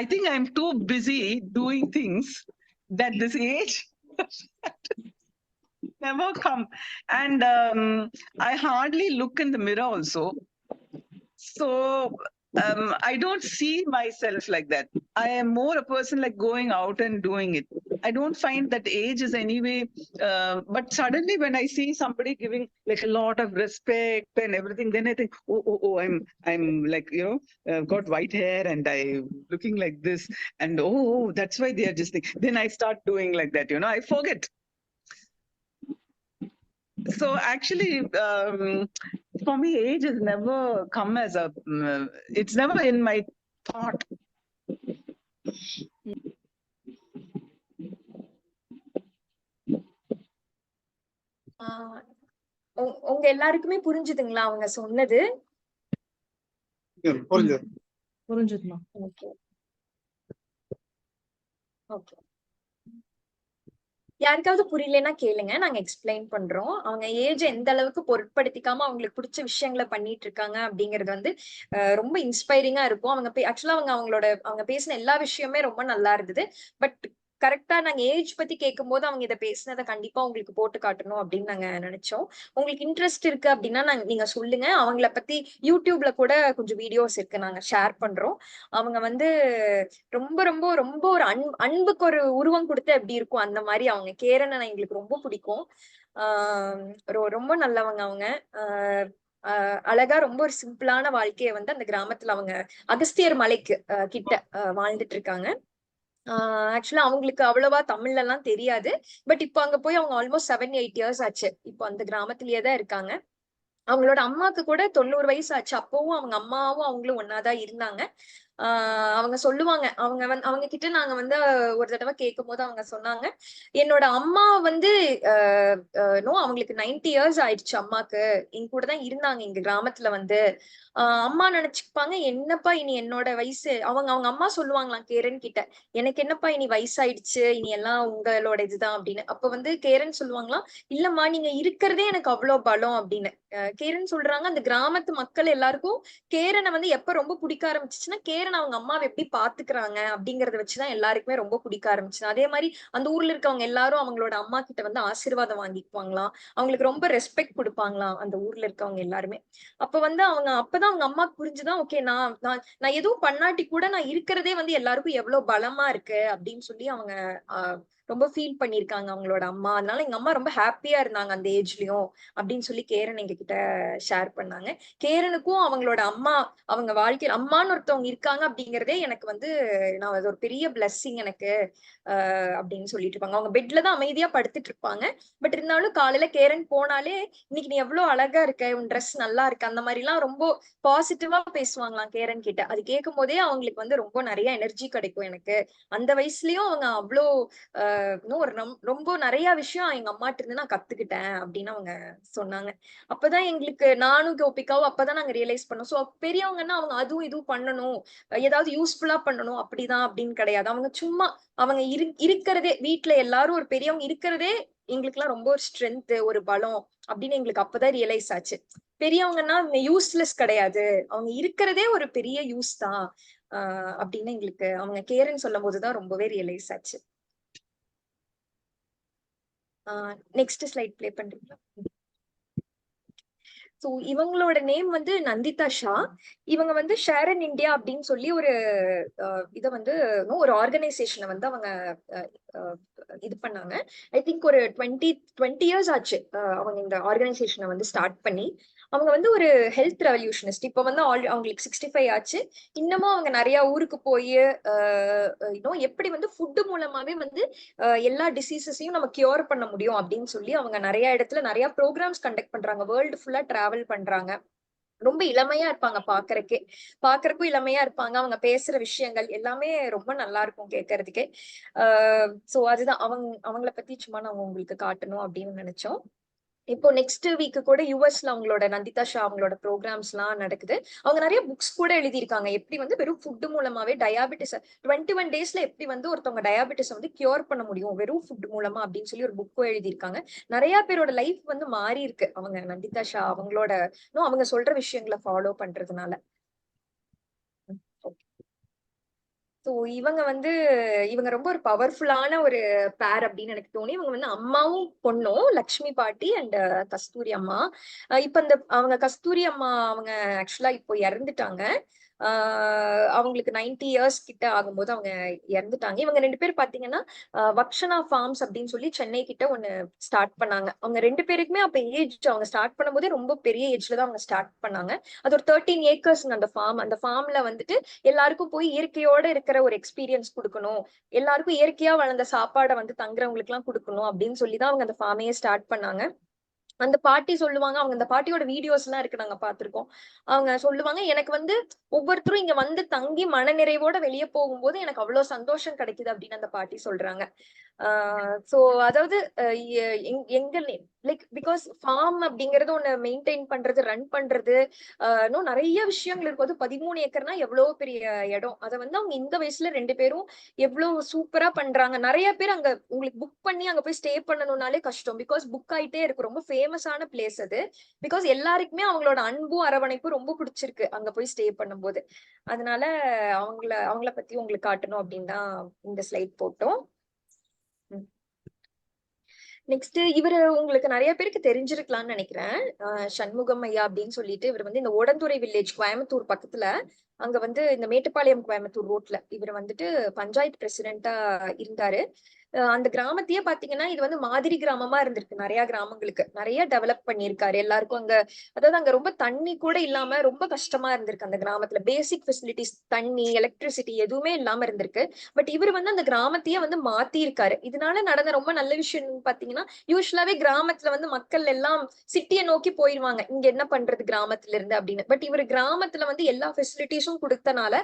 I think I'm too busy doing things that this age never come. And I hardly look in the mirror also. So I don't see myself like that. I am more a person like going out and doing it. I don't find that age is anyway. But suddenly, when I see somebody giving like a lot of respect and everything, then I think, oh, I'm like, got white hair and I looking like this, and oh, that's why they are just think. Then I start doing like that. I forget. So actually, for me, age has never come as a. It's never in my thought. உங்க எல்லாருக்குமே புரிஞ்சுதுங்களா அவங்க சொன்னது? புரிஞ்சது. புரிஞ்சுதுமா. Okay okay. யாருக்காவது புரியலன்னா கேளுங்க, நாங்க எக்ஸ்பிளைன் பண்றோம். அவங்க ஏஜ் எந்த அளவுக்கு பொருட்படுத்திக்காம அவங்களுக்கு பிடிச்ச விஷயங்களை பண்ணிட்டு இருக்காங்க அப்படிங்கிறது வந்து ரொம்ப இன்ஸ்பைரிங்கா இருக்கும். ஆக்சுவலா அவங்க பேசின எல்லா விஷயமே ரொம்ப நல்லா இருந்தது. பட் கரெக்டா நாங்க ஏஜ் பத்தி கேட்கும் போது அவங்க இதை பேசினதை கண்டிப்பா உங்களுக்கு போட்டு காட்டணும் அப்படின்னு நாங்க நினைச்சோம். உங்களுக்கு இன்ட்ரெஸ்ட் இருக்கு அப்படின்னா நீங்க சொல்லுங்க. அவங்கள பத்தி யூடியூப்ல கூட கொஞ்சம் வீடியோஸ் இருக்கு, நாங்க ஷேர் பண்றோம். அவங்க வந்து ரொம்ப ரொம்ப ரொம்ப ஒரு அன்புக்கு ஒரு உருவம் கொடுத்து எப்படி இருக்கும் அந்த மாதிரி அவங்க. கேரனை எங்களுக்கு ரொம்ப பிடிக்கும். ரொம்ப நல்லவங்க அவங்க. அழகா ரொம்ப ஒரு சிம்பிளான வாழ்க்கையை வந்து அந்த கிராமத்துல அவங்க அகஸ்தியர் மலைக்கு கிட்ட வாழ்ந்துட்டு இருக்காங்க. ஆக்சுவலா அவங்களுக்கு அவ்வளவா தமிழ்ல எல்லாம் தெரியாது. பட் இப்போ அங்க போய் அவங்க ஆல்மோஸ்ட் 7-8 இயர்ஸ் ஆச்சு. இப்போ அந்த கிராமத்திலேயே தான் இருக்காங்க. அவங்களோட அம்மாக்கு கூட 90 வயசு ஆச்சு. அப்பவும் அவங்க அம்மாவும் அவங்களும் ஒன்னாதான் இருந்தாங்க. அவங்க சொல்லுவாங்க, அவங்க கிட்ட நாங்க வந்து ஒரு தடவை கேட்கும் போது அவங்க சொன்னாங்க, என்னோட அம்மா வந்து அவங்களுக்கு 90 இயர்ஸ் ஆயிடுச்சு. அம்மாக்கு எங்க கூட தான் இருந்தாங்க எங்க கிராமத்துல வந்து. அம்மா நினைச்சுப்பாங்க, என்னப்பா இனி என்னோட வயசு, அவங்க அம்மா சொல்லுவாங்களாம் கேரன் கிட்ட, எனக்கு என்னப்பா இனி வயசாயிடுச்சு, இனி எல்லாம் உங்களோட இதுதான் அப்படின்னு. அப்ப வந்து கேரன் சொல்லுவாங்களாம், இல்லம்மா நீங்க இருக்கிறதே எனக்கு அவ்வளவு பலம் அப்படின்னு. கேரன் சொல்றாங்க, அந்த கிராமத்து மக்கள் எல்லாருக்கும் கேரனை வந்து எப்ப ரொம்ப பிடிக்க ஆரம்பிச்சுச்சுன்னா, கேரன் அவங்க அம்மாவை எப்படி பாத்துக்கிறாங்க அப்படிங்கறத வச்சுதான் எல்லாருக்குமே ரொம்ப பிடிக்க ஆரம்பிச்சு. அதே மாதிரி அந்த ஊர்ல இருக்கவங்க எல்லாரும் அவங்களோட அம்மா கிட்ட வந்து ஆசீர்வாதம் வாங்கிக்குவாங்களாம். அவங்களுக்கு ரொம்ப ரெஸ்பெக்ட் கொடுப்பாங்களாம் அந்த ஊர்ல இருக்கவங்க எல்லாருமே. அப்ப வந்து அப்பதான் அவங்க அம்மாக்கு புரிஞ்சுதான், ஓகே நான் எதுவும் பண்ணாட்டி கூட நான் இருக்கிறதே வந்து எல்லாருக்கும் எவ்வளவு பலமா இருக்கு அப்படின்னு சொல்லி அவங்க ரொம்ப ஃபீல் பண்ணிருக்காங்க அவங்களோட அம்மா. அதனால எங்க அம்மா ரொம்ப ஹாப்பியா இருந்தாங்க அந்த ஏஜ்லயும் அப்படின்னு சொல்லி கேரன் எங்க கிட்ட ஷேர் பண்ணாங்க. கேரனுக்கும் அவங்களோட அம்மா, அவங்க வாழ்க்கையில் அம்மான்னு ஒருத்தவங்க இருக்காங்க அப்படிங்கறதே எனக்கு வந்து அது ஒரு பெரிய பிளஸ்ஸிங் எனக்கு அப்படின்னு சொல்லிட்டு இருப்பாங்க. அவங்க பெட்ல தான் அமைதியா படுத்துட்டு இருப்பாங்க. பட் இருந்தாலும் காலையில கேரன் போனாலே, இன்னைக்கு நீ எவ்வளவு அழகா இருக்க, உன் ட்ரெஸ் நல்லா இருக்கு, அந்த மாதிரி எல்லாம் ரொம்ப பாசிட்டிவா பேசுவாங்களாம் கேரன் கிட்ட. அது கேட்கும் போதே அவங்களுக்கு வந்து ரொம்ப நிறைய எனர்ஜி கிடைக்கும். எனக்கு அந்த வயசுலயும் அவங்க அவ்வளோ ரொம்ப நிறைய விஷயம் எங்க அம்மாட்ட இருந்து நான் கத்துக்கிட்டேன் அப்படின்னு அவங்க சொன்னாங்க. அப்பதான் எங்களுக்கு, நானும் கோபிகாவும் அப்பதான் நாங்க ரியலைஸ் பண்ணோம். சோ பெரியவங்கன்னா அவங்க அதுவும் இதுவும் பண்ணணும், ஏதாவது யூஸ்ஃபுல்லா பண்ணணும் அப்படிதான் அப்படின்னு கிடையாது. அவங்க சும்மா அவங்க இருக்கிறதே, வீட்டுல எல்லாரும் ஒரு பெரியவங்க இருக்கிறதே எங்களுக்கு எல்லாம் ரொம்ப ஒரு ஸ்ட்ரென்த், ஒரு பலம் அப்படின்னு எங்களுக்கு அப்பதான் ரியலைஸ் ஆச்சு. பெரியவங்கன்னா அவங்க யூஸ்லெஸ் கிடையாது, அவங்க இருக்கிறதே ஒரு பெரிய யூஸ் தான் அப்படின்னு எங்களுக்கு அவங்க கேரன் சொல்லும் போதுதான் ரொம்பவே ரியலைஸ் ஆச்சு. நெக்ஸ்ட் ஸ்லைட் பிளே பண்றீங்களா? சோ இவங்களோட நேம் வந்து நந்திதா ஷா. இவங்க வந்து ஷேர் இன் இந்தியா அப்படின்னு சொல்லி ஒரு இதை வந்து ஒரு ஆர்கனைசேஷனை வந்து அவங்க இது பண்ணாங்க. ஐ திங்க் ஒரு 20 இயர்ஸ் ஆச்சு அவங்க இந்த ஆர்கனைசேஷனை வந்து ஸ்டார்ட் பண்ணி. அவங்க வந்து ஒரு ஹெல்த் ரெவல்யூஷனிஸ்ட். இப்ப வந்து அவங்களுக்கு 65 ஆச்சு. இன்னமும் அவங்க நிறைய ஊருக்கு போய் எப்படி வந்து ஃபுட்டு மூலமாவே வந்து எல்லா டிசீசஸையும் நம்ம கியூர் பண்ண முடியும் அப்படின்னு சொல்லி அவங்க நிறைய இடத்துல நிறைய ப்ரோக்ராம்ஸ் கண்டக்ட் பண்றாங்க. வேர்ல்டு ஃபுல்லா டிராவல் பண்றாங்க. ரொம்ப இளமையா இருப்பாங்க, பாக்குறக்கும் இளமையா இருப்பாங்க. அவங்க பேசுற விஷயங்கள் எல்லாமே ரொம்ப நல்லா இருக்கும் கேட்கறதுக்கே. சோ அதுதான் அவங்கள பத்தி சும்மா நான் உங்களுக்கு காட்டணும் அப்படின்னு நினைச்சோம். இப்போ நெக்ஸ்ட் வீக் கூட யூஎஸ்ல அவங்களோட நந்திதா ஷா அவங்களோட ப்ரோக்ராம்ஸ் எல்லாம் நடக்குது. அவங்க நிறைய புக்ஸ் கூட எழுதியிருக்காங்க. எப்படி வந்து வெறும் ஃபுட்டு மூலமாவே டயாபெட்டிஸ் 21 டேஸ்ல எப்படி வந்து ஒருத்தவங்க டயாபெட்டிஸ் வந்து கியூர் பண்ண முடியும் வெறும் ஃபுட் மூலமா அப்படின்னு சொல்லி ஒரு புக்கும் எழுதியிருக்காங்க. நிறைய பேரோட லைஃப் வந்து மாறி இருக்கு அவங்க நந்திதா ஷா அவங்களோட அவங்க சொல்ற விஷயங்களை ஃபாலோ பண்றதுனால. ஸோ இவங்க ரொம்ப ஒரு பவர்ஃபுல்லான ஒரு பேர் அப்படின்னு எனக்கு தோணி. இவங்க வந்து அம்மாவும் பொண்ணும், லக்ஷ்மி பாட்டி அண்ட் கஸ்தூரி அம்மா. இப்ப அவங்க கஸ்தூரி அம்மா அவங்க ஆக்சுவலா இப்போ இறந்துட்டாங்க. அவங்களுக்கு 90 இயர்ஸ் கிட்ட ஆகும்போது அவங்க இறந்துட்டாங்க. இவங்க 2 பேர் பாத்தீங்கன்னா வக்ஷனா ஃபார்ம்ஸ் அப்படின்னு சொல்லி சென்னை கிட்ட ஒண்ணு ஸ்டார்ட் பண்ணாங்க. அவங்க 2 பேருக்குமே அப்ப ஏஜ், அவங்க ஸ்டார்ட் பண்ணும்போதே ரொம்ப பெரிய ஏஜ்ல தான் அவங்க ஸ்டார்ட் பண்ணாங்க. அது ஒரு 13 ஏக்கர்ஸ் அந்த ஃபார்ம். அந்த ஃபார்ம்ல வந்துட்டு எல்லாருக்கும் போய் இயற்கையோட இருக்கிற ஒரு எக்ஸ்பீரியன்ஸ் கொடுக்கணும், எல்லாருக்கும் இயற்கையா வளர்ந்த சாப்பாடை வந்து தங்குறவங்களுக்கு எல்லாம் கொடுக்கணும் அப்படின்னு சொல்லிதான் அவங்க அந்த ஃபார்மையே ஸ்டார்ட் பண்ணாங்க. அந்த பாட்டி சொல்லுவாங்க, அவங்க அந்த பாட்டியோட வீடியோஸ் எல்லாம் இருக்கு, நாங்க பாத்திருக்கோம். அவங்க சொல்லுவாங்க, எனக்கு வந்து ஒவ்வொருத்தரும் இங்க வந்து தங்கி மனநிறைவோட வெளியே போகும்போது எனக்கு அவ்வளவு சந்தோஷம் கிடைக்குது அப்படின்னு அந்த பாட்டி சொல்றாங்க. சோ அதாவது எங்க லைக் பிகாஸ் ஃபார்ம் அப்படிங்கறது ஒண்ணு மெயின்டைன் பண்றது, ரன் பண்றது, இன்னும் நிறைய விஷயங்கள் இருக்கும். அது 13 ஏக்கர்னா எவ்வளவு பெரிய இடம். அதை வந்து அவங்க இந்த வயசுல 2 பேரும் எவ்வளவு சூப்பரா பண்றாங்க. நிறைய பேர் அங்க உங்களுக்கு புக் பண்ணி அங்க போய் ஸ்டே பண்ணணும்னாலே கஷ்டம். பிகாஸ் புக் ஆயிட்டே இருக்கு. ரொம்ப ஃபேமஸான பிளேஸ் அது. பிகாஸ் எல்லாருக்குமே அவங்களோட அன்பும் அரவணைப்பும் ரொம்ப பிடிச்சிருக்கு அங்க போய் ஸ்டே பண்ணும்போது. அதனால அவங்கள பத்தி உங்களுக்கு காட்டணும் அப்படின்னு தான் இந்த ஸ்லைட் போட்டோம். நெக்ஸ்ட் இவரு உங்களுக்கு நிறைய பேருக்கு தெரிஞ்சிருக்கலாம்னு நினைக்கிறேன். சண்முகம் ஐயா அப்படின்னு சொல்லிட்டு, இவர் வந்து இந்த ஓடந்துறை வில்லேஜ் கோயம்புத்தூர் பக்கத்துல, அங்க வந்து இந்த மேட்டுப்பாளையம் கோயம்புத்தூர் ரோட்ல இவர் வந்துட்டு பஞ்சாயத்து பிரசிடென்டா இருந்தாரு. அந்த கிராமத்தையே பாத்தீங்கன்னா இது வந்து மாதிரி கிராமமா இருந்திருக்கு. நிறைய கிராமங்களுக்கு நிறைய டெவலப் பண்ணியிருக்காரு. எல்லாருக்கும் அங்க, அதாவது அங்க ரொம்ப தண்ணி கூட இல்லாம ரொம்ப கஷ்டமா இருந்திருக்கு அந்த கிராமத்துல. பேசிக் ஃபெசிலிட்டிஸ், தண்ணி, எலக்ட்ரிசிட்டி எதுவுமே இல்லாம இருந்திருக்கு. பட் இவர் வந்து அந்த கிராமத்தையே வந்து மாத்தி இருக்காரு. இதனால நடந்த ரொம்ப நல்ல விஷயம் பாத்தீங்கன்னா, யூஸ்வலாவே கிராமத்துல வந்து மக்கள் எல்லாம் சிட்டியை நோக்கி போயிருவாங்க, இங்க என்ன பண்றது கிராமத்துல இருந்து அப்படின்னு. பட் இவர் கிராமத்துல வந்து எல்லா ஃபெசிலிட்டிஸும் கொடுத்தனால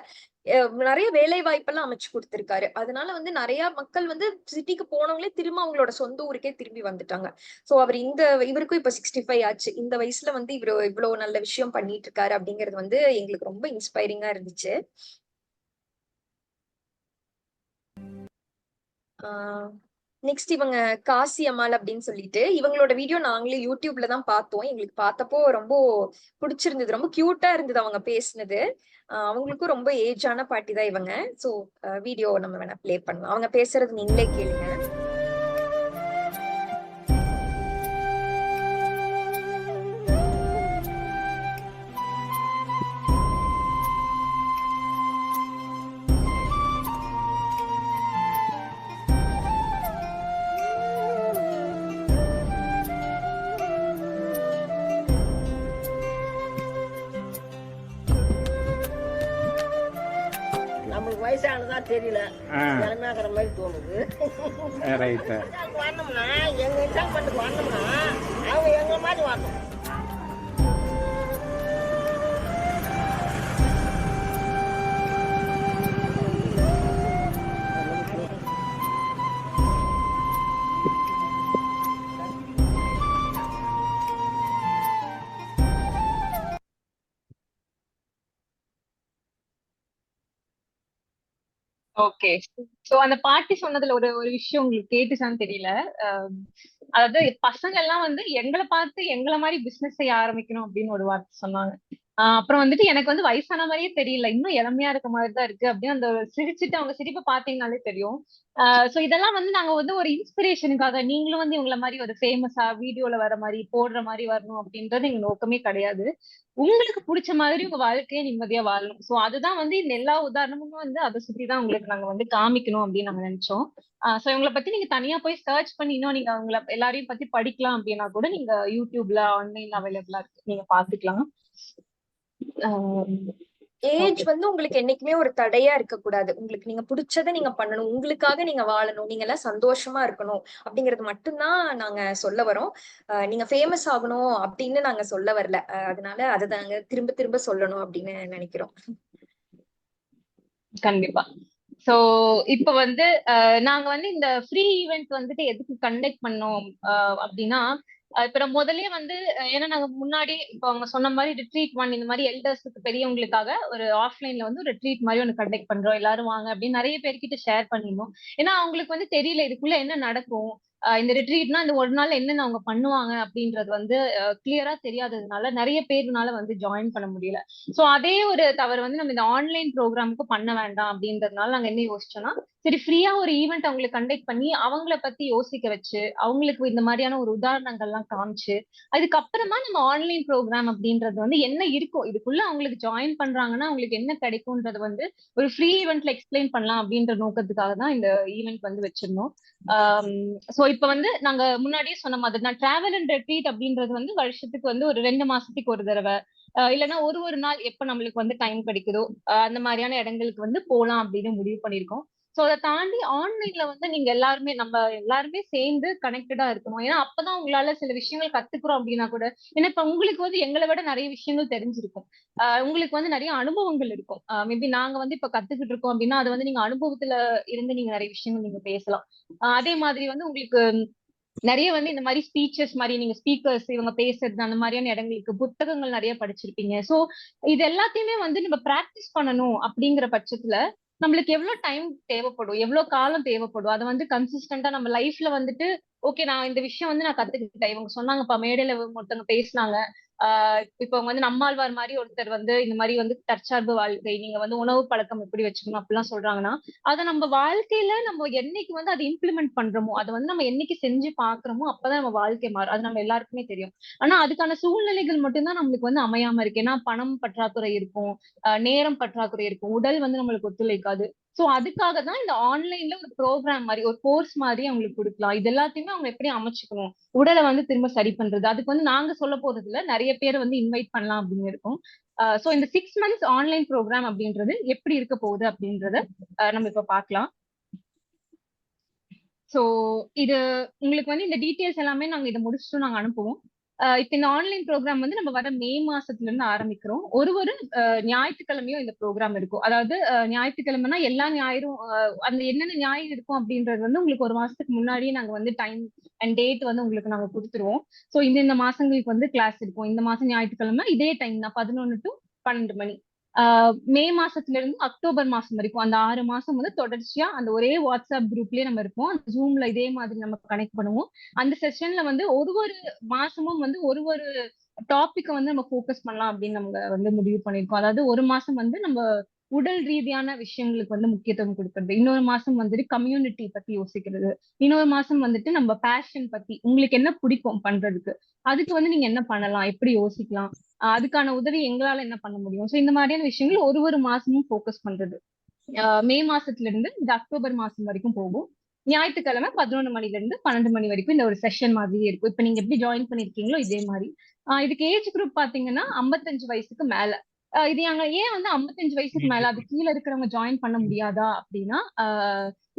நிறைய வேலை வாய்ப்பெல்லாம் அமைச்சு கொடுத்திருக்காரு. அதனால வந்து நிறைய மக்கள் வந்து சிட்டிக்கு போனவங்களே திரும்ப அவங்களோட சொந்த ஊருக்கே திரும்பி வந்துட்டாங்க. சோ அவர் இவருக்கும் இப்ப 65 ஆச்சு. இந்த வயசுல வந்து இவரு இவ்வளவு நல்ல விஷயம் பண்ணிட்டு இருக்காரு அப்படிங்கிறது வந்து எங்களுக்கு ரொம்ப இன்ஸ்பைரிங்கா இருந்துச்சு. நெக்ஸ்ட் இவங்க காசி அம்மாள் அப்படின்னு சொல்லிட்டு, இவங்களோட வீடியோ நாங்களே யூடியூப்ல தான் பார்த்தோம். எங்களுக்கு பார்த்தப்போ ரொம்ப பிடிச்சிருந்தது, ரொம்ப கியூட்டா இருந்தது அவங்க பேசினது. அவங்களுக்கும் ரொம்ப ஏஜான பாட்டி தான் இவங்க. சோ வீடியோ நம்ம வேணா பிளே பண்ணலாம், அவங்க பேசுறது நீங்களே கேளுங்க. நம்மளுக்கு வயசானதா தெரியல, இளமையாக்குற மாதிரி தோணுது. வரணும்னா எங்க இன்ஸ்டால்மெண்ட்டுக்கு வரணும்னா அவங்க எங்க மாதிரி வரணும். ஓகே. சோ அந்த பாட்டி சொன்னதுல ஒரு ஒரு விஷயம் உங்களுக்கு கேட்டுச்சான்னு தெரியல. அதாவது பசங்க எல்லாம் வந்து எங்களை பார்த்து எங்களை மாதிரி பிசினஸ் செய்ய ஆரம்பிக்கணும் அப்படின்னு ஒரு வார்த்தை சொன்னாங்க. அப்புறம் வந்துட்டு எனக்கு வந்து வயசான மாதிரியே தெரியல, இன்னும் இளமையா இருக்க மாதிரிதான் இருக்கு அப்படின்னு அந்த சிரிச்சுட்டு அவங்க சிரிப்பை பாத்தீங்கன்னாலே தெரியும். சோ இதெல்லாம் வந்து நாங்க வந்து ஒரு இன்ஸ்பிரேஷனுக்காக, நீங்களும் வந்து இவங்கள மாதிரி ஒரு ஃபேமஸா வீடியோல வர மாதிரி போடுற மாதிரி வரணும் அப்படின்றது எங்க நோக்கமே கிடையாது. உங்களுக்கு பிடிச்ச மாதிரி உங்க வாழ்க்கையை நிம்மதியா வாழணும். சோ அதுதான் வந்து இந்த எல்லா உதாரணமும் வந்து அதை சுற்றிதான் உங்களுக்கு நாங்க வந்து காமிக்கணும் அப்படின்னு நாங்க நினைச்சோம். சோ இவங்களை பத்தி நீங்க தனியா போய் சர்ச் பண்ணி இன்னும் நீங்க அவங்கள எல்லாரையும் பத்தி படிக்கலாம் அப்படின்னா கூட நீங்க யூடியூப்ல ஆன்லைன்ல அவைலபிளா இருக்கு, நீங்க பாத்துக்கலாம். ஏஜ் வந்து உங்களுக்கு என்னைக்குமே ஒரு தடையா இருக்க கூடாது. உங்களுக்கு நீங்க பிடிச்சதை நீங்க பண்ணணும், உங்களுக்காக நீங்க வாழணும், நீங்க எல்லாம் சந்தோஷமா இருக்கணும் அப்படிங்கிறது மட்டும்தான் நாங்க சொல்ல வரோம். நீங்க ஃபேமஸ் ஆகணும் அப்படின்னு நாங்க சொல்ல வரல. அதனால அதை நாங்க திரும்ப திரும்ப சொல்லணும் அப்படின்னு நினைக்கிறோம். கண்டிப்பா. சோ இப்ப வந்து நாங்க வந்து இந்த ஃப்ரீ ஈவெண்ட் வந்துட்டு எதுக்கு கண்டக்ட் பண்ணோம் அப்படின்னா, இப்ப நம்ம முதல்லயே வந்து ஏன்னா நாங்க முன்னாடி இப்ப அவங்க சொன்ன மாதிரி ரிட்ரீட் ஒன் இந்த மாதிரி எல்டர்ஸுக்கு பெரியவங்களுக்காக ஒரு ஆஃப்லைன்ல வந்து ஒரு ரிட்ரீட் மாதிரி ஒன்று கண்டக்ட் பண்றோம், எல்லாரும் வாங்க அப்படின்னு நிறைய பேர்கிட்ட ஷேர் பண்ணிருந்தோம். ஏன்னா அவங்களுக்கு வந்து தெரியல இதுக்குள்ள என்ன நடக்கும், இந்த ரிட்ரீட்னா இந்த ஒரு நாள் என்னென்ன அவங்க பண்ணுவாங்க அப்படின்றது வந்து கிளியரா தெரியாததுனால நிறைய பேர்னால வந்து ஜாயின் பண்ண முடியல. சோ அதே ஒரு தவறு வந்து நம்ம இந்த ஆன்லைன் ப்ரோக்ராமுக்கு பண்ண வேண்டாம் அப்படின்றதுனால நாங்க என்ன யோசிச்சோம்னா, சரி ஃப்ரீயா ஒரு ஈவெண்ட் அவங்களுக்கு கண்டக்ட் பண்ணி அவங்கள பத்தி யோசிக்க வச்சு அவங்களுக்கு இந்த மாதிரியான ஒரு உதாரணங்கள்லாம் காமிச்சு அதுக்கப்புறமா நம்ம ஆன்லைன் ப்ரோக்ராம் அப்படின்றது வந்து என்ன இருக்கும் இதுக்குள்ள அவங்களுக்கு ஜாயின் பண்றாங்கன்னா அவங்களுக்கு என்ன கிடைக்கும்ன்றது வந்து ஒரு ஃப்ரீ ஈவெண்ட்ல எக்ஸ்பிளைன் பண்ணலாம் அப்படின்ற நோக்கத்துக்காக தான் இந்த ஈவெண்ட் வந்து வச்சிருந்தோம். சோ இப்ப வந்து நாங்க முன்னாடியே சொன்ன மாதிரி நான் டிராவல் அண்ட் ரெட்ரீட் அப்படின்றது வந்து வருஷத்துக்கு வந்து ஒரு 2 மாசத்துக்கு ஒரு தடவை இல்லைன்னா ஒரு நாள் எப்ப நம்மளுக்கு வந்து டைம் கிடைக்குதோ அந்த மாதிரியான இடங்களுக்கு வந்து போலாம் அப்படின்னு முடிவு பண்ணிருக்கோம். சோ அதை தாண்டி ஆன்லைன்ல வந்து நீங்க நம்ம எல்லாருமே சேர்ந்து கனெக்டடா இருக்கணும். ஏன்னா அப்பதான் உங்களால சில விஷயங்கள் கத்துக்கிறோம் அப்படின்னா கூட ஏன்னா இப்ப உங்களுக்கு வந்து எங்களை விட நிறைய விஷயங்கள் தெரிஞ்சிருக்கும். உங்களுக்கு வந்து நிறைய அனுபவங்கள் இருக்கும். மேபி நாங்க வந்து இப்ப கத்துக்கிட்டு இருக்கோம் அப்படின்னா அது வந்து நீங்க அனுபவத்துல இருந்து நீங்க நிறைய விஷயங்கள் நீங்க பேசலாம். அதே மாதிரி வந்து உங்களுக்கு நிறைய வந்து இந்த மாதிரி ஸ்பீச்சஸ் மாதிரி நீங்க ஸ்பீக்கர்ஸ் இவங்க பேசுறது அந்த மாதிரியான இடங்களுக்கு புத்தகங்கள் நிறைய படிச்சிருப்பீங்க. சோ இது எல்லாத்தையுமே வந்து நம்ம பிராக்டிஸ் பண்ணணும் அப்படிங்கிற பட்சத்துல நம்மளுக்கு எவ்வளவு டைம் தேவைப்படும் எவ்வளவு காலம் தேவைப்படும் அதை வந்து கன்சிஸ்டன்டா நம்ம லைஃப்ல வந்துட்டு ஓகே நான் இந்த விஷயம் வந்து நான் கத்துக்கிட்டேன் இவங்க சொன்னாங்கப்பா மேடையில ஒருத்தவங்க பேசினாங்க. இப்ப வந்து நம்மாழ்வார் மாதிரி ஒருத்தர் வந்து இந்த மாதிரி வந்து தற்சார்பு வாழ்க்கை நீங்க வந்து உணவு பழக்கம் எப்படி வச்சுக்கணும் அப்படிலாம் சொல்றாங்கன்னா அதை நம்ம வாழ்க்கையில நம்ம என்னைக்கு வந்து அதை இம்ப்ளிமெண்ட் பண்றோமோ அதை வந்து நம்ம என்னைக்கு செஞ்சு பாக்குறோமோ அப்பதான் நம்ம வாழ்க்கை மாறும். அது நம்ம எல்லாருக்குமே தெரியும். ஆனா அதுக்கான சூழ்நிலைகள் மட்டும்தான் நம்மளுக்கு வந்து அமையாம இருக்கு. ஏன்னா பணம் பற்றாக்குறை இருக்கும், நேரம் பற்றாக்குறை இருக்கும், உடல் வந்து நம்மளுக்கு ஒத்துழைக்காது. சோ அதுக்காக தான் இந்த ஆன்லைன்ல ஒரு ப்ரோக்ராம் மாதிரி ஒரு கோர்ஸ் மாதிரி அவங்களுக்கு கொடுக்கலாம். இது எல்லாத்தையுமே அவங்க எப்படி அமைச்சுக்கணும் உடலை வந்து திரும்ப சரி பண்றது அதுக்கு வந்து நாங்க சொல்ல போறதுல நிறைய பேரை வந்து இன்வைட் பண்ணலாம் அப்படின்னு இருக்கோம். சோ இந்த 6 months ஆன்லைன் ப்ரோக்ராம் அப்படின்றது எப்படி இருக்க போகுது அப்படின்றத நம்ம இப்ப பார்க்கலாம். சோ இது உங்களுக்கு வந்து இந்த டீட்டெயில்ஸ் எல்லாமே நாங்க இதை முடிச்சுட்டு நாங்க அனுப்புவோம். இப்ப இந்த ஆன்லைன் ப்ரோக்ராம் வந்து நம்ம வர மே மாசத்துல இருந்து ஆரம்பிக்கிறோம். ஒரு ஞாயிற்றுக்கிழமையும் இந்த ப்ரோக்ராம் இருக்கும். அதாவது ஞாயிற்றுக்கிழமைனா எல்லா ஞாயிறும் அந்த என்னென்ன ஞாயிறு இருக்கும் அப்படின்றது வந்து உங்களுக்கு ஒரு மாசத்துக்கு முன்னாடியே நாங்க வந்து டைம் அண்ட் டேட் வந்து உங்களுக்கு நாங்க கொடுத்துருவோம். சோ இந்த மாசங்களுக்கு வந்து கிளாஸ் இருக்கும். இந்த மாசம் ஞாயிற்றுக்கிழமை இதே டைம் தான் 11 to 12 மணி. மே மாசத்துல இருந்து அக்டோபர் மாசம் வரைக்கும் அந்த 6 மாசம் வந்து தொடர்ச்சியா அந்த ஒரே வாட்ஸ்அப் குரூப்லயே நம்ம இருப்போம். அந்த ஜூம்ல இதே மாதிரி நம்ம கனெக்ட் பண்ணுவோம். அந்த செஷன்ல வந்து ஒரு மாசமும் வந்து ஒரு டாபிக் வந்து நம்ம ஃபோக்கஸ் பண்ணலாம் அப்படின்னு நம்ம வந்து முடிவு பண்ணிருக்கோம். அதாவது ஒரு மாசம் வந்து நம்ம உடல் ரீதியான விஷயங்களுக்கு வந்து முக்கியத்துவம் கொடுக்கறது, இன்னொரு மாசம் வந்துட்டு கம்யூனிட்டி பத்தி யோசிக்கிறது, இன்னொரு மாசம் வந்துட்டு நம்ம பேஷன் பத்தி உங்களுக்கு என்ன பிடிக்கும் பண்றதுக்கு அதுக்கு வந்து நீங்க என்ன பண்ணலாம் எப்படி யோசிக்கலாம் அதுக்கான உதவி எங்களால என்ன பண்ண முடியும். சோ இந்த மாதிரியான விஷயங்கள் ஒரு மாசமும் ஃபோக்கஸ் பண்றது. மே மாசத்துல இருந்து இந்த அக்டோபர் மாசம் வரைக்கும் போகும். ஞாயிற்றுக்கிழமை 11 மணில இருந்து 12 மணி வரைக்கும் இந்த ஒரு செஷன் மாதிரியே இருக்கும். இப்ப நீங்க எப்படி ஜாயின் பண்ணிருக்கீங்களோ இதே மாதிரி. இதுக்கு ஏஜ் குரூப் பாத்தீங்கன்னா 55 வயசுக்கு மேல. இது நாங்க ஏன் வந்து 55 வயசுக்கு மேல அது கீழே இருக்கிறவங்க ஜாயின் பண்ண முடியாதா அப்படின்னா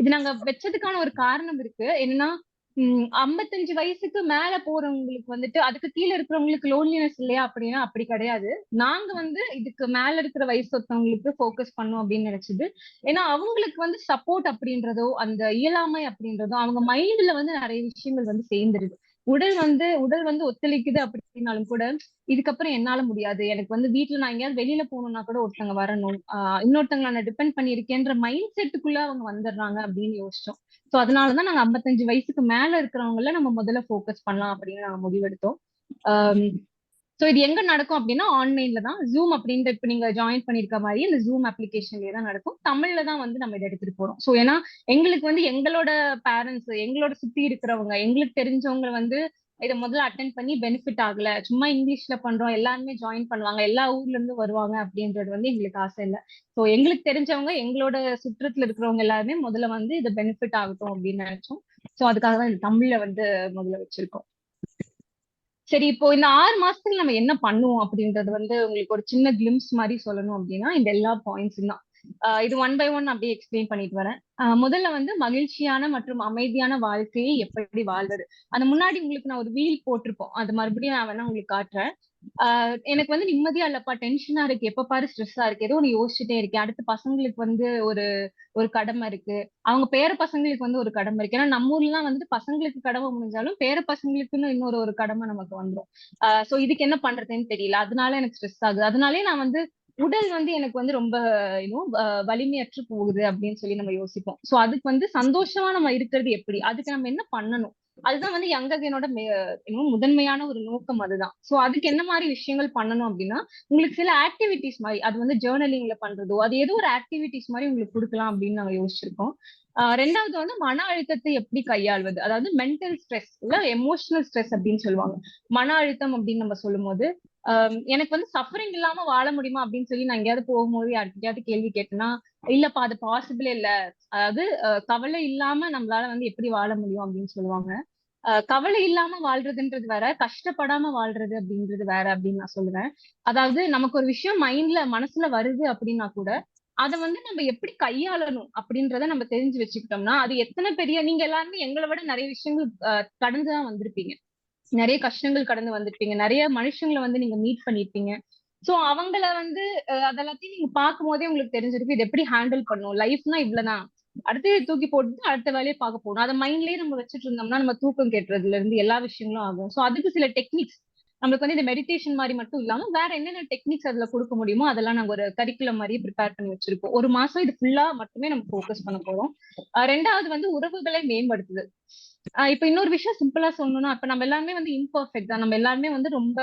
இது நாங்க வச்சதுக்கான ஒரு காரணம் இருக்கு. என்னன்னா 55 வயசுக்கு மேல போறவங்களுக்கு வந்துட்டு அதுக்கு கீழே இருக்கிறவங்களுக்கு லோன்லினஸ் இல்லையா அப்படின்னா அப்படி கிடையாது. நாங்க வந்து இதுக்கு மேல இருக்கிற வயசு ஒருத்தவங்களுக்கு ஃபோக்கஸ் பண்ணோம் அப்படின்னு நினைச்சது. ஏன்னா அவங்களுக்கு வந்து சப்போர்ட் அப்படின்றதோ அந்த இயலாமை அப்படின்றதோ அவங்க மைண்ட்ல வந்து நிறைய விஷயங்கள் வந்து சேர்ந்துருது. உடல் வந்து ஒத்துழைக்குது அப்படின்னாலும் கூட இதுக்கப்புறம் என்னால முடியாது, எனக்கு வந்து வீட்டுல நான் எங்கேயாவது வெளியில போகணும்னா கூட ஒருத்தவங்க வரணும், இன்னொருத்தவங்க நான் டிபெண்ட் பண்ணிருக்கேன்ற மைண்ட் செட்டுக்குள்ள அவங்க வந்துடுறாங்க அப்படின்னு யோசிச்சோம். சோ அதனாலதான் நாங்க 55 வயசுக்கு மேல இருக்கிறவங்கள நம்ம முதல்ல ஃபோக்கஸ் பண்ணலாம் அப்படின்னு நாங்க முடிவெடுத்தோம். சோ இது எங்க நடக்கும் அப்படின்னா ஆன்லைன்ல தான். ஜூம் அப்படின்ற இப்ப நீங்க ஜாயின் பண்ணிருக்க மாதிரி இந்த ஜூம் அப்ளிகேஷன்லயே தான் நடக்கும். தமிழ்ல தான் வந்து நம்ம இதை எடுத்துட்டு போறோம். சோ ஏன்னா எங்களுக்கு வந்து எங்களோட பேரண்ட்ஸ் எங்களோட சுத்தி இருக்கிறவங்க எங்களுக்கு தெரிஞ்சவங்க வந்து இதை முதல்ல அட்டென்ட் பண்ணி பெனிஃபிட் ஆகல, சும்மா இங்கிலீஷ்ல பண்றோம் எல்லாருமே ஜாயின் பண்ணுவாங்க எல்லா ஊர்ல இருந்து வருவாங்க அப்படின்றது வந்து எங்களுக்கு ஆசை இல்லை. சோ எங்களுக்கு தெரிஞ்சவங்க எங்களோட சுற்றத்துல இருக்கிறவங்க எல்லாருமே முதல்ல வந்து இதை பெனிஃபிட் ஆகட்டும் அப்படின்னு நினைச்சோம். சோ அதுக்காக தான் இந்த தமிழ்ல வந்து முதல்ல வச்சிருக்கோம். சரி இப்போ இந்த 6 மாசத்துல நம்ம என்ன பண்ணுவோம் அப்படின்றது வந்து உங்களுக்கு ஒரு சின்ன கிளிம்ஸ் மாதிரி சொல்லணும் அப்படின்னா இந்த எல்லா பாயிண்ட்ஸும் தான். இது 1 by 1 அப்படியே எக்ஸ்பிளைன் பண்ணிட்டு வரேன். முதல்ல வந்து மகிழ்ச்சியான மற்றும் அமைதியான வாழ்க்கையை எப்படி வாழ்வது. அந்த முன்னாடி உங்களுக்கு நான் ஒரு வீல் போட்டிருப்போம், அது மறுபடியும் நான் வேணா உங்களுக்கு காட்டுறேன். எனக்கு வந்து நிம்மதியா இல்லப்பா, டென்ஷனா இருக்கு, எப்ப பாரு ஸ்ட்ரெஸ்ஸா இருக்கு, ஏதோ ஒன்று யோசிச்சுட்டே இருக்கேன், அடுத்து பசங்களுக்கு வந்து ஒரு கடமை இருக்கு, அவங்க பேர பசங்களுக்கு வந்து ஒரு கடமை இருக்கு. ஏன்னா நம்ம ஊர்லாம் வந்து பசங்களுக்கு கடமை முடிஞ்சாலும் பேர பசங்களுக்குன்னு ஒரு கடமை நமக்கு வந்துடும். சோ இதுக்கு என்ன பண்றதுன்னு தெரியல, அதனால எனக்கு ஸ்ட்ரெஸ் ஆகுது, அதனாலே நான் வந்து உடல் வந்து எனக்கு வந்து ரொம்ப வலிமையற்று போகுது அப்படின்னு சொல்லி நம்ம யோசிப்போம். சோ அதுக்கு வந்து சந்தோஷமா நம்ம இருக்கிறது எப்படி, அதுக்கு நம்ம என்ன பண்ணணும், அதுதான் வந்து யங் அகைனோட முதன்மையான ஒரு நோக்கம் அதுதான். சோ அதுக்கு என்ன மாதிரி விஷயங்கள் பண்ணணும் அப்படின்னா, உங்களுக்கு சில ஆக்டிவிட்டிஸ் மாதிரி, அது வந்து ஜேர்னலிங்ல பண்றதோ, அது ஏதோ ஒரு ஆக்டிவிட்டிஸ் மாதிரி உங்களுக்கு கொடுக்கலாம் அப்படின்னு நாங்க யோசிச்சிருக்கோம். ரெண்டாவது வந்து மன அழுத்தத்தை எப்படி கையாள்வது, அதாவது மென்டல் ஸ்ட்ரெஸ் இல்ல எமோஷனல் ஸ்ட்ரெஸ் அப்படின்னு சொல்லுவாங்க. மன அழுத்தம் அப்படின்னு நம்ம சொல்லும் போது எனக்கு வந்து சஃபரிங் இல்லாம வாழ முடியுமா அப்படின்னு சொல்லி நான் எங்கேயாவது போகும்போது யாருக்கிட்டயாவது கேள்வி கேட்டேன்னா, இல்லப்பா அது பாசிபிளே இல்ல. அதாவது கவலை இல்லாம நம்மளால வந்து எப்படி வாழ முடியும் அப்படின்னு சொல்லுவாங்க. கவலை இல்லாம வாழ்றதுன்றது வேற, கஷ்டப்படாம வாழ்றது அப்படின்றது வேற அப்படின்னு நான் சொல்லுவேன். அதாவது நமக்கு ஒரு விஷயம் மனசுல வருது அப்படின்னா கூட அதை வந்து நம்ம எப்படி கையாளணும் அப்படின்றத நம்ம தெரிஞ்சு வச்சுக்கிட்டோம்னா, அது எத்தனை பெரிய, நீங்க எல்லாருமே எங்களை விட நிறைய விஷயங்கள் கடந்துதான் வந்திருப்பீங்க. நிறைய கஷ்டங்கள் கடந்து வந்திருப்பீங்க. நிறைய மனுஷங்களை வந்து நீங்க மீட் பண்ணிருப்பீங்க. சோ அவங்கள வந்து அதெல்லாத்தையும் நீங்க பார்க்கும் போதே உங்களுக்கு தெரிஞ்சிருக்கு இது எப்படி ஹேண்டில் பண்ணும். லைஃப்னா இவ்வளவுதான், அடுத்து தூக்கி போட்டு அடுத்த வேலையை பார்க்க போகணும். அதை மைண்ட்லயே நம்ம வச்சுட்டு இருந்தோம்னா நம்ம தூக்கம் கெட்டுறதுல இருந்து எல்லா விஷயங்களும் ஆகும். சோ அதுக்கு சில டெக்னிக்ஸ் நம்மளுக்கு வந்து இந்த மெடிடேஷன் மாதிரி மட்டும் இல்லாம வேற என்னென்ன டெக்னிக்ஸ் அதுல கொடுக்க முடியுமோ அதெல்லாம் நாங்க ஒரு கரிக்குலம் மாதிரி ப்ரிப்பேர் பண்ணி வச்சிருக்கோம். ஒரு மாசம் இது ஃபுல்லா மட்டுமே நம்ம ஃபோக்கஸ் பண்ண போறோம். ரெண்டாவது வந்து உறவுகளை மேம்படுத்துது. இப்ப இன்னொரு விஷயம் சிம்பிளா சொல்லணும்னா, இப்ப நம்ம எல்லாருமே வந்து இம்பர்ஃபெக்ட் தான். நம்ம எல்லாருமே வந்து ரொம்ப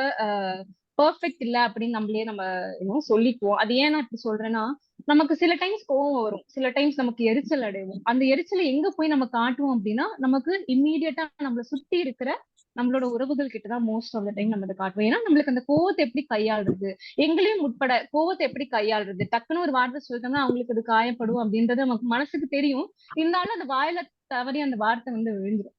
பெர்ஃபெக்ட் இல்ல அப்படின்னு நம்ம சொல்லிக்குவோம். அது ஏன் நான் இப்படி சொல்றேன்னா, நமக்கு சில டைம்ஸ் கோவம் வரும், சில டைம்ஸ் நமக்கு எரிச்சல் அடைவோம். அந்த எரிச்சலை எங்க போய் நம்ம காட்டுவோம் அப்படின்னா, நமக்கு இம்மீடியட்டா நம்மள சுத்தி இருக்கிற நம்மளோட உறவுகள் கிட்டதான் மோஸ்ட் ஆஃப் த டைம் நம்ம அதை காட்டுவோம். ஏன்னா நம்மளுக்கு அந்த கோவத்தை எப்படி கையாளுறது, எங்களையும் உட்பட கோவத்தை எப்படி கையாளுறது, டக்குன்னு ஒரு வார்த்தை சொல்லிட்டோம்னா அவங்களுக்கு அது காயப்படும் அப்படின்றது நமக்கு மனசுக்கு தெரியும். இருந்தாலும் அந்த வாயில தவறி அந்த வார்த்தை வந்து விழுந்துரும்.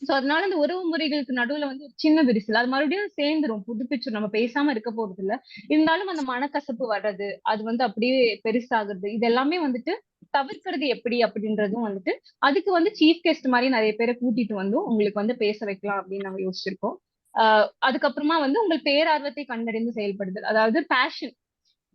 சோ அதனால இந்த உறவு முறைகளுக்கு நடுவுல வந்து ஒரு சின்ன விரிசல், அது மறுபடியும் சேர்ந்துரும், புதுப்பிச்சு நம்ம பேசாம இருக்க போறது இல்ல. இருந்தாலும் அந்த மனக்கசப்பு வர்றது, அது வந்து அப்படியே பெருசாகுறது, இது எல்லாமே வந்துட்டு தவிர்க்கிறது எப்படி அப்படின்றதும் வந்துட்டு அதுக்கு வந்து சீஃப் கெஸ்ட் மாதிரி நிறைய பேரை கூட்டிட்டு வந்து உங்களுக்கு வந்து பேச வைக்கலாம் அப்படின்னு நாங்க யோசிச்சிருக்கோம். அதுக்கப்புறமா வந்து உங்கள் பேரார்வத்தை கண்டறிந்து செயல்படுதல், அதாவது பேஷன்.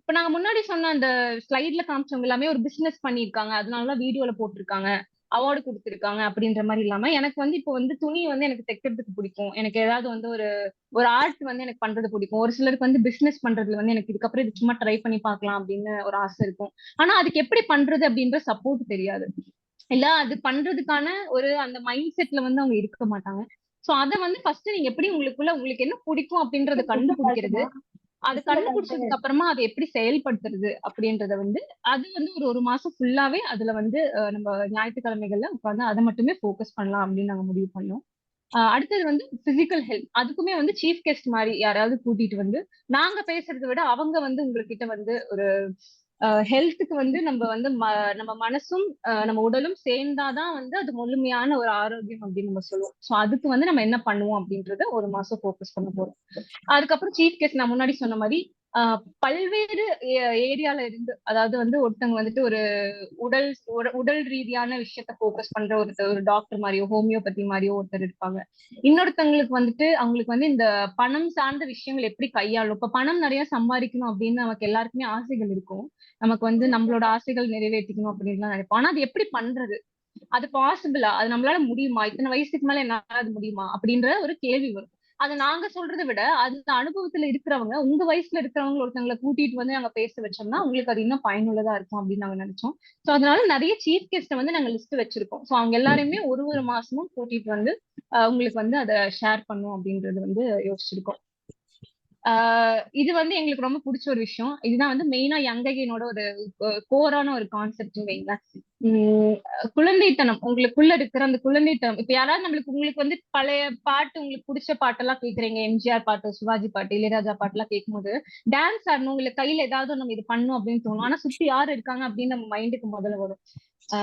இப்ப நாங்க முன்னாடி சொன்ன அந்த ஸ்லைட்ல காமிச்சவங்க எல்லாமே ஒரு பிசினஸ் பண்ணிருக்காங்க, அதனாலதான் வீடியோல போட்டிருக்காங்க, அவார்டு கொடுத்திருக்காங்க அப்படின்ற மாதிரி இல்லாம, எனக்கு வந்து இப்போ வந்து துணி வந்து எனக்கு தைக்கிறதுக்கு பிடிக்கும், எனக்கு ஏதாவது வந்து ஒரு ஒரு ஆர்ட் வந்து எனக்கு பண்றது பிடிக்கும். ஒரு சிலருக்கு வந்து பிசினஸ் பண்றதுல வந்து எனக்கு இதுக்கப்புறம் இது சும்மா ட்ரை பண்ணி பார்க்கலாம் அப்படின்னு ஒரு ஆசை இருக்கும். ஆனா அதுக்கு எப்படி பண்றது அப்படின்ற சப்போர்ட் தெரியாது, இல்ல அது பண்றதுக்கான ஒரு அந்த மைண்ட் செட்ல வந்து அவங்க இருக்க மாட்டாங்க. சோ அதை வந்து ஃபர்ஸ்ட் நீங்க எப்படி உங்களுக்கு என்ன பிடிக்கும் அப்படின்றத கண்டுபிடிக்கிறது, அது கண்டுபிடிச்சதுக்கு அப்புறமா அதை எப்படி செயல்படுத்துறது அப்படின்றத வந்து அது வந்து ஒரு மாசம் ஃபுல்லாவே அதுல வந்து நம்ம ஞாயிற்றுக்கிழமைகள்ல உட்காந்து அதை மட்டுமே ஃபோக்கஸ் பண்ணலாம் அப்படின்னு நாங்க முடிவு பண்ணோம். அடுத்தது வந்து பிசிக்கல் ஹெல்த், அதுக்குமே வந்து சீஃப் கெஸ்ட் மாதிரி யாராவது கூட்டிட்டு வந்து நாங்க பேசுறதை விட அவங்க வந்து உங்ககிட்ட வந்து ஒரு ஹெல்த்துக்கு வந்து நம்ம மனசும் நம்ம உடலும் சேர்ந்தாதான் வந்து அது முழுமையான ஒரு ஆரோக்கியம் அப்படின்னு நம்ம சொல்லுவோம். சோ அதுக்கு வந்து நம்ம என்ன பண்ணுவோம் அப்படின்றத ஒரு மாசம் ஃபோக்கஸ் பண்ண போறோம். அதுக்கப்புறம் சீஃப் கெஸ்ட் நான் முன்னாடி சொன்ன மாதிரி பல்வேறு ஏரியால இருந்து, அதாவது வந்து ஒருத்தவங்க வந்துட்டு ஒரு உடல் ரீதியான விஷயத்த ஃபோக்கஸ் பண்ற ஒரு டாக்டர் மாதிரியோ ஹோமியோபதி மாதிரியோ ஒருத்தர் இருப்பாங்க. இன்னொருத்தவங்களுக்கு வந்துட்டு அவங்களுக்கு வந்து இந்த பணம் சார்ந்த விஷயங்கள் எப்படி கையாளும். இப்ப பணம் நிறைய சம்பாதிக்கணும் அப்படின்னு நமக்கு எல்லாருக்குமே ஆசைகள் இருக்கும், நமக்கு வந்து நம்மளோட ஆசைகள் நிறைவேற்றிக்கணும் அப்படின்னு நினைப்போம். ஆனா அது எப்படி பண்றது, அது பாசிபிளா, அது நம்மளால முடியுமா, இத்தனை வயசுக்கு மேல என்னால அது முடியுமா அப்படின்ற ஒரு கேள்வி வரும். அதை நாங்க சொல்றதை விட அந்த அனுபவத்துல இருக்கிறவங்க, உங்க வயசுல இருக்கிறவங்க ஒருத்தவங்களை கூட்டிட்டு வந்து நாங்க பேச வச்சோம்னா உங்களுக்கு அது இன்னும் பயனுள்ளதா இருக்கும் அப்படின்னு நாங்க நினைச்சோம். சோ அதனால நிறைய சீஃப் கெஸ்ட் வந்து நாங்க லிஸ்ட் வச்சிருக்கோம். சோ அவங்க எல்லாருமே ஒரு மாசமும் கூட்டிட்டு வந்து உங்களுக்கு வந்து அதை ஷேர் பண்ணும் அப்படின்றது வந்து யோசிச்சிருக்கோம். இது வந்து எங்களுக்கு ரொம்ப பிடிச்ச ஒரு விஷயம். இதுதான் வந்து மெயினா யங் அகைனோட ஒரு கோரான ஒரு கான்செப்ட் வைங்களேன். குழந்தைத்தனம், உங்களுக்குள்ள இருக்கிற அந்த குழந்தைத்தனம். இப்ப யாராவது உங்களுக்கு வந்து பழைய பாட்டு, உங்களுக்கு பிடிச்ச பாட்டெல்லாம் கேக்குறீங்க, எம்ஜிஆர் பாட்டு, சிவாஜி பாட்டு, இளையராஜா பாட்டு எல்லாம் கேட்கும்போது டான்ஸ் ஆடணும், உங்களுக்கு கையில ஏதாவது நம்ம இது பண்ணணும் அப்படின்னு தோணும். ஆனா சுத்தி யாரு இருக்காங்க அப்படின்னு நம்ம மைண்டுக்கு முதல்ல வரும்.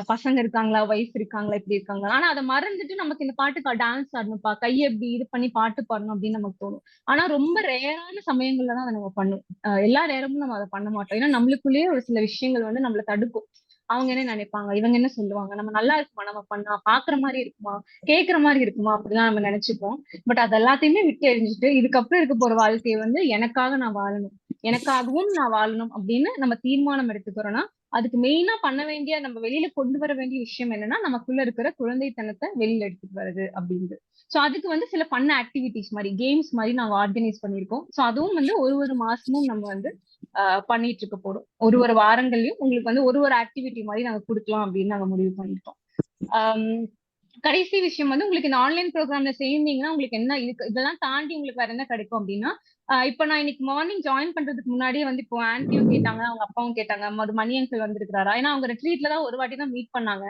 பசங்க இருக்காங்களா, ஒய்ஃப் இருக்காங்களா, இப்படி இருக்காங்களா. ஆனா அதை மறந்துட்டு நமக்கு இந்த பாட்டுக்கு டான்ஸ் ஆடணும்ப்பா, கையை எப்படி இது பண்ணி பாட்டு பாடணும் அப்படின்னு நமக்கு தோணும். ஆனா ரொம்ப ரேரான சமயங்கள்ல தான் அதை நம்ம பண்ணுவோம். எல்லா நேரமும் நம்ம அதை பண்ண மாட்டோம். ஏன்னா நம்மளுக்குள்ளேயே ஒரு சில விஷயங்கள் வந்து நம்மள தடுக்கும். அவங்க என்ன நினைப்பாங்க, இவங்க என்ன சொல்லுவாங்க, நம்ம நல்லா இருக்குமா, நம்ம பண்ணா பாக்குற மாதிரி இருக்குமா, கேக்குற மாதிரி இருக்குமா, அப்படிலாம் நம்ம நினைச்சுப்போம். பட் அது எல்லாத்தையுமே விட்டு எரிஞ்சுட்டு இதுக்கப்புறம் இருக்க போற வாழ்க்கையை வந்து எனக்காக நான் வாழணும், எனக்காகவும் நான் வாழணும் அப்படின்னு நம்ம தீர்மானம் எடுத்துக்கிறோம்னா, அதுக்கு மெயினா பண்ண வேண்டிய, நம்ம வெளியில கொண்டு வர வேண்டிய விஷயம் என்னன்னா, நமக்குள்ள இருக்கிற குழந்தைத்தனத்தை வெளியில எடுத்துட்டு வருது அப்படின்னு. சோ அதுக்கு வந்து சில ஃபன் ஆக்டிவிட்டிஸ் மாதிரி, கேம்ஸ் மாதிரி நாங்க ஆர்கனைஸ் பண்ணிருக்கோம். சோ அதுவும் வந்து ஒரு மாசமும் நம்ம வந்து பண்ணிட்டு இருக்க போறோம். ஒரு வாரங்கள்லயும் உங்களுக்கு வந்து ஒரு ஆக்டிவிட்டி மாதிரி நாங்க கொடுக்கலாம் அப்படின்னு நாங்க முடிவு பண்ணிட்டோம். கடைசி விஷயம் வந்து உங்களுக்கு இந்த ஆன்லைன் ப்ரோக்ராம்ல சேர்ந்தீங்கன்னா உங்களுக்கு என்ன இதெல்லாம் தாண்டி உங்களுக்கு வேற என்ன கிடைக்கும் அப்படின்னா, இப்போ நான் இன்னைக்கு மார்னிங் ஜாயின் பண்றதுக்கு முன்னாடியே வந்து இப்போ ஆன்ட்டியும் கேட்டாங்க, அவங்க அப்பாவும் கேட்டாங்க, ஒரு மணி அங்கிள் வந்திருக்காரா? ஏன்னா அவங்க ரிட்ரீட்ல தான் ஒரு வாட்டி தான் மீட் பண்ணாங்க.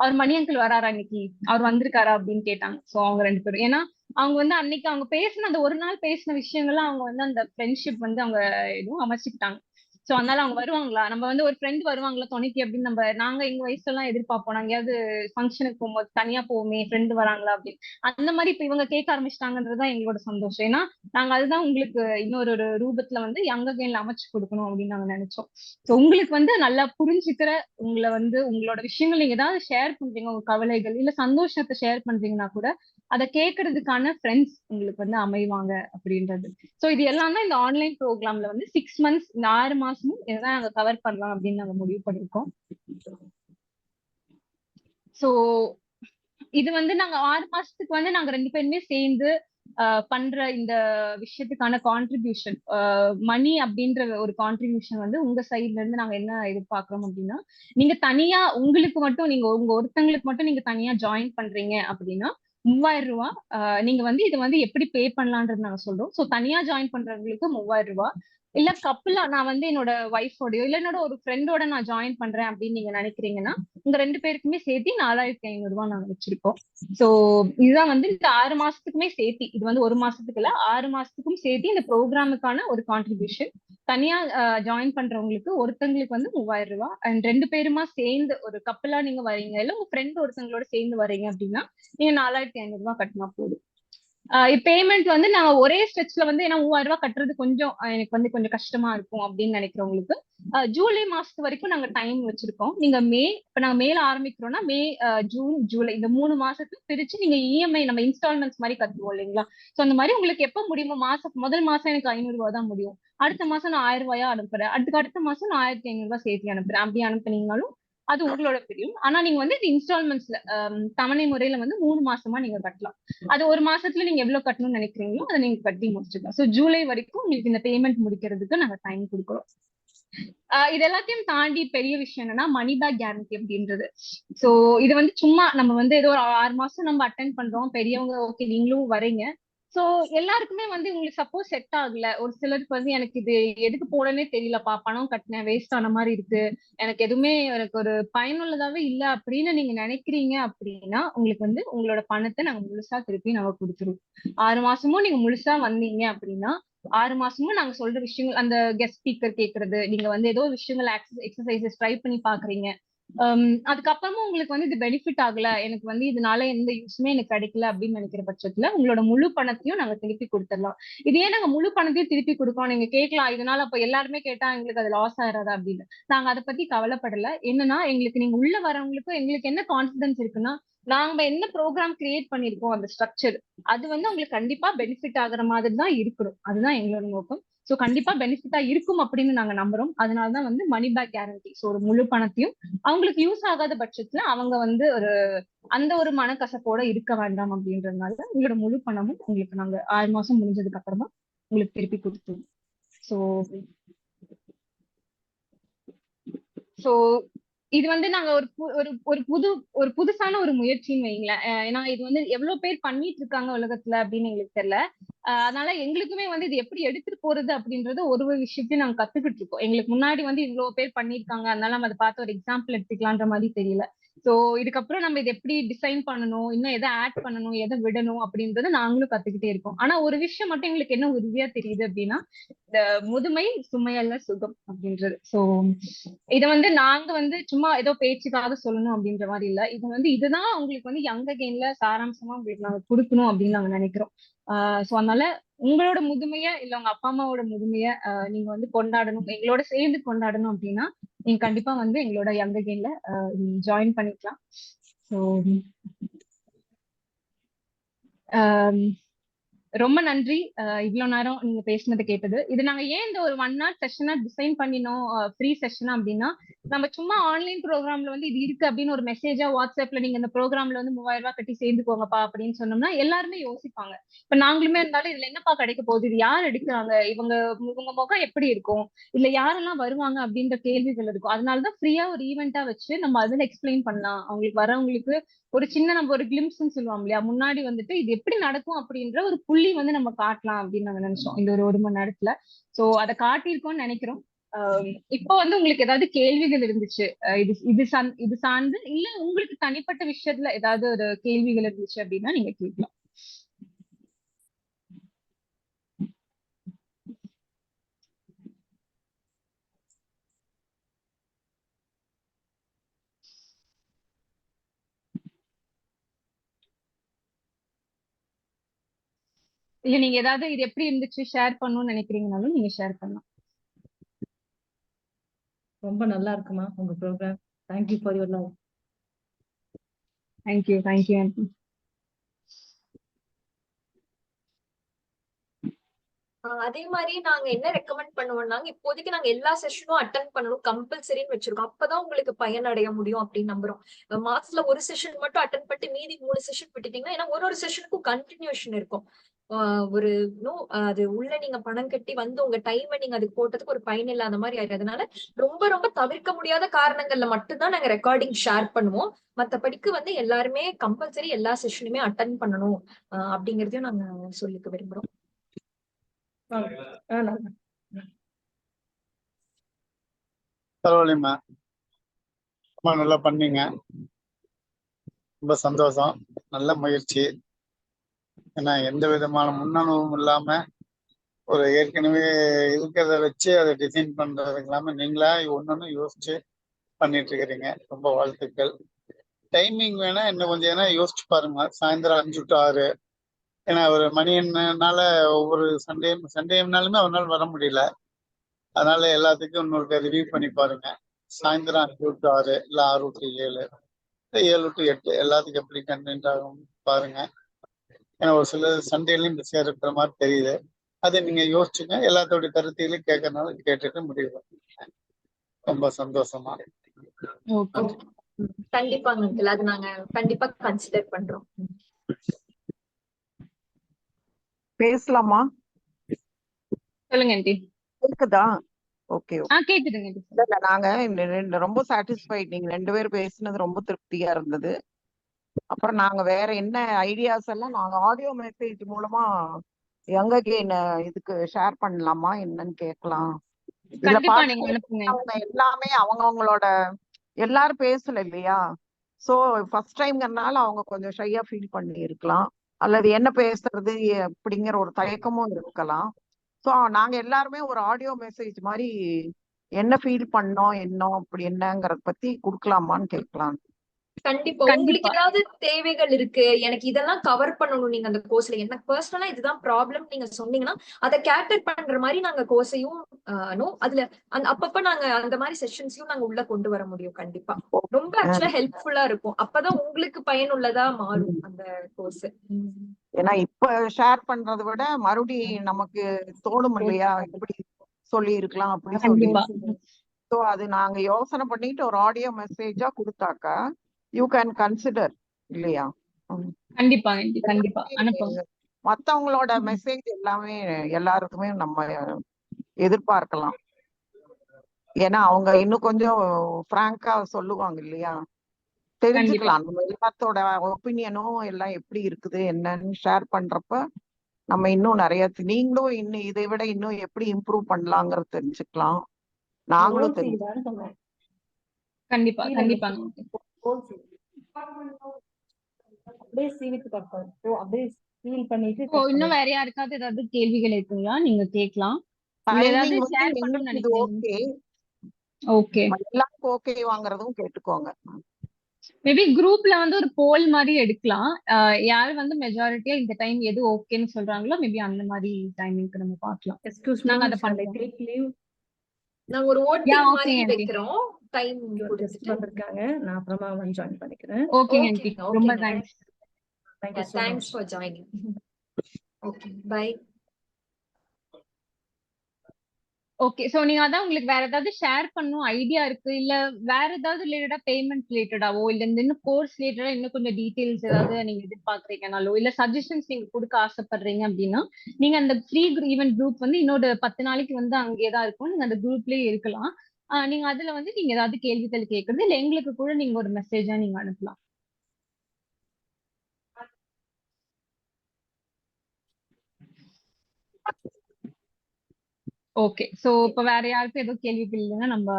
அவர் மணி அங்கிள் வராரா இன்னைக்கு, அவர் வந்திருக்காரா அப்படின்னு கேட்டாங்க. ஸோ அவங்க 2 பேரும், ஏன்னா அவங்க வந்து அன்னைக்கு அவங்க பேசின அந்த ஒரு நாள் பேசின விஷயங்கள்லாம் அவங்க வந்து அந்த ஃப்ரெண்ட்ஷிப் வந்து அவங்க எதுவும் அமைச்சுக்கிட்டாங்க. சோ அதனால அவங்க வருவாங்களா, நம்ம வந்து ஒரு ஃப்ரெண்ட் வருவாங்களா துணைக்கு அப்படின்னு நாங்க எங்க வயசுல எல்லாம் எதிர்பார்ப்போம். நாங்க எங்கேயாவது ஃபங்க்ஷனுக்கு போகும்போது தனியா போவோமே, ஃப்ரெண்டு வராங்களா அப்படின்னு. அந்த மாதிரி இப்ப இவங்க கேட்க ஆரம்பிச்சிட்டாங்கன்றதுதான் எங்களோட சந்தோஷம். ஏன்னா நாங்க அதுதான் உங்களுக்கு இன்னொரு ஒரு ரூபத்துல வந்து யங் அகைன்ல அமைச்சு கொடுக்கணும் அப்படின்னு நாங்க நினைச்சோம். சோ உங்களுக்கு வந்து நல்லா புரிஞ்சுக்கிற, உங்களை வந்து உங்களோட விஷயங்கள் நீங்க ஏதாவது ஷேர் பண்றீங்க, உங்க கவலைகள் இல்ல சந்தோஷத்தை ஷேர் பண்றீங்கன்னா கூட அதை கேட்கறதுக்கான ஃப்ரெண்ட்ஸ் உங்களுக்கு வந்து அமைவாங்க அப்படின்றது. சோ இது எல்லாம் தான் இந்த ஆன்லைன் ப்ரோக்ராம்ல வந்து 6 months, இந்த 6 மாசமும் இதெல்லாம் நாங்க கவர் பண்ணலாம் அப்படின்னு நாங்க முடிவு பண்ணிருக்கோம். சோ இது வந்து நாங்க 6 மாசத்துக்கு வந்து நாங்க 2 பேருமே சேர்ந்து பண்ற இந்த விஷயத்துக்கான கான்ட்ரிபியூஷன், மணி அப்படின்ற ஒரு கான்ட்ரிபியூஷன் வந்து உங்க சைட்ல இருந்து நாங்க என்ன எதிர்பார்க்கிறோம் அப்படின்னா, நீங்க தனியா உங்களுக்கு மட்டும், நீங்க உங்க ஒருத்தங்களுக்கு மட்டும் நீங்க தனியா ஜாயின் பண்றீங்க அப்படின்னா 3000 ரூபாய் நீங்க வந்து இது வந்து எப்படி பே பண்ணலான்றது நாங்க சொல்றோம். சோ தனியா ஜாயின் பண்றவங்களுக்கு 3000 ரூபாய், இல்ல கப்பலா நான் வந்து என்னோட ஒய்ஃபோடயோ இல்ல என்னோட ஒரு ஃப்ரெண்டோட நான் ஜாயின் பண்றேன் அப்படின்னு நீங்க நினைக்கிறீங்கன்னா உங்க 2 பேருக்குமே சேர்த்து 4500 ரூபாய் நாங்க வச்சிருக்கோம். சோ இதுதான் வந்து இந்த 6 மாசத்துக்குமே சேர்த்து, இது வந்து 1 மாசத்துக்கு இல்ல 6 மாசத்துக்கும் சேர்த்து இந்த ப்ரோக்ராமுக்கான ஒரு கான்ட்ரிபியூஷன். தனியா ஜாயின் பண்றவங்களுக்கு ஒருத்தங்களுக்கு வந்து 3000 ரூபாய், அண்ட் 2 பேருமா சேர்ந்து ஒரு கப்பலா நீங்க வரீங்க இல்ல உங்க ஃப்ரெண்ட் ஒருத்தங்களோட சேர்ந்து வரீங்க அப்படின்னா நீங்க 4500 ரூபாய் கட்டினா போதும். பேமெண்ட் வந்து நாங்க ஒரே ஸ்ட்ரெச்ல வந்து, ஏன்னா 3000 ரூபாய் கட்டுறது கொஞ்சம் எனக்கு வந்து கொஞ்சம் கஷ்டமா இருக்கும் அப்படின்னு நினைக்கிறவங்களுக்கு ஜூலை மாசத்து வரைக்கும் நாங்க டைம் வச்சிருக்கோம். நீங்க இப்ப நாங்க மேல ஆரம்பிக்கிறோம்னா மே, ஜூன், ஜூலை இந்த 3 மாசத்துக்கு பிரிச்சு நீங்க இஎம்ஐ நம்ம இன்ஸ்டால்மெண்ட்ஸ் மாதிரி கட்டுவோம் இல்லைங்களா? சோ அந்த மாதிரி உங்களுக்கு எப்ப முடியுமோ, முதல் மாசம் எனக்கு 500 ரூபாய் தான் முடியும், அடுத்த மாசம் நான் 1000 ரூபாயா அனுப்புறேன், அடுத்த மாசம் நான் 1500 ரூபாய் சேர்த்து அனுப்புறேன், அப்படி அனுப்புனீங்கனாலும் அது உங்களோட பிரியும். ஆனா நீங்க வந்து இது இன்ஸ்டால்மெண்ட்ஸ்ல தவணை முறையில வந்து 3 மாசமா நீங்க கட்டலாம். அது 1 மாசத்துல நீங்க எவ்வளவு கட்டணும்னு நினைக்கிறீங்களோ அதை நீங்க கட்டி முடிச்சுக்கலாம். சோ ஜூலை வரைக்கும் உங்களுக்கு இந்த பேமெண்ட் முடிக்கிறதுக்கு நாங்க டைம் கொடுக்குறோம். இது எல்லாத்தையும் தாண்டி பெரிய விஷயம் என்னன்னா மணி பேக் கேரண்டி அப்படின்றது. சோ இது வந்து சும்மா நம்ம வந்து ஏதோ ஒரு 6 மாசம் நம்ம அட்டென்ட் பண்றோம், பெரியவங்க ஓகே நீங்களும் வரீங்க. சோ எல்லாருக்குமே வந்து உங்களுக்கு சப்போஸ் செட் ஆகல, ஒரு சிலருக்கு வந்து எனக்கு இது எதுக்கு போடனே தெரியலப்பா, பணம் கட்டினேன் வேஸ்ட் ஆன மாதிரி இருக்கு, எனக்கு எதுவுமே எனக்கு ஒரு பயனுள்ளதாவே இல்ல அப்படின்னு நீங்க நினைக்கிறீங்க அப்படின்னா உங்களுக்கு வந்து உங்களோட பணத்தை நாங்க முழுசா திருப்பி நாங்க கொடுத்துருவோம். 6 மாசமும் நீங்க முழுசா வந்தீங்க அப்படின்னா 6 மாசமும் நாங்க சொல்ற விஷயங்கள், அந்த கெஸ்ட் ஸ்பீக்கர் கேட்கறது, நீங்க வந்து ஏதோ விஷயங்கள் எக்ஸசைசஸ் ட்ரை பண்ணி பாக்குறீங்க, அதுக்கப்புறமும் உங்களுக்கு வந்து இது பெனிஃபிட் ஆகல, எனக்கு வந்து இதனால எந்த யூஸுமே எனக்கு கிடைக்கல அப்படின்னு நினைக்கிற பட்சத்துல உங்களோட முழு பணத்தையும் நாங்க திருப்பி கொடுத்துடலாம். இதே நாங்க முழு பணத்தையும் திருப்பி கொடுக்கோம், நீங்க கேட்கலாம் இதனால அப்ப எல்லாருமே கேட்டா எங்களுக்கு அது லாஸ் ஆயிடாதா அப்படின்னு. நாங்க அதை பத்தி கவலைப்படல. என்னன்னா எங்களுக்கு நீங்க உள்ள வரவங்களுக்கு எங்களுக்கு என்ன கான்பிடன்ஸ் இருக்குன்னா, நாங்க என்ன ப்ரோக்ராம் கிரியேட் பண்ணிருக்கோம் அந்த ஸ்ட்ரக்சர் அது வந்து உங்களுக்கு கண்டிப்பா பெனிஃபிட் ஆகுற மாதிரி தான் இருக்கணும். அதுதான் எங்களோட நோக்கம். சோ கண்டிப்பா பெனிஃபிட்டா இருக்கும் அப்படின்னு நாங்க நம்புறோம். அதனாலதான் வந்து மணி பேக் கேரண்டி. சோ ஒரு முழு பணத்தையும் அவங்களுக்கு யூஸ் ஆகாத பட்சத்துல அவங்க வந்து அந்த ஒரு மனக்கசப்போட இருக்க வேண்டாம் அப்படின்றதுனால உங்களோட முழு பணமும் உங்களுக்கு நாங்க 6 மாசம் முடிஞ்சதுக்கு அப்புறமா உங்களுக்கு திருப்பி கொடுத்துருவோம். சோ சோ இது வந்து நாங்க ஒரு புதுசான ஒரு முயற்சின்னு வைங்களேன். ஏன்னா இது வந்து எவ்வளவு பேர் பண்ணிட்டு இருக்காங்க உலகத்துல அப்படின்னு எங்களுக்கு தெரியல. அதனால எங்களுக்குமே வந்து இது எப்படி எடுத்துட்டு போறது அப்படின்றது ஒரு விஷயத்தையும் நாங்க கத்துக்கிட்டு இருக்கோம். எங்களுக்கு முன்னாடி வந்து இவ்வளவு பேர் பண்ணிருக்காங்க, அதனால நம்ம அதை பார்த்து ஒரு எக்ஸாம்பிள் எடுத்துக்கலான்ற மாதிரி தெரியல. சோ இதுக்கப்புறம் நம்ம இதை எப்படி டிசைன் பண்ணணும், இன்னும் எதை ஆட் பண்ணணும், எதை விடணும் அப்படின்றத நாங்களும் கத்துக்கிட்டே இருக்கோம். ஆனா ஒரு விஷயம் மட்டும் எங்களுக்கு என்ன உறுதியா தெரியுது அப்படின்னா, இந்த முதுமை சுமையல்ல சுகம் அப்படின்றது. சோ இதை வந்து நாங்க வந்து சும்மா ஏதோ பேச்சுக்காக சொல்லணும் அப்படின்ற மாதிரி இல்ல, இது வந்து இதுதான் உங்களுக்கு வந்து யங் அகைன்ல சாராம்சமா உங்களுக்கு நாங்க கொடுக்கணும் அப்படின்னு நாங்க நினைக்கிறோம். சோ அதனால உங்களோட முதுமைய இல்ல உங்க அப்பா அம்மாவோட முதுமைய நீங்க வந்து கொண்டாடணும், எங்களோட சேர்ந்து கொண்டாடணும் அப்படின்னா நீங்க கண்டிப்பா வந்து எங்களோட யங் அகைன்ல ஜாயின் பண்ணிக்கலாம். ஸோ ரொம்ப நன்றி இவ்வளவு நேரம் நீங்க பேசினது கேட்டது. இது நாங்க ஏன் இந்த ஒரு 1 hour செஷனா டிசைன் பண்ணினோம் ஃப்ரீ செஷன் அப்படின்னா, நம்ம சும்மா ஆன்லைன் ப்ரோக்ராம்ல வந்து இது இருக்கு அப்படின்னு ஒரு மெசேஜா வாட்ஸ்அப்ல நீங்க இந்த ப்ரோக்ராம்ல வந்து 3000 ரூபாய் கட்டி சேர்ந்துக்கோங்கப்பா அப்படின்னு சொன்னோம்னா எல்லாருமே யோசிப்பாங்க. இப்ப நாங்களுமே இருந்தாலும் இதுல என்னப்பா கிடைக்க போகுது, இது யார் எடுக்கிறாங்க, இவங்க முகம் எப்படி இருக்கும், இல்ல யாரெல்லாம் வருவாங்க அப்படின்ற கேள்விகள் இருக்கும். அதனாலதான் ஃப்ரீயா ஒரு ஈவெண்டா வச்சு நம்ம அதுல எக்ஸ்பிளைன் பண்ணலாம். அவங்களுக்கு வரவங்களுக்கு ஒரு சின்ன நம்ம ஒரு கிளிம்ஸ்ன்னு சொல்லுவோம் இல்லையா, முன்னாடி வந்துட்டு இது எப்படி நடக்கும் அப்படின்ற ஒரு புள்ளி வந்து நம்ம காட்டலாம் அப்படின்னு நாங்க நினைச்சோம் இந்த ஒரு மணி நேரத்துல. சோ அதை காட்டியிருக்கோம்னு நினைக்கிறோம். இப்போ வந்து உங்களுக்கு ஏதாவது கேள்விகள் இருந்துச்சு இது சார்ந்து, இல்ல உங்களுக்கு தனிப்பட்ட விஷயத்துல ஏதாவது ஒரு கேள்விகள் இருந்துச்சு அப்படின்னா நீங்க கேட்கலாம். இல்ல நீங்க ஏதாவது இது எப்படி இருந்துச்சு ஷேர் பண்ணணும்னு நினைக்கிறீங்கனாலும் நீங்க ஷேர் பண்ணலாம். ரொம்ப நல்லா இருக்குமா உங்க programme. Thank you for your love. Thank you aunty. அதே மாதிரி நாங்க என்ன ரெக்கமெண்ட் பண்ணுவோம்னாங்க, இப்போதைக்கு நாங்க எல்லா செஷனும் அட்டன் பண்ணணும் கம்பல்சரின்னு வச்சிருக்கோம். அப்பதான் உங்களுக்கு பயனடைய முடியும் அப்படின்னு நம்புறோம். மாசத்துல ஒரு செஷன் மட்டும் அட்டன் பண்ணிட்டு மீதி 3 செஷன் விட்டுட்டீங்கன்னா, ஏன்னா ஒரு செஷனுக்கும் கண்டினியூஷன் இருக்கும். ஒரு அது உள்ள நீங்க பணம் கட்டி வந்து உங்க டைமை நீங்க அதுக்கு போட்டதுக்கு ஒரு பயன் இல்லாத மாதிரி ஆயிடும். அதனால ரொம்ப ரொம்ப தவிர்க்க முடியாத காரணங்கள்ல மட்டும்தான் நாங்க ரெக்கார்டிங் ஷேர் பண்ணுவோம். மத்தபடிக்கு வந்து எல்லாருமே கம்பல்சரி எல்லா செஷனுமே அட்டன் பண்ணணும் அப்படிங்கறதையும் நாங்க சொல்லிக்க விரும்புறோம். பரவாயில்லைம்மா, ரொம்ப நல்லா பண்ணீங்க. ரொம்ப சந்தோஷம். நல்ல முயற்சி. ஏன்னா எந்த விதமான முன்னனுபவம் இல்லாம ஒரு ஏற்கனவே இருக்கிறத வச்சு அதை டிசைன் பண்றதுக்கு இல்லாம நீங்களா ஒன்னொன்னு யோசிச்சு பண்ணிட்டு இருக்கிறீங்க. ரொம்ப வாழ்த்துக்கள். டைமிங் வேணா இன்னும் கொஞ்சம் ஏன்னா யோசிச்சு பாருங்க. சாயந்தரம் 5 to 6. ஏன்னா ஒரு மணியனால ஒவ்வொரு சண்டேனாலுமே அவரால் வர முடியல. அதனால எல்லாத்துக்கும் இன்னொரு ரிவ்யூ பண்ணி பாருங்க. சாயந்தரம் 5 to 6 இல்ல 6 to 7, 7 to 8 எல்லாத்துக்கும் எப்படி கன்வீனியன்ட் ஆகும் பாருங்க. ஏன்னா ஒரு சில சண்டேலையும் பிஸியா இருக்கிற மாதிரி தெரியுது. அதை நீங்க யோசிச்சுங்க. எல்லாத்தோடைய கருத்தையும் கேட்கறதுனால கேட்டுட்டு முடிவு பண்ணுங்க. ரொம்ப சந்தோஷமா. கண்டிப்பாங்க அங்கிள், அது நாங்க கண்டிப்பா கன்சிடர் பண்றோம். பேசலாமா? சொல்லுங்க ஆண்டி. கேக்குதா? ஓகே கேக்குதுங்க. இல்ல நாங்க ரொம்ப சாட்டிஸ்ஃபைட். நீங்க 2 பேரும் பேசுனது ரொம்ப திருப்தியா இருந்தது. அப்புறம் நாங்க வேற என்ன ஐடியாஸ் எல்லாம் நாங்க ஆடியோ மெசேஜ் மூலமா யங் அகைன் இதுக்கு ஷேர் பண்ணலாமா என்னன்னு கேட்கலாம். இதுல அவங்க எல்லாமே அவங்கவங்களோட எல்லாரும் பேசல இல்லையா, சோ ஃபர்ஸ்ட் டைம்ங்கறனால அவங்க கொஞ்சம் ஷையா ஃபீல் பண்ணி இருக்கலாம், அல்லது என்ன பேசுறது அப்படிங்கிற ஒரு தயக்கமும் இருக்கலாம். சோ நாங்க எல்லாருமே ஒரு ஆடியோ மெசேஜ் மாதிரி என்ன ஃபீல் பண்ணோம் என்ன அப்படி என்னங்கறத பத்தி குடுக்கலாமான்னு கேட்கலாம். கண்டிப்பா. உங்களுக்கு ஏதாவது தேவைகள் இருக்கு, எனக்கு இதெல்லாம் கவர் பண்ணணும் நீங்க அந்த கோர்ஸ்ல, எனக்கு பர்சனலா இதுதான் ப்ராப்ளம் நீங்க சொன்னீங்கன்னா அதை கேட்டர் பண்ற மாதிரி நாங்க கோர்ஸையும் அதுல அப்பப்ப நாங்க அந்த மாதிரி செஷன்ஸையும் நாங்க உள்ள கொண்டு வர முடியும். கண்டிப்பா ரொம்ப ஆக்சுவலா ஹெல்ப்ஃபுல்லா இருக்கும். அப்பதான் உங்களுக்கு பயனுள்ளதா மாறும் அந்த கோர்ஸ். ஏன்னா இப்ப ஷேர் பண்றதை விட மறுபடியும் நமக்கு தோணும் இல்லையா, இப்படி சொல்லி இருக்கலாம் அப்படி சொல்லி. சோ அது நாங்க யோசனை பண்ணிட்டு ஒரு ஆடியோ மெசேஜா கொடுத்தாக்கா யூ கேன் கன்சிடர் இல்லையா? கண்டிப்பா கண்டிப்பா அனுப்புங்க. மத்தவங்களோட மெசேஜ் எல்லாமே எல்லாருக்குமே நம்ம எதிர்பார்க்கலாம். ஏன்னா அவங்க இன்னும் கொஞ்சம் பிராங்கா சொல்லுவாங்க இல்லையா, தெரிஞ்சுக்கலாம். நம்ம எல்லாத்தோட ஒப்பீனியனும் எல்லாம் எப்படி இருக்குது என்னன்னு ஷேர் பண்றப்ப நம்ம இன்னும் நிறைய நீங்களும் இன்னும் இதை விட இன்னும் எப்படி இம்ப்ரூவ் பண்ணலாங்கிறது தெரிஞ்சுக்கலாம். நாங்களும் தெரிஞ்சுக்கலாம். கண்டிப்பா கண்டிப்பா. இன்னும் வேற யாருக்காவது ஏதாவது கேள்விகள் இருக்குங்களா நீங்க கேட்கலாம். ஓகே எல்லாருக்கும் ஓகே வாங்குறதும் கேட்டுக்கோங்க. மேபி குரூப்ல வந்து ஒரு போல் மாதிரி எடுக்கலாம். யார் வந்து மெஜாரிட்டியா இந்த டைம் எது ஓகேன்னு சொல்றாங்களோ மேபி அந்த மாதிரி டைமிங்க்கு நம்ம பார்க்கலாம். நாங்க அதை பண்ணுவோம். நாங்க ஒரு ஓட்டிங் மாதிரி வைக்கிறோம். டைம் வந்திருக்காங்க. நான் அப்புறமா வந்து ஜாயின் பண்ணிக்கிறேன். ஓகே ஆண்டி, ரொம்ப thanks. Thanks for joining. Okay bye. Okay, so நீங்க அதான் உங்களுக்கு வேற ஏதாவது ஷேர் பண்ணும் ஐடியா இருக்கு, இல்ல வேற ஏதாவது ரிலேட்டடா பேமெண்ட் ரிலேட்டடாவோ, இல்ல இன்னும் கோர்ஸ் ரிலேட்டடா இன்னும் கொஞ்சம் டீடைல்ஸ் ஏதாவது நீங்க எதிர்பார்க்கறீங்கனாலோ, இல்ல சஜஷன்ஸ் நீங்க கொடுக்க ஆசைப்படுறீங்க அப்படின்னா, நீங்க அந்த ஃப்ரீ ஈவென்ட் குரூப் வந்து இன்னொரு 10 நாளைக்கு வந்து அங்கேயே தான் இருக்கும். நீங்க அந்த குரூப்லயே இருக்கலாம். நீங்க அதுல வந்து நீங்க ஏதாவது கேள்விகள் கேட்கறது, இல்ல எங்களுக்கு கூட நீங்க ஒரு மெசேஜா நீங்க அனுப்பலாம். ஓகே, சோ இப்ப வேற யாருக்கும் ஏதோ கேள்விகள் இல்லைன்னா நம்ம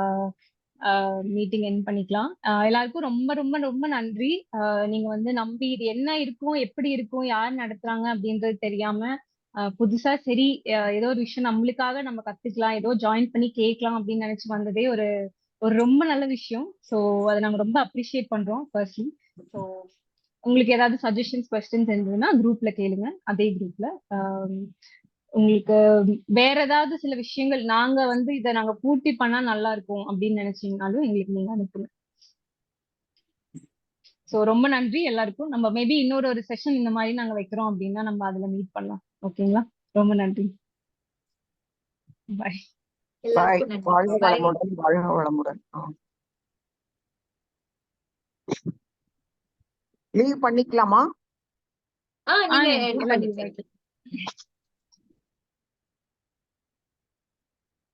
மீட்டிங் எண்ட் பண்ணிக்கலாம். எல்லாருக்கும் ரொம்ப ரொம்ப ரொம்ப நன்றி. நீங்க வந்து நம்பி இது என்ன இருக்கும், எப்படி இருக்கும், யார் நடத்துறாங்க அப்படின்றது தெரியாம புதுசா சரி ஏதோ ஒரு விஷயம் நம்மளுக்காக நம்ம கத்துக்கலாம், ஏதோ ஜாயின் பண்ணி கேட்கலாம் அப்படின்னு நினைச்சு வந்ததே ஒரு ஒரு ரொம்ப நல்ல விஷயம். ஸோ அதை நாங்க ரொம்ப அப்ரிஷியேட் பண்றோம் பர்சனலி. ஸோ உங்களுக்கு ஏதாவது சஜஷன்ஸ் கொஸ்டின்ஸ் இருந்ததுன்னா குரூப்ல கேளுங்க, அதே குரூப்ல. உங்களுக்கு வேற ஏதாவது சில விஷயங்கள் நாங்க வந்து இதை நாங்க பூர்த்தி பண்ணா நல்லா இருக்கும் அப்படின்னு நினைச்சீங்கனாலும் எங்களுக்கு நீங்க அனுப்புங்க. சோ ரொம்ப நன்றி எல்லாருக்கும். நம்ம மேபி இன்னொரு ஒரு செஷன் இந்த மாதிரி நாங்க வைக்கிறோம் அப்படின்னா நம்ம அதுல மீட் பண்ணலாம். ஓகேங்களா? ரொம்ப நன்றி. பாய். பாய். எல்லாருக்கும் நன்றி. வாழ்க பாய். வளமுடன், வாழ்க வளமுடன். லீவ் பண்ணிக்கலாமா? நீங்க நீங்க end எல்லாம் பண்ணிக்கலாம். leave ஆயிட்டு.